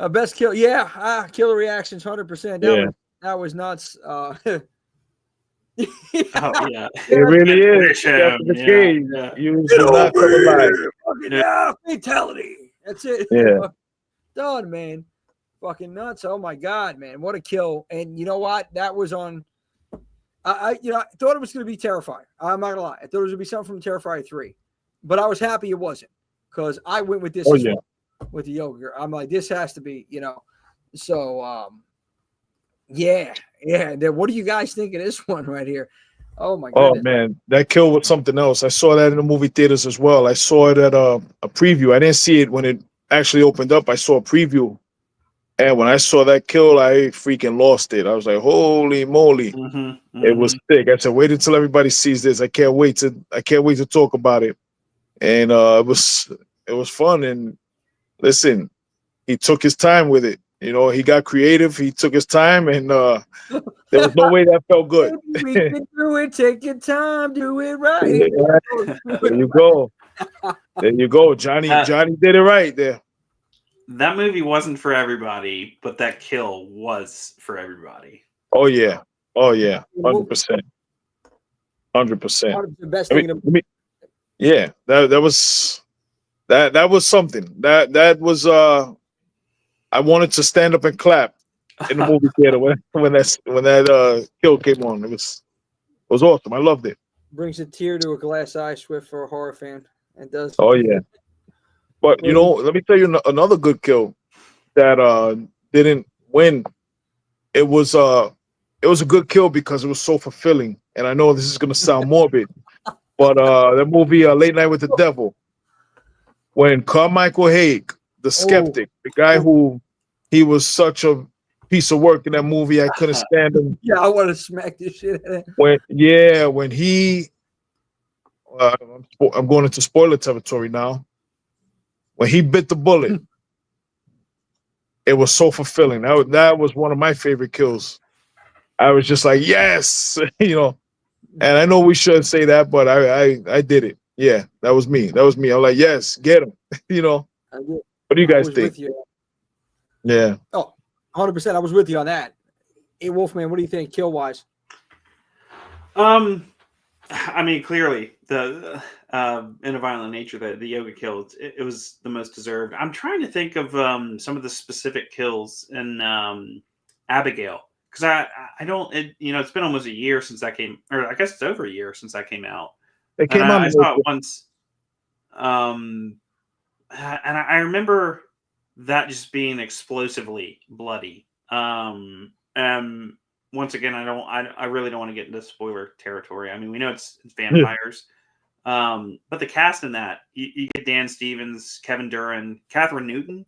Best kill, killer reactions, 100%. That was nuts. Oh yeah, it really is. You should not come alive. Fatality. That's it. Yeah. Done, man. Fucking nuts. Oh my God, man. What a kill. And you know what? That was on. I thought it was going to be Terrifier. I'm not gonna lie. I thought it was going to be something from Terrifier 3. But I was happy it wasn't because I went with this with the yogurt. I'm like, this has to be, So, What do you guys think of this one right here? Oh my goodness. Oh man, that kill was something else. I saw that in the movie theaters as well. I saw it at a preview. I didn't see it when it actually opened up. I saw a preview, and when I saw that kill, I freaking lost it. I was like, holy moly. It was sick. I said, wait until everybody sees this. I can't wait to talk about it. And it was fun. And listen, he took his time with it. He got creative. He took his time, and there was no way that felt good. Through it, take your time, do it right. There you go. There you go, Johnny. Johnny did it right there. That movie wasn't for everybody, but that kill was for everybody. Oh yeah, 100%, 100%. The best thing. Yeah, that was something. That was I wanted to stand up and clap in the movie theater when that kill came on. It was awesome. I loved it. Brings a tear to a glass eye, Swift, for a horror fan. It does. Oh yeah. But you know, let me tell you another good kill that didn't win. It was a good kill because it was so fulfilling. And I know this is gonna sound morbid, but the movie Late Night with the Devil, when Carmichael Haig, the skeptic, the guy who he was such a piece of work in that movie, I couldn't stand him. Yeah, I want to smack this shit out of him. When he I'm going into spoiler territory now. When he bit the bullet, it was so fulfilling. That was one of my favorite kills. I was just like, yes, you know. And I know we shouldn't say that, but I did it. Yeah, that was me. I'm like, yes, get him. You know. What do you guys think? Yeah. Oh, 100%. I was with you on that. Hey, Wolfman, what do you think, kill wise? I mean, clearly the in a violent nature, the yoga kill, it was the most deserved. I'm trying to think of some of the specific kills in Abigail, because I don't, it's been almost a year since that came, or I guess it's over a year since that came out. It came out. I saw it once, and I remember that just being explosively bloody. Once again, I really don't want to get into spoiler territory. I mean, we know it's vampires, but the cast in that, you get Dan Stevens, Kevin Durant, Catherine Newton,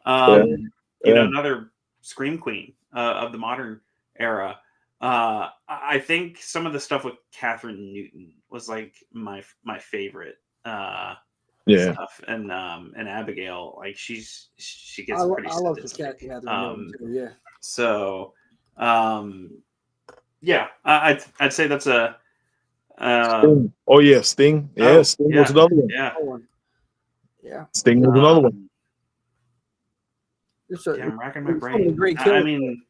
another scream queen of the modern era. I think some of the stuff with Catherine Newton was like my favorite stuff, and Abigail, like she gets pretty. I love this Catherine Newton too. Yeah. So. I'd say that's a Sting. Oh yeah, Sting. Yeah, Sting was another one. Yeah. Sting was another one. I'm racking my brain. I mean,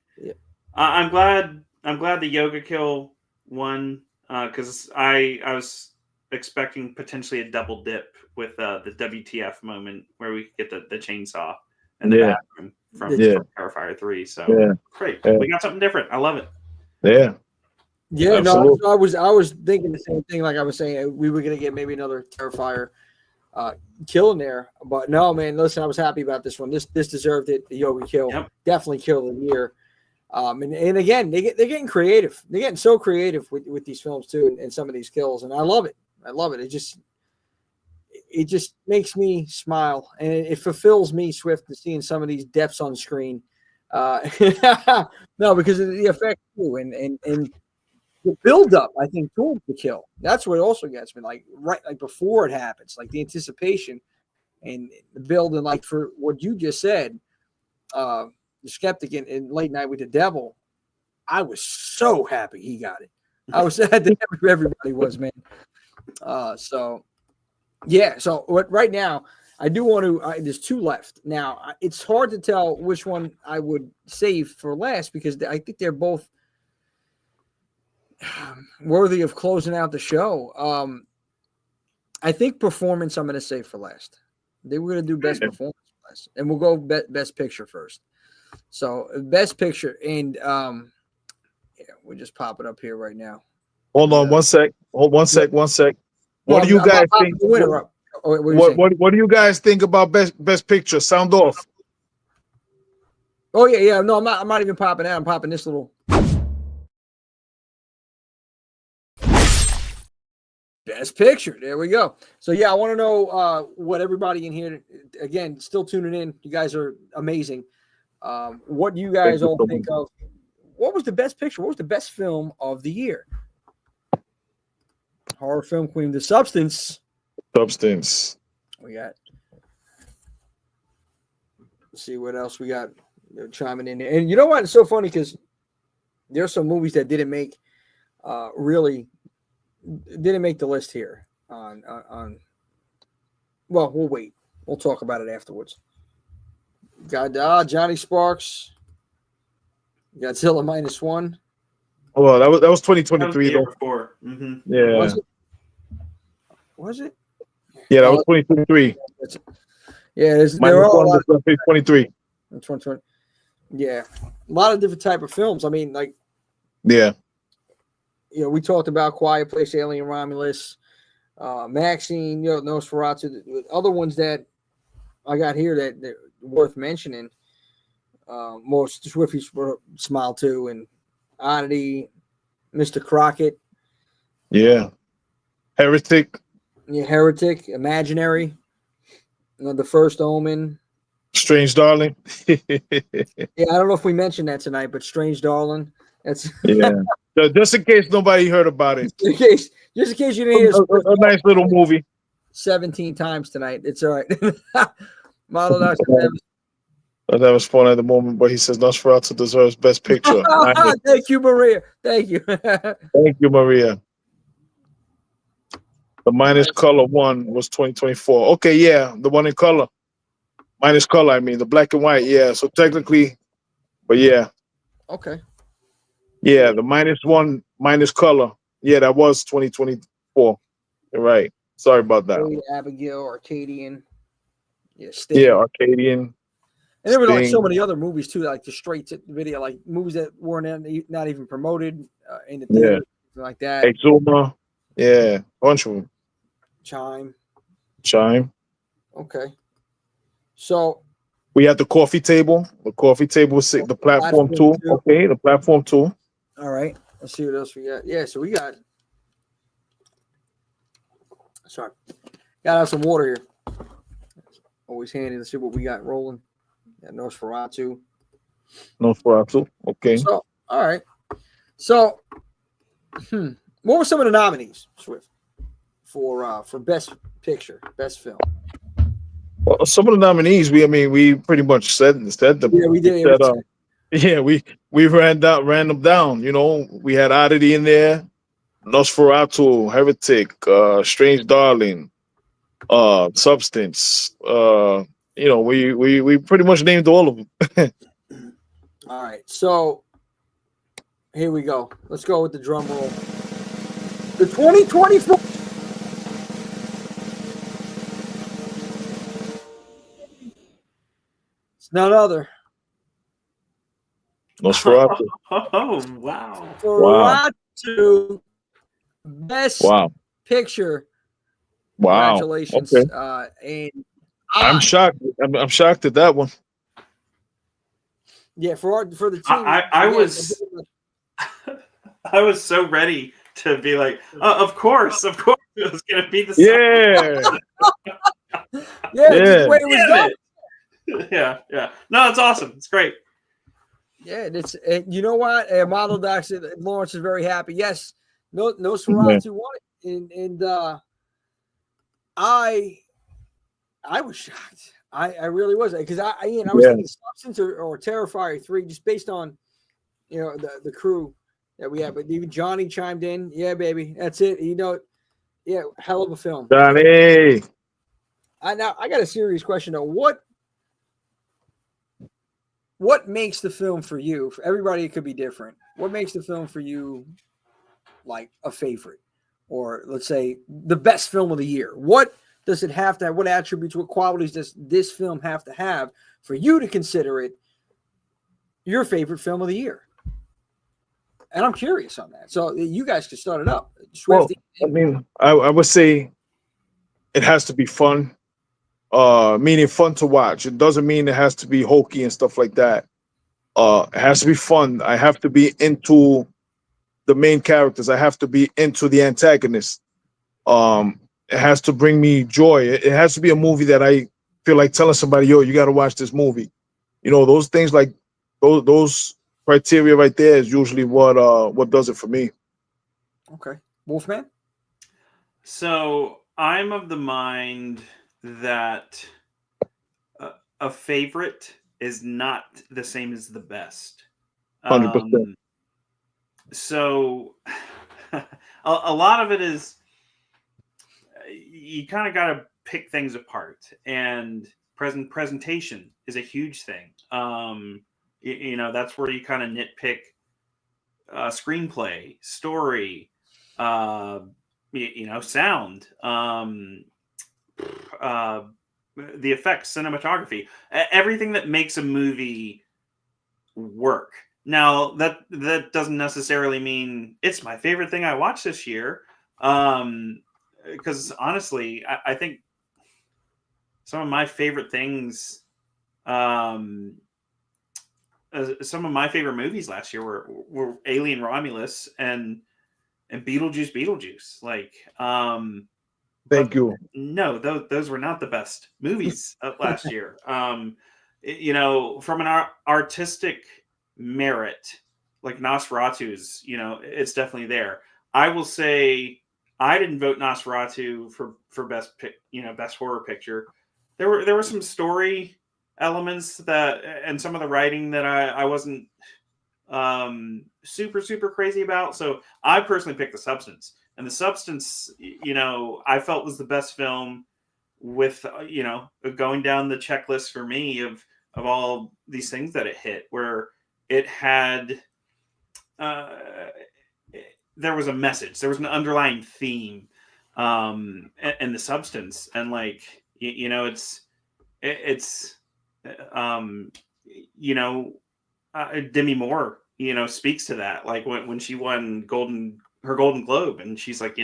I'm glad the yoga kill won, because I was expecting potentially a double dip with the WTF moment where we could get the chainsaw in the bathroom from Terrifier 3. So great. We got something different. I love it. Yeah. Yeah, no, I was thinking the same thing. Like I was saying, we were gonna get maybe another Terrifier kill in there, but no, man. Listen, I was happy about this one. This deserved it. The yoga kill, definitely kill of the year. And again, they're getting creative. They're getting so creative with these films too, and some of these kills, and I love it. I love it. It just makes me smile, and it fulfills me, Swift, to seeing some of these deaths on screen. No, because of the effect too, and the build up, I think, towards the kill. That's what also gets me, like before it happens, like the anticipation and the build, and like for what you just said, the skeptic in Late Night with the Devil. I was so happy he got it. I was sad that everybody was, man. So right now, I do want to. There's two left. Now it's hard to tell which one I would save for last, because I think they're both worthy of closing out the show. I think performance I'm going to save for last. They were going to do best performance last, and we'll go best picture first. So best picture, and we'll just pop it up here right now. Hold on one sec. Hold one sec. What do you guys think? What do you guys think about best picture? Sound off. Oh yeah. No, I'm not even popping out. I'm popping this little best picture. There we go. So yeah, I want to know what everybody in here, again, still tuning in. You guys are amazing. What do you guys all think of? What was the best picture? What was the best film of the year? Horror film queen, The Substance. We got. Let's see what else we got. They're chiming in there. And you know what? It's so funny because there's some movies that didn't make the list here on Well, we'll wait. We'll talk about it afterwards. Got Johnny Sparks. Godzilla -1. Well, that was That was the 2023 year though. before. Mm-hmm. Yeah. Was it? Was it? Yeah, that was 2023. Yeah, Minus there are a one lot was 23. of 2020. Yeah, a lot of different type of films. I mean, like, Yeah. we talked about Quiet Place, Alien Romulus, Maxine, Nosferatu. The other ones that I got here that are worth mentioning. Most Swifties were Smile 2 and Oddity, Mr. Crockett. Yeah. Heretic. Yeah, Heretic, Imaginary, The First Omen. Strange Darling. Yeah, I don't know if we mentioned that tonight, but Strange Darling. That's Yeah. Just in case nobody heard about it. just in case you didn't hear A nice little movie. 17 times tonight. It's all right. Model Dr. That was fun at the moment, but he says Nosferatu deserves Best Picture. Thank you, Maria. Thank you. Thank you, Maria. The minus color one was 2024. Okay, yeah, the one in color. Minus color, I mean, the black and white. Yeah, so technically, but yeah. Okay. Yeah, the -1 minus color. Yeah, that was 2024. You're right. Sorry about that. Abigail, Arcadian. Yeah, Sting. Yeah, Arcadian. And there were like so many other movies too, like the straight to video, like movies that weren't not even promoted in the theater, like that. Exuma. Yeah, bunch of them. Chime. Okay. So we had the coffee table. The coffee table was the platform too. Okay, the platform too. All right. Let's see what else we got. Yeah, so we got. Sorry, gotta have some water here. Always handy to see what we got rolling. Yeah, Nosferatu. Okay. So, all right. So, what were some of the nominees, Swift, for Best Picture, Best Film? Well, some of the nominees, we pretty much said them. Yeah, we did. We ran them down. We had Oddity in there, Nosferatu, Heretic, Strange Darling, Substance. We pretty much named all of them. All right, so here we go. Let's go with the drum roll. The 2024. It's none other. Nosferatu. Oh, wow. Nosferatu. Best Picture. Wow. Congratulations. Okay. And I'm shocked. I'm shocked at that one. Yeah, for the team. I was so ready to be like, of course it was gonna be the same. The way it was going. Yeah. No, it's awesome. It's great. Yeah, you know what? Model Docs, Lawrence is very happy. Yes, Nosferatu won it, and I was shocked. I really was, because I was thinking Substance or Terrifier 3, just based on the crew that we had. But even Johnny chimed in. Yeah, baby, that's it. Hell of a film. Johnny. I got a serious question though. What makes the film for you? For everybody, it could be different. What makes the film for you like a favorite, or let's say the best film of the year? What does it have to have? What attributes, what qualities does this film have to have for you to consider it your favorite film of the year? And I'm curious on that. So you guys can start it up. Swifty. Well, I would say it has to be fun. Meaning fun to watch. It doesn't mean it has to be hokey and stuff like that. It has to be fun. I have to be into the main characters. I have to be into the antagonist. It has to bring me joy. It has to be a movie that I feel like telling somebody, yo, you got to watch this movie. Those things, like those criteria right there is usually what does it for me. Okay. Wolfman? So I'm of the mind that a favorite is not the same as the best. 100%. So a lot of it is, you kind of got to pick things apart, and presentation is a huge thing. That's where you kind of nitpick screenplay, story, sound, the effects, cinematography, everything that makes a movie work. Now that doesn't necessarily mean it's my favorite thing I watched this year. Because honestly, I think some of my favorite things, some of my favorite movies last year were Alien Romulus and Beetlejuice. Like, Thank you. no, those were not the best movies of last year. From an artistic merit, like Nosferatu's, it's definitely there. I will say I didn't vote Nosferatu for best horror picture. There were some story elements and some of the writing that I wasn't super crazy about. So I personally picked The Substance, and The Substance, I felt was the best film with going down the checklist for me of all these things that it hit, where it had there was a message, there was an underlying theme, and The Substance, and like Demi Moore speaks to that, like when she won her Golden Globe, and she's like,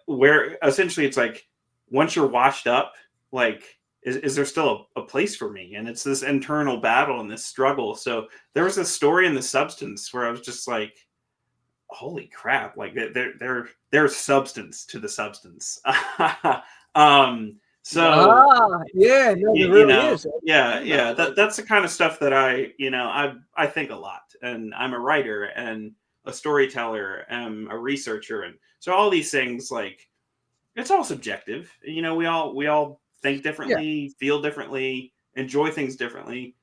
where essentially it's like, once you're washed up, like is there still a place for me? And it's this internal battle and this struggle. So there was a story in The Substance where I was just like, holy crap, like there's substance to The Substance. Yeah, no, it really is. Yeah. That's the kind of stuff that I think a lot, and I'm a writer and a storyteller and a researcher, and so all these things, like, it's all subjective. We all think differently, feel differently, enjoy things differently.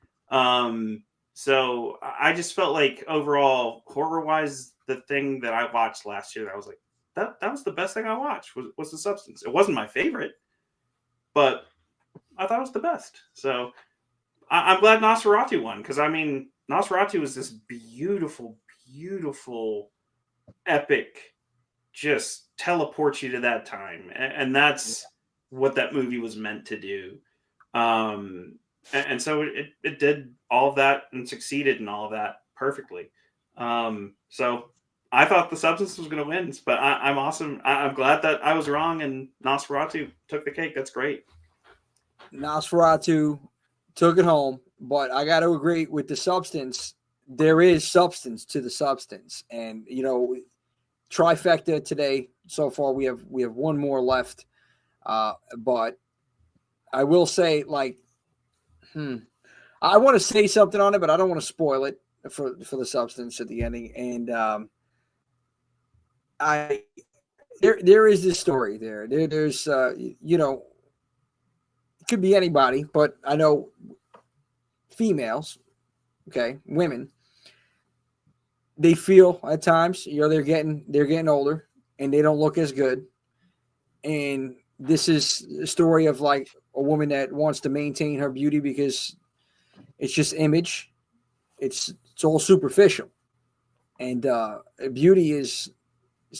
So I just felt like overall, horror-wise, the thing that I watched last year that I was like, that was the best thing I watched was The Substance. It wasn't my favorite, but I thought it was the best. So I'm glad Nosferatu won, because Nosferatu was this beautiful, epic, just teleports you to that time, and that's what that movie was meant to do. And so it did all of that and succeeded in all of that perfectly. So I thought The Substance was going to win, but I'm awesome. I'm glad that I was wrong and Nosferatu took the cake. That's great. Nosferatu took it home, but I got to agree with The Substance. There is substance to The Substance, and trifecta today. So far, we have one more left, but I will say, like, I want to say something on it, but I don't want to spoil it for The Substance at the ending. And there is this story there. There's it could be anybody, but I know females, okay, women, they feel at times, they're getting older and they don't look as good. And this is a story of like a woman that wants to maintain her beauty because it's just image. It's all superficial. And beauty it's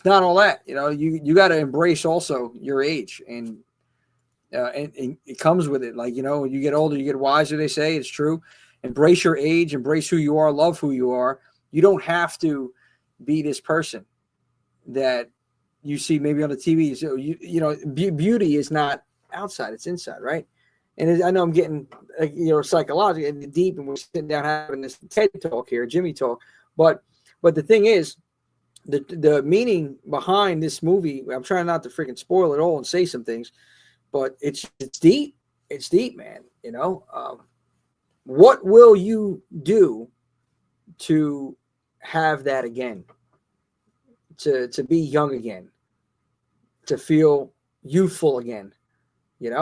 not all that. You got to embrace also your age, and it comes with it. Like, you get older, you get wiser, they say. It's true. Embrace your age, embrace who you are, love who you are. You don't have to be this person that you see maybe on the TV. So beauty is not outside, it's inside, right? And I know I'm getting psychological and deep, and we're sitting down having this TED talk here, Jimmy talk. But the thing is, the meaning behind this movie, I'm trying not to freaking spoil it all and say some things, but it's deep. It's deep, man. What will you do to have that again? To be young again, to feel youthful again, it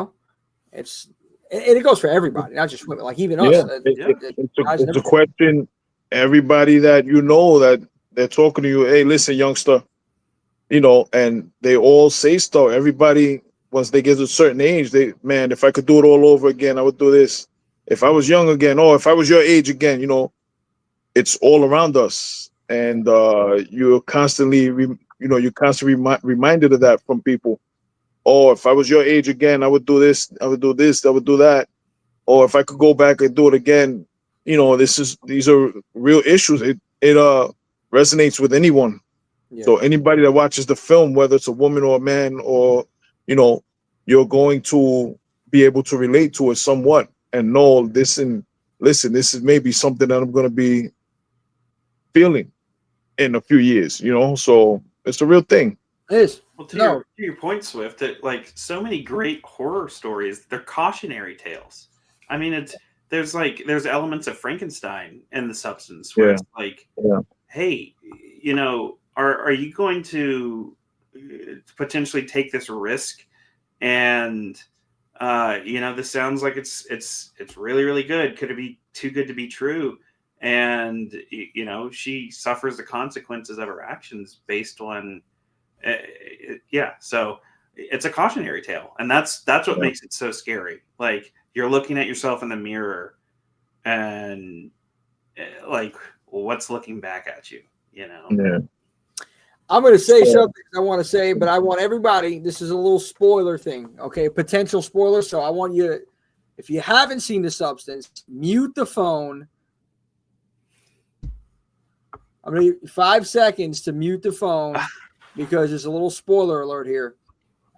goes for everybody, not just women, like even us. It's a question. Everybody that that they're talking to you, hey, listen, youngster, and they all say stuff. Everybody once they get to a certain age, man, if I could do it all over again, I would do this. If I was young again, or if I was your age again, it's all around us, and you're constantly, reminded of that from people. Or if I was your age again, I would do this, I would do this, I would do that. Or if I could go back and do it again, these are real issues. It resonates with anyone. Yeah. So anybody that watches the film, whether it's a woman or a man, or you're going to be able to relate to it somewhat and know this. And listen, this is maybe something that I'm going to be feeling in a few years. So it's a real thing. It is. Well, to your point, Swift, that like so many great horror stories, they're cautionary tales. I mean, there's elements of Frankenstein in The Substance where it's like, hey, are you going to potentially take this risk? And this sounds like it's really, really good. Could it be too good to be true? And she suffers the consequences of her actions based on so it's a cautionary tale, and that's what makes it so scary. Like, you're looking at yourself in the mirror and like, what's looking back at you? I'm going to say something I want to say, but I want everybody, this is a little spoiler thing, okay? Potential spoiler. So I want you to, if you haven't seen The Substance, mute the phone. I'm going to give you 5 seconds to mute the phone because there's a little spoiler alert here,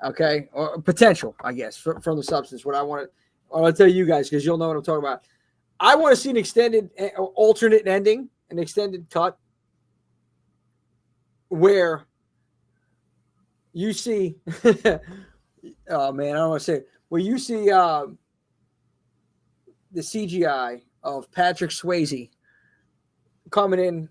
okay? Or potential, I guess, from The Substance. What I want to tell you guys, because you'll know what I'm talking about. I want to see an extended, alternate ending, an extended cut, where you see, oh man, I don't want to say it, where you see the CGI of Patrick Swayze coming in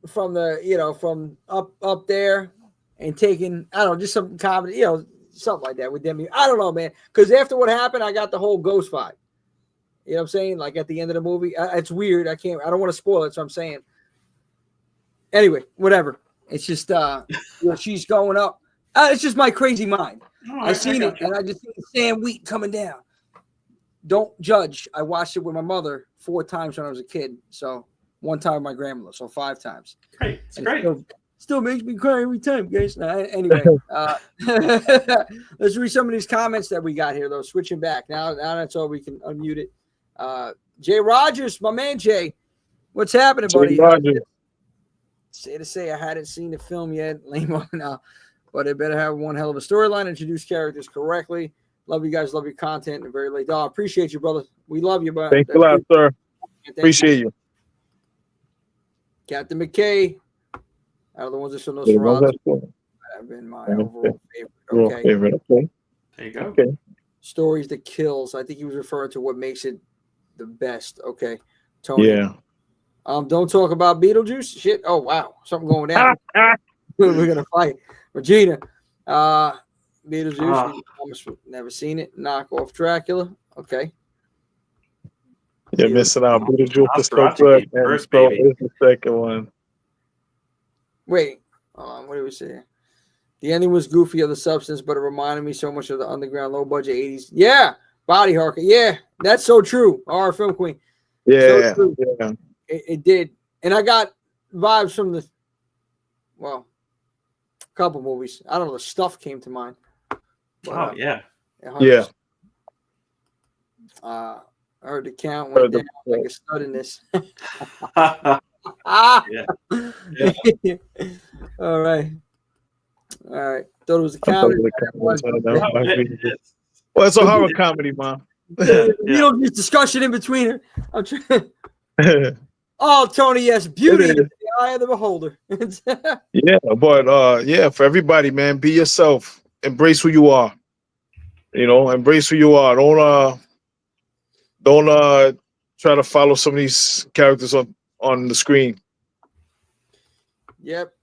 from the, from up there and taking, I don't know, just some comedy, something like that with Demi. I don't know, man, because after what happened, I got the whole ghost vibe. You know what I'm saying? Like at the end of the movie, it's weird. I don't want to spoil it, so I'm saying. Anyway, whatever. It's just, she's going up. It's just my crazy mind. I seen it, and I just seen Sam Wheat coming down. Don't judge. I watched it with my mother 4 times when I was a kid. So 1 time with my grandmother, so 5 times. Great. It's great. Still makes me cry every time, guys. Anyway, let's read some of these comments that we got here, though. Switching back. Now that's all, we can unmute it. Jay Rogers, my man Jay. What's happening, buddy? Say to say I hadn't seen the film yet. Lame on now. But I better have one hell of a storyline, introduce characters correctly. Love you guys, love your content, and very late. Oh, I appreciate you, brother. We love you, bro. Thanks a lot, sir. Appreciate you. Captain McKay. Out of the ones that show Nosferatu, have been my overall favorite. Okay. There you go. Okay. Stories that kills. I think he was referring to what makes it the best. Okay. Tony. Yeah. Don't talk about Beetlejuice. Shit. Oh wow, something going down. We're gonna fight. Regina. Beetlejuice. Almost never seen it. Knock off Dracula. Okay. You're missing out. Beetlejuice is so good. And so is the second one. Wait. What did we say? The ending was goofy of The Substance, but it reminded me so much of the underground, low budget 80s. Yeah. Body Harker. Yeah. That's so true. Our film queen. Yeah. So yeah. It did. And I got vibes from a couple movies. I don't know. The Stuff came to mind. But, yeah. Yeah. I heard the count went down like a stud in this. Yeah. All right. Thought it was a comedy. Well, it's a horror comedy, man. You don't get discussion in between her. I'm trying. Oh, Tony, yes, beauty is the eye of the beholder. Yeah, but for everybody, man, be yourself. Embrace who you are. Embrace who you are. Don't try to follow some of these characters on the screen. Yep.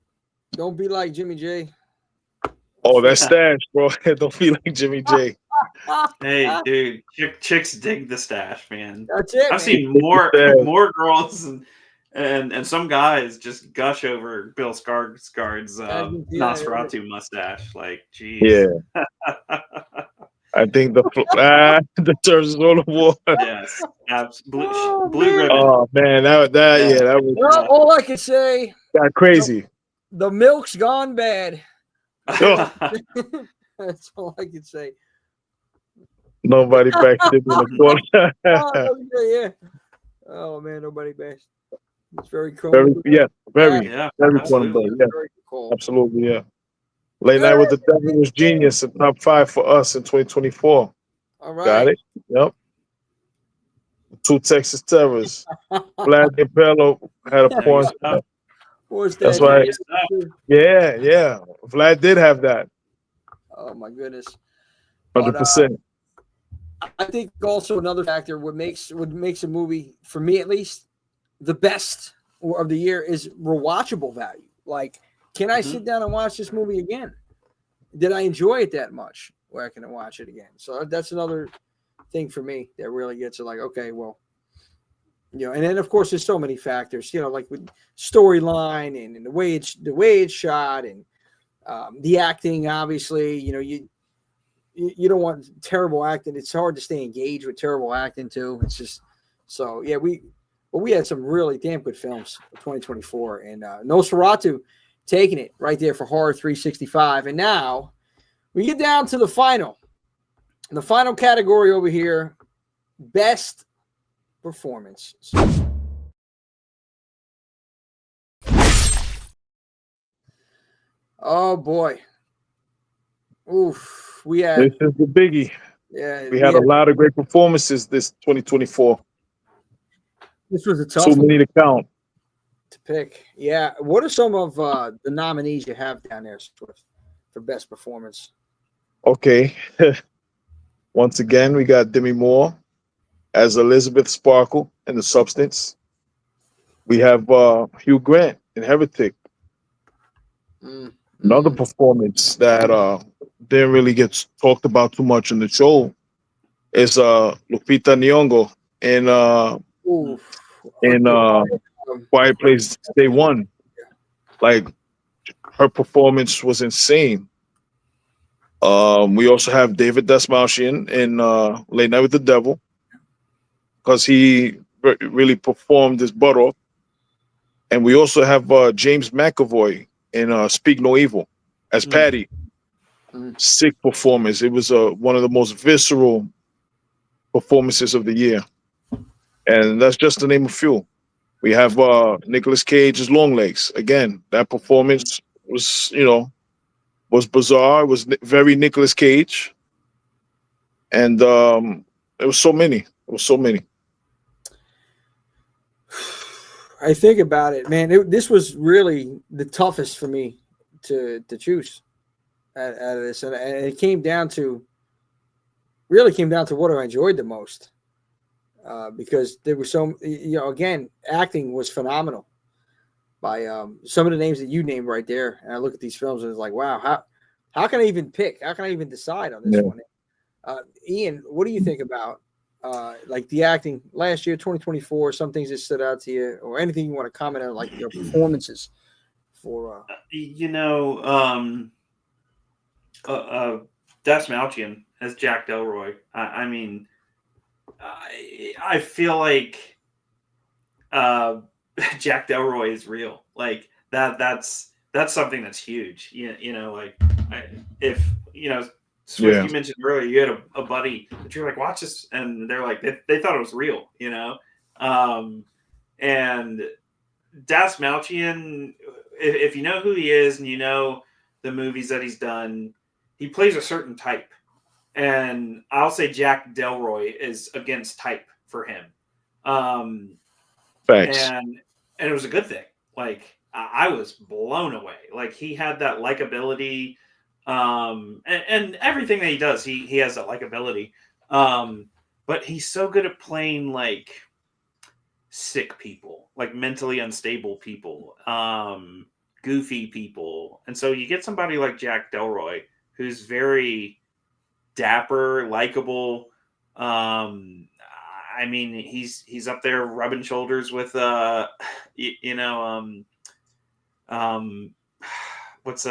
Don't be like Jimmy J. Oh, that stash, bro. Don't be like Jimmy J. Hey, dude, chicks dig the stash, man. That's it. I've seen more girls and some guys just gush over Bill Skarsgård's Nosferatu mustache. Like, geez. Yeah. I think the terms on the wall. Yes, blue, Oh, blue man. ribbon. Oh man, that that was Well, all I can say, got crazy. the milk's gone bad. Oh, That's all I can say. nobody backed him in the corner. Oh, yeah. Oh man, nobody bashed. It's very cool. Very, yeah, very, Yeah, very absolutely. Cronenberg. Yeah, Very cool. absolutely. Yeah. Late Night with the Devil was genius. A top 5 for us in 2024. All right. Got it. Yep. Two Texas Terrors. Vlad Capello had a There point. you go. What's That's that? right. Yeah. Vlad did have that. Oh my goodness. 100%. I think also another factor what makes a movie, for me at least, the best of the year is rewatchable value. Like, can I sit down and watch this movie again? Did I enjoy it that much where I can watch it again? So that's another thing for me that really gets it. Like, okay, well, and then of course there's so many factors, like with storyline and the way it's shot and the acting. Obviously, you don't want terrible acting. It's hard to stay engaged with terrible acting too. It's just so yeah. We had some really damn good films for 2024, and Nosferatu taking it right there for Horror 365. And now we get down to the final category over here, best performance. Oh boy. Oof. This is the biggie. Yeah, We had a lot of great performances this 2024. This was a tough Too one many to count. to pick. Yeah. What are some of the nominees you have down there, Swift, for best performance? Okay. Once again, we got Demi Moore as Elizabeth Sparkle in The Substance. We have Hugh Grant in Heretic. Another performance that didn't really get talked about too much in the show is Lupita Nyong'o in Quiet Place Day One. Like, her performance was insane. We also have David Dastmalchian in Late Night with the Devil, because he really performed his butt off. And we also have James McAvoy in Speak No Evil as Patty. Sick performance. It was one of the most visceral performances of the year. And that's just to name a few. We have Nicolas Cage as Longlegs. Again, that performance was, was bizarre. It was very Nicolas Cage. And it was so many. I think about it, man. This was really the toughest for me to choose out of this, and it came down to what I enjoyed the most, because there was so again, acting was phenomenal by some of the names that you named right there. And I look at these films and it's like, wow, how can I even pick? How can I even decide on this one? Ian, what do you think about like the acting last year, 2024, some things that stood out to you, or anything you want to comment on, like your performances for Dastmalchian as Jack Delroy. I mean, I feel like Jack Delroy is real. Like that's something that's huge. Swift, you mentioned earlier, you had a buddy that you're like, watch this, and they're like, they thought it was real, and Dastmalchian, if you know who he is and you know the movies that he's done, he plays a certain type, and I'll say Jack Delroy is against type for him. Thanks. And it was a good thing. Like, I was blown away. Like, he had that likability. And everything that he does, he has that likability. But he's so good at playing like sick people, like mentally unstable people, goofy people. And so you get somebody like Jack Delroy, who's very dapper, likable. I mean, he's up there rubbing shoulders with what's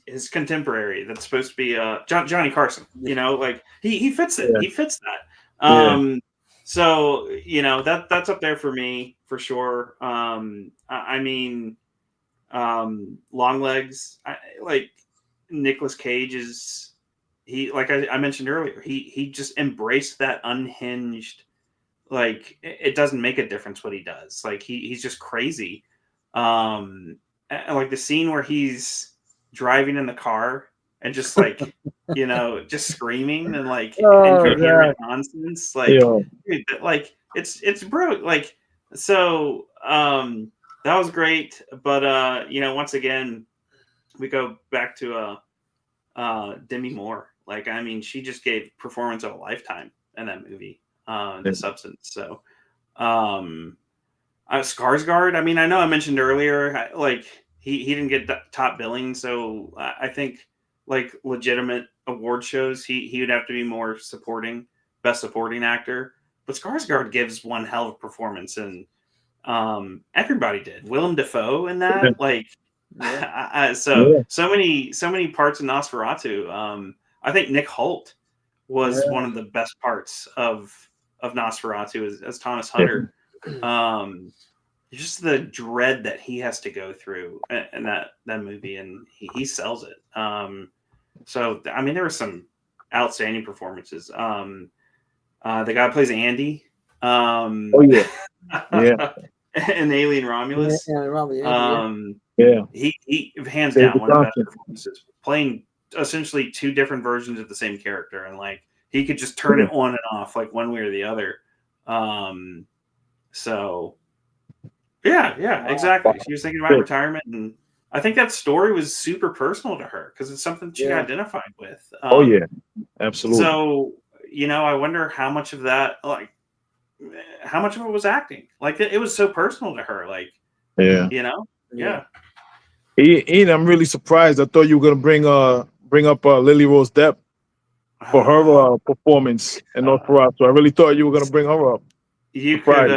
his contemporary that's supposed to be Johnny Carson. You know, like he fits it. Yeah. He fits that. Yeah. So you know that's up there for me for sure. I mean, Longlegs. Like Nicolas Cage is like I mentioned earlier. He just embraced that unhinged. Like it doesn't make a difference what he does. Like he's just crazy. And like the scene where he's driving in the car and just like you know just screaming and like incoherent nonsense. Like dude, like it's brilliant. Like so that was great. But you know once again we go back to Demi Moore. Like I mean she just gave performance of a lifetime in that movie. The Substance. So Skarsgård, I mean, I know I mentioned earlier, like he didn't get top billing, so I think like legitimate award shows, he would have to be more supporting, best supporting actor. But Skarsgård gives one hell of a performance, and everybody did. Willem Dafoe in that, like, so many parts in Nosferatu. I think Nick Holt was one of the best parts of Nosferatu as Thomas Hunter. Just the dread that he has to go through in that movie, and he sells it. So I mean, there were some outstanding performances. The guy who plays Andy. And Alien Romulus. He hands down one of the best performances, playing essentially two different versions of the same character, and like he could just turn it on and off like one way or the other. So yeah, exactly. She was thinking about retirement, and I think that story was super personal to her because it's something she identified with. Absolutely. So you know, I wonder how much of that, like, how much of it was acting. Like it was so personal to her. Like, you know, Ian, I'm really surprised. I thought you were gonna bring up Lily Rose Depp for her performance in Nosferatu. I really thought you were gonna bring her up. You could,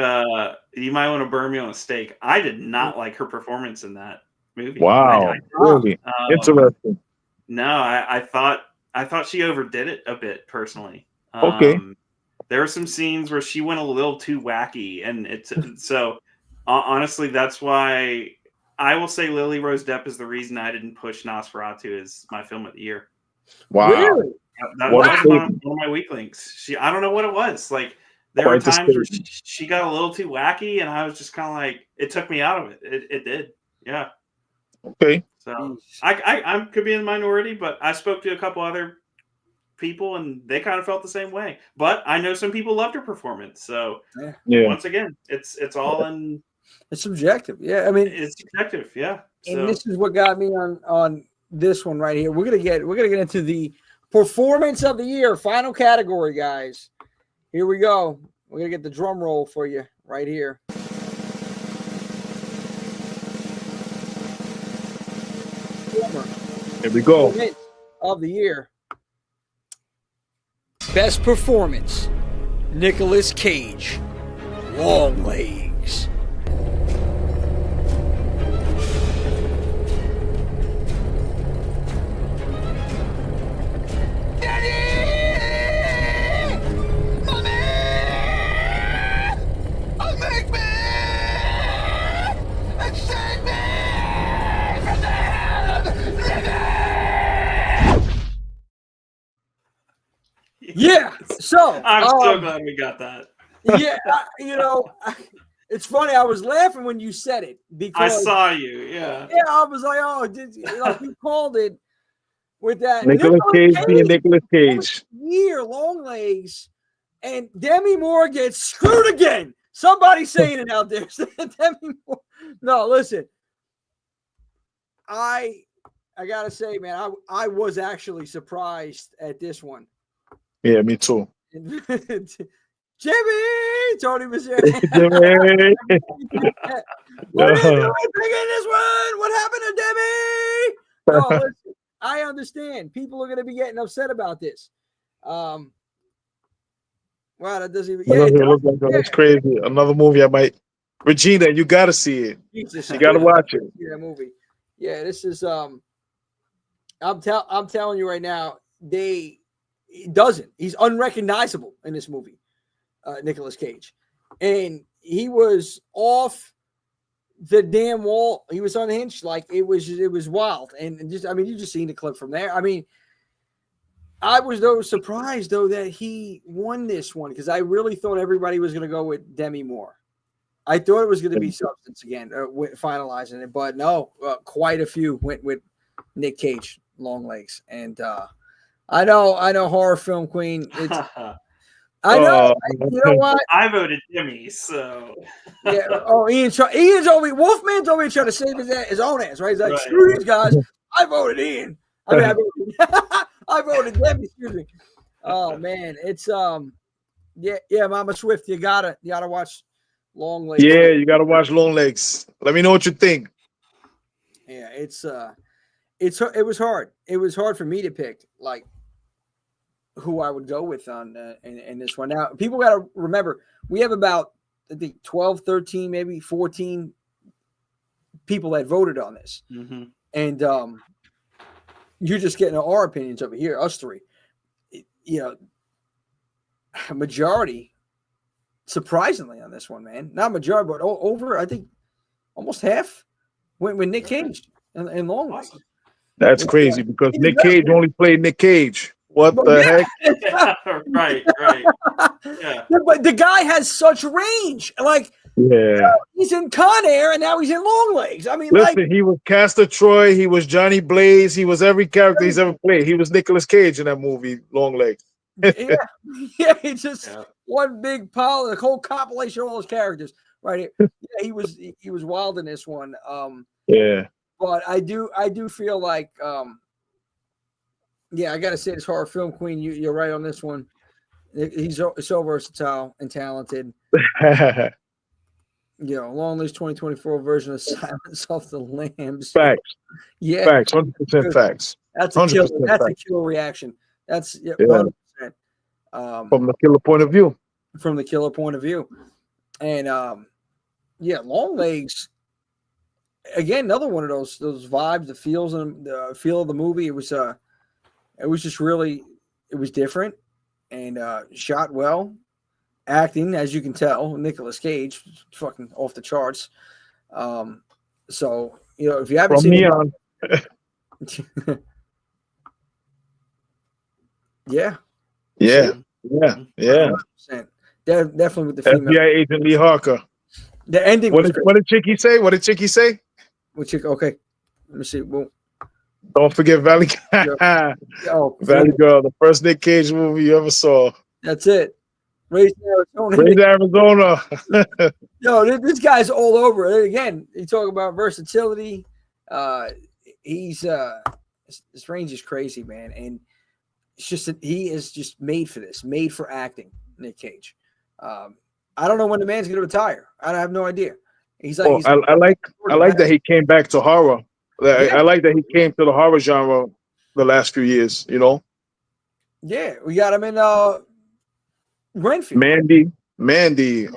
you might want to burn me on a stake. I did not like her performance in that movie. Wow, really interesting. No, I thought she overdid it a bit personally. Okay. There were some scenes where she went a little too wacky, and it's so honestly, that's why I will say Lily Rose Depp is the reason I didn't push Nosferatu as my film of the year. Wow, really? That was one of my weak links. I don't know what it was. Like there were times where she got a little too wacky, and I was just kind of like, it took me out of it. It did, yeah. Okay. So I could be in the minority, but I spoke to a couple other people, and they kind of felt the same way. But I know some people loved her performance. So once again, it's all in. It's subjective. Yeah, I mean, it's subjective. Yeah. And this is what got me on this one right here. We're gonna get into the performance of the year, final category, guys. Here we go. We're gonna get the drum roll for you right here. Here we go. Performance of the year. Best performance, Nicolas Cage, Longlegs. Yeah. So I'm so glad we got that. Yeah, you know, it's funny. I was laughing when you said it because I saw you. Yeah. Yeah, I was like, oh, you called it with that Nicolas Cage being Nicolas Cage. Year Longlegs, and Demi Moore gets screwed again. Somebody saying it out there. Demi Moore. No, listen. I gotta say, man, I was actually surprised at this one. Yeah, me too. Jimmy, Tony was there. Jimmy. What are you doing picking this one? What happened to Demi? No, listen, I understand. People are going to be getting upset about this. Wow, that doesn't even. Yeah, it looks like that's crazy. Another movie I might. Regina, you got to see it. Jesus, you got to watch it. See that movie. Yeah, this is I'm telling you right now, he doesn't. He's unrecognizable in this movie, Nicolas Cage. And he was off the damn wall. He was unhinged. Like it was wild. And just you just seen the clip from there. I mean, I was surprised though that he won this one because I really thought everybody was going to go with Demi Moore. I thought it was going to be Substance again, finalizing it, but no, quite a few went with Nick Cage, Long Legs, and I know, horror film queen. It's, I know, you know what? I voted Demi, so yeah. Oh, Ian's Wolfman's over here trying to save his own ass, right? He's like, screw these guys. I voted Ian. I voted Demi. Excuse me. Oh man, it's yeah, Mama Swift, you gotta watch Long Legs. Yeah, you gotta watch Long Legs. Let me know what you think. Yeah, it was hard. It was hard for me to pick like who I would go with on in this one. Now, people got to remember we have about I think 12, 13, maybe 14 people that voted on this, and you're just getting our opinions over here, us three. You know, majority. Surprisingly on this one, man. Not majority, but over, I think, almost half went with Nick Cage and Long Legs. Awesome. That's crazy because Nick Cage only played Nick Cage. What the heck? Yeah, right. Yeah. But the guy has such range. Like, he's in Con Air and now he's in Long Legs. I mean, listen, he was Castor Troy, he was Johnny Blaze, he was every character he's ever played. He was Nicolas Cage in that movie, Long Legs. yeah, it's just one big pile, the whole compilation of all those characters right here. Yeah, he was wild in this one. But I do feel like I gotta say this horror film queen, you're right on this one. He's so versatile and talented. Long Legs 2024 version of Silence of the Lambs. Facts. Yeah. Facts. 100% facts. That's a killer. That's a killer reaction. That's 100%. From the killer point of view. From the killer point of view. And Long Legs, again, another one of those vibes, the feels and the feel of the movie. It was just really, it was different and shot well. Acting, as you can tell, Nicolas Cage, fucking off the charts. So, if you haven't seen it, Yeah. 100%. Definitely with the female. FBI agent Lee Harker. The ending. What did Chicky say? Okay. Let me see. Well, don't forget Valley Valley Girl, the first Nick Cage movie you ever saw. That's it. Raised in Arizona. This guy's all over it. Again, you talk about versatility. His range is crazy, man, and it's just that he is just made for this, made for acting. Nick Cage. I don't know when the man's going to retire. I have no idea. He's like, I like that he came back to horror. I like that he came to the horror genre the last few years. Yeah, we got him in Renfield. Mandy, Arcadian.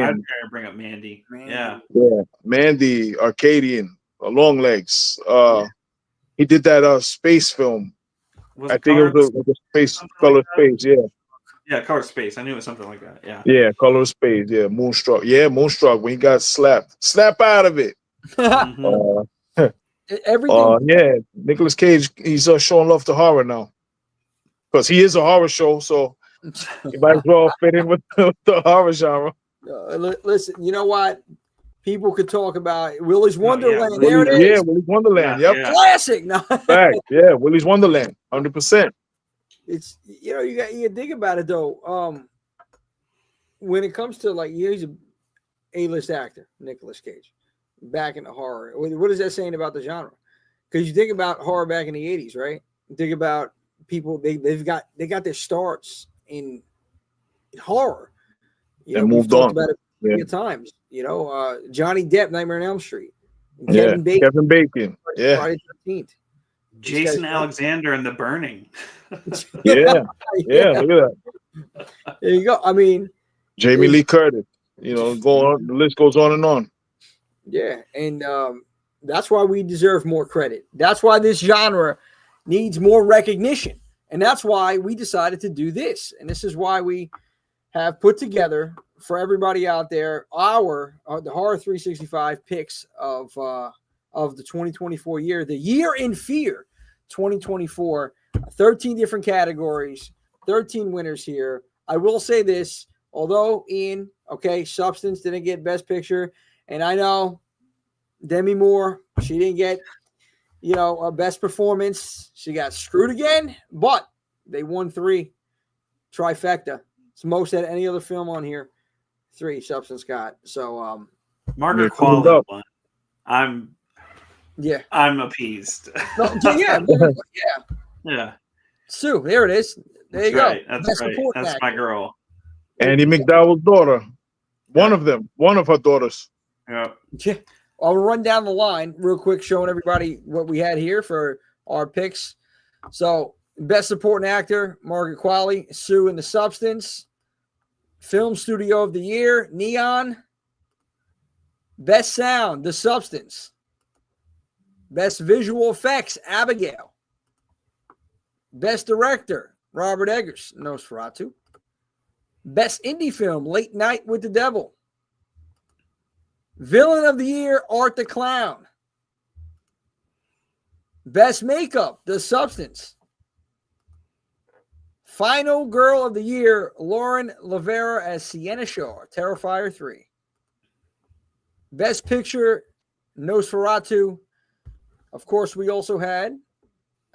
I was gonna bring up Mandy. Yeah, Mandy, Arcadian, Long Legs. He did that space film. I think it was a space, Color Space. Yeah, Color Space. I knew it was something like that. Yeah, Color Space. Yeah, Moonstruck. Yeah, Moonstruck. When he got snap out of it. Everything. Nicolas Cage. He's showing love to horror now because he is a horror show, so he might as well fit in with the horror genre. Listen, you know what? People could talk about Willy's Wonderland. There it is. Yeah, Willy's Wonderland. Yep. Classic. No. Fact. Yeah, Willy's Wonderland. 100%. It's you think about it though. When it comes to he's a A-list actor, Nicolas Cage, back into horror. What is that saying about the genre? Because you think about horror back in the 80s, right? You think about people they got their starts in horror. And moved on. About it at times. Johnny Depp, Nightmare on Elm Street. Kevin Bacon. Yeah. Friday 13th. Jason Alexander and The Burning. Yeah. Look at that. There you go. I mean, Jamie Lee Curtis. Go on. The list goes on and on. Yeah, and That's why we deserve more credit. That's why this genre needs more recognition. And that's why we decided to do this. And this is why we have put together for everybody out there the Horror 365 picks of the 2024 year, the Year in Fear 2024. 13 different categories, 13 winners here. I will say this, although Ian, Substance didn't get Best Picture, and I know Demi Moore, she didn't get, a Best Performance. She got screwed again, but they won 3. Trifecta. It's most at any other film on here. 3 Substance got. So Margaret Qualley won. I'm appeased. Yeah. Sue, there it is. There you go. That's right. That's my girl. Andy McDowell's daughter. One of them. One of her daughters. Yeah. I'll run down the line real quick, showing everybody what we had here for our picks. So, Best Supporting Actor, Margaret Qualley, Sue in The Substance. Film Studio of the Year, Neon. Best Sound, The Substance. Best Visual Effects, Abigail. Best Director, Robert Eggers, Nosferatu. Best Indie Film, Late Night with the Devil. Villain of the Year, Art the Clown. Best Makeup, The Substance. Final Girl of the Year, Lauren Lavera as Sienna Shaw, Terrifier 3. Best Picture, Nosferatu. Of course, we also had,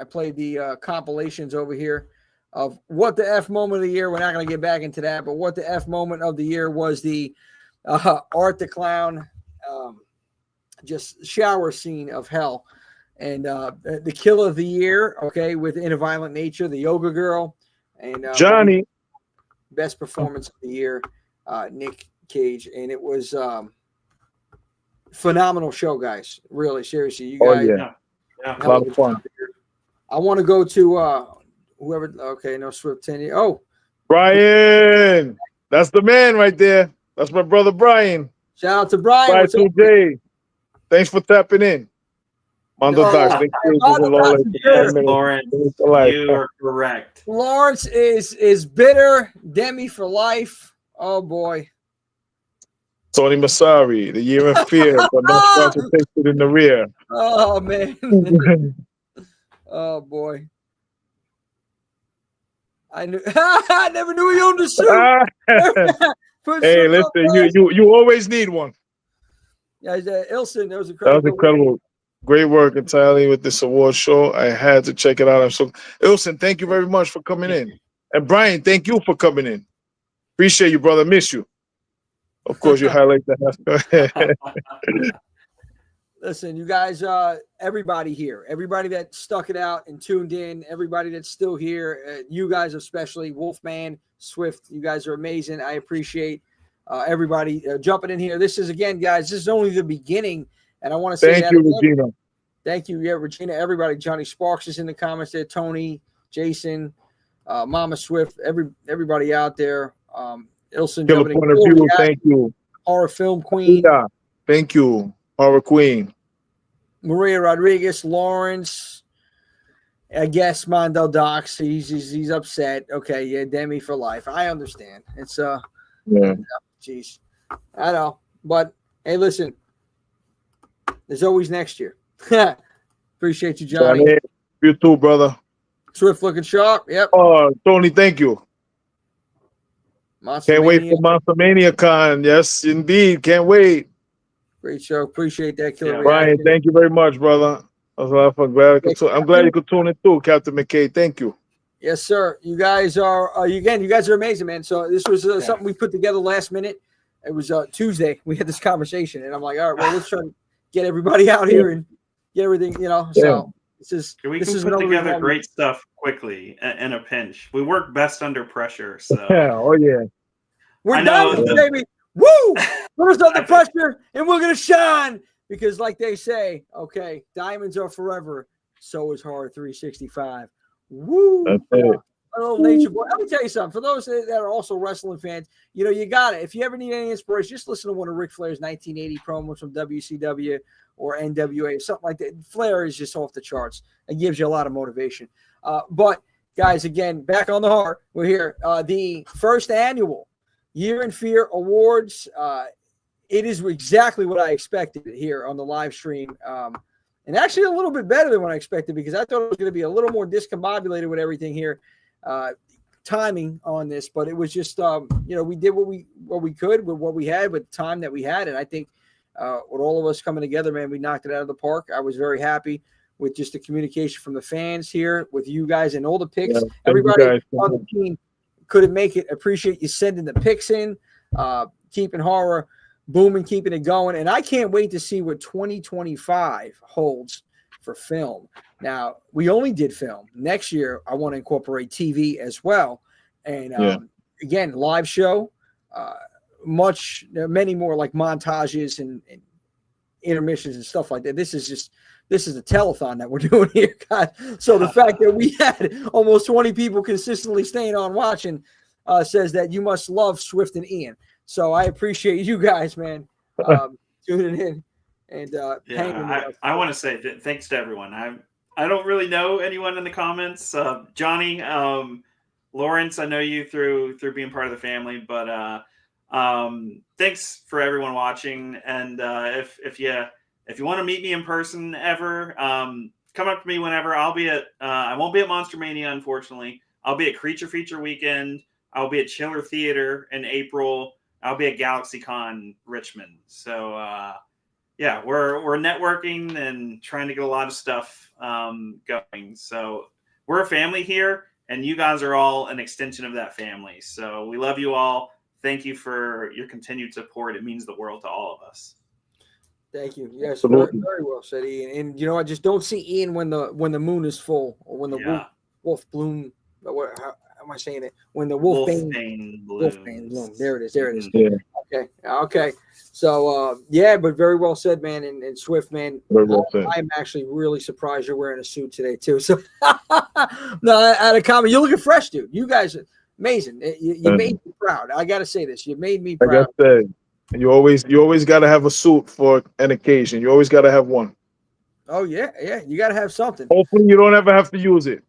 I played the compilations over here of what the F moment of the year. We're not going to get back into that, but what the F moment of the year was the Art the Clown, just shower scene of hell. And the Kill of the Year, with In a Violent Nature, the Yoga Girl. And Johnny. Best Performance of the Year, Nick Cage. And it was phenomenal show, guys. Really, seriously. You guys. A lot of fun. I want to go to whoever. No Swift 10. Oh, Brian. That's the man right there. That's my brother Brian. Shout out to Brian. Brian 2J. Thanks for tapping in. Mondo Docs. Yes, Lawrence, you are correct. Lawrence is bitter. Demi for life. Oh boy. Tony Masari, The Year in Fear, but no sponsor takes it in the rear. Oh man. Oh boy. I never knew he owned a suit. Hey, listen, you always need one. Yeah, Ilson, that was incredible. That was incredible. Great work entirely with this award show. I had to check it out. I'm so Ilson, thank you very much for coming in. And Brian, thank you for coming in. Appreciate you, brother. Miss you. Of course, you highlight that. Listen, you guys, everybody here, everybody that stuck it out and tuned in, everybody that's still here, you guys especially, Wolfman, Swift, you guys are amazing. I appreciate everybody jumping in here. This is, again, guys, this is only the beginning. And I want to say thank you, Regina. Thank you, Regina. Everybody, Johnny Sparks is in the comments there. Tony, Jason, Mama Swift, everybody out there. Ilson, Killer Point of View. Thank you. Horror Film Queen. Yeah, thank you, Horror Queen. Maria Rodriguez, Lawrence. I guess Mondo Docs. He's upset. Okay, yeah, Demi for life. I understand. It's geez, I know, but hey, listen. There's always next year. Appreciate you, Johnny. You too, brother. Swift looking sharp. Yep. Tony, thank you. Can't wait for Monster Mania Con. Yes, indeed. Can't wait. Great show. Appreciate that, Killer. Brian, thank you very much, brother. That was a lot of fun. I'm glad you could tune in too, Captain McKay. Thank you. Yes, sir. You guys are, you guys are amazing, man. So this was something we put together last minute. It was Tuesday. We had this conversation, and I'm like, all right, well, let's try to get everybody out here and get everything, So this is we can put together great stuff quickly in a pinch. We work best under pressure. So we're done, baby. Woo! Put us under pressure, and we're gonna shine because, like they say, diamonds are forever. So is Horror 365. Woo! That's it. Little nature boy. Let me tell you something. For those that are also wrestling fans, you got it. If you ever need any inspiration, just listen to one of Ric Flair's 1980 promos from WCW or NWA or something like that. Flair is just off the charts. It gives you a lot of motivation. But guys, again, back on the heart, we're here. The first annual Year in Fear Awards. It is exactly what I expected here on the live stream. And actually a little bit better than what I expected, because I thought it was going to be a little more discombobulated with everything here. Timing on this, but it was just we did what we could with what we had, with the time that we had, and I think with all of us coming together, man, we knocked it out of the park. I was very happy with just the communication from the fans here, with you guys, and all the picks. Yeah, everybody on the team couldn't make it. Appreciate you sending the picks in, keeping horror booming, keeping it going, and I can't wait to see what 2025 holds for film. Now, we only did film. Next year, I want to incorporate TV as well. And again, live show, many more like montages and intermissions and stuff like that. This is a telethon that we're doing here, guys. So the fact that we had almost 20 people consistently staying on watching says that you must love Swift and Ian. So I appreciate you guys, man, tuning in and I want to say thanks to everyone. I don't really know anyone in the comments. Johnny, Lawrence, I know you through being part of the family, but thanks for everyone watching. And if you want to meet me in person ever, come up to me whenever. I'll be at I won't be at Monster Mania, unfortunately. I'll be at Creature Feature Weekend. I'll be at Chiller Theater in April. I'll be at GalaxyCon Richmond. So we're networking and trying to get a lot of stuff going. So we're a family here, and you guys are all an extension of that family. So we love you all. Thank you for your continued support. It means the world to all of us. Thank you. Yes, very, very well said, Ian. And I just don't see Ian when the moon is full, or when the wolf bloom. How am I saying it? When the wolfbane bloom. There it is. Yeah. Okay. So but very well said, man. And Swift, man, I'm actually really surprised you're wearing a suit today too. So no, out of comment, you're looking fresh, dude. You guys are amazing. You made me proud. I gotta say this. You made me proud. Like I said, you always gotta have a suit for an occasion. You always gotta have one. Oh yeah. You gotta have something. Hopefully you don't ever have to use it.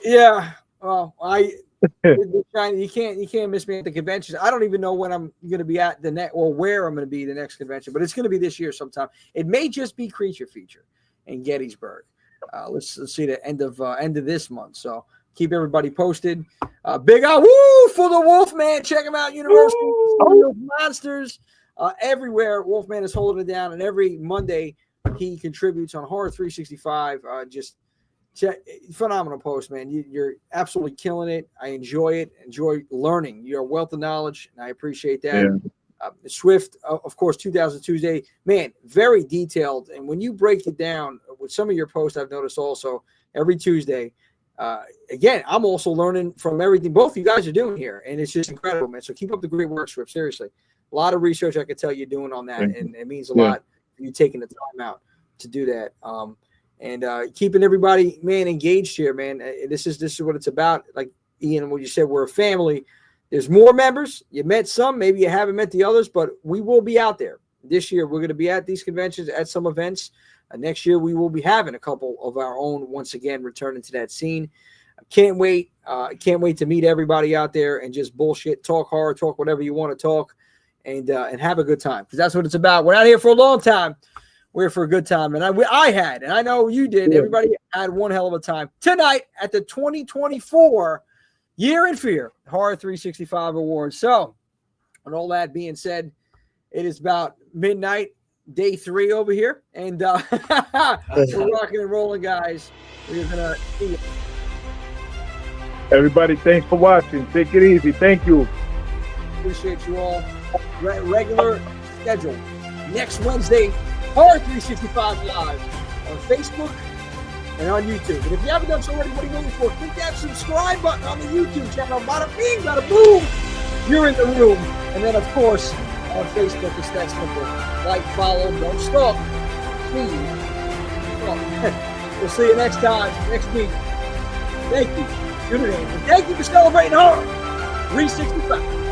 Yeah. Well, you can't miss me at the conventions. I don't even know when I'm going to be at where I'm going to be the next convention, but it's going to be this year sometime. It may just be Creature Feature in Gettysburg. Let's see the end of this month. So keep everybody posted. Big out for the Wolfman. Check him out. Universal Monsters everywhere. Wolfman is holding it down, and every Monday he contributes on Horror 365. Phenomenal post, man. You're absolutely killing it. I enjoy it. Enjoy learning. You're a wealth of knowledge, and I appreciate that. Yeah. Swift, of course, 2000 Tuesday, man, very detailed. And when you break it down with some of your posts, I've noticed also every Tuesday. Again, I'm also learning from everything both you guys are doing here, and it's just incredible, man. So keep up the great work, Swift. Seriously, a lot of research I could tell you're doing on that, and it means a lot for you taking the time out to do that. And keeping everybody, man, engaged here, man. This is what it's about. Like Ian, what you said, we're a family. There's more members. You met some, maybe you haven't met the others, but we will be out there. This year, we're going to be at these conventions, at some events. Next year, we will be having a couple of our own, once again, returning to that scene. I can't wait. Can't wait to meet everybody out there and just bullshit, talk horror, talk whatever you want to talk, and have a good time, because that's what it's about. We're not here for a long time. We're here for a good time, and I had, and I know you did. Everybody had one hell of a time tonight at the 2024 Year in Fear Horror 365 Awards. So, with all that being said, it is about midnight, day 3 over here, and we're rocking and rolling, guys. We're gonna see you. Everybody, thanks for watching. Take it easy. Thank you. Appreciate you all. Regular schedule next Wednesday. Horror 365 Live on Facebook and on YouTube. And if you haven't done so already, what are you waiting for? Click that subscribe button on the YouTube channel. Bada bing, bada boom. You're in the room. And then, of course, on Facebook, it's that simple. Like, follow, don't stop. Please. We'll see you next time, next week. Thank you. Good evening. And thank you for celebrating horror 365.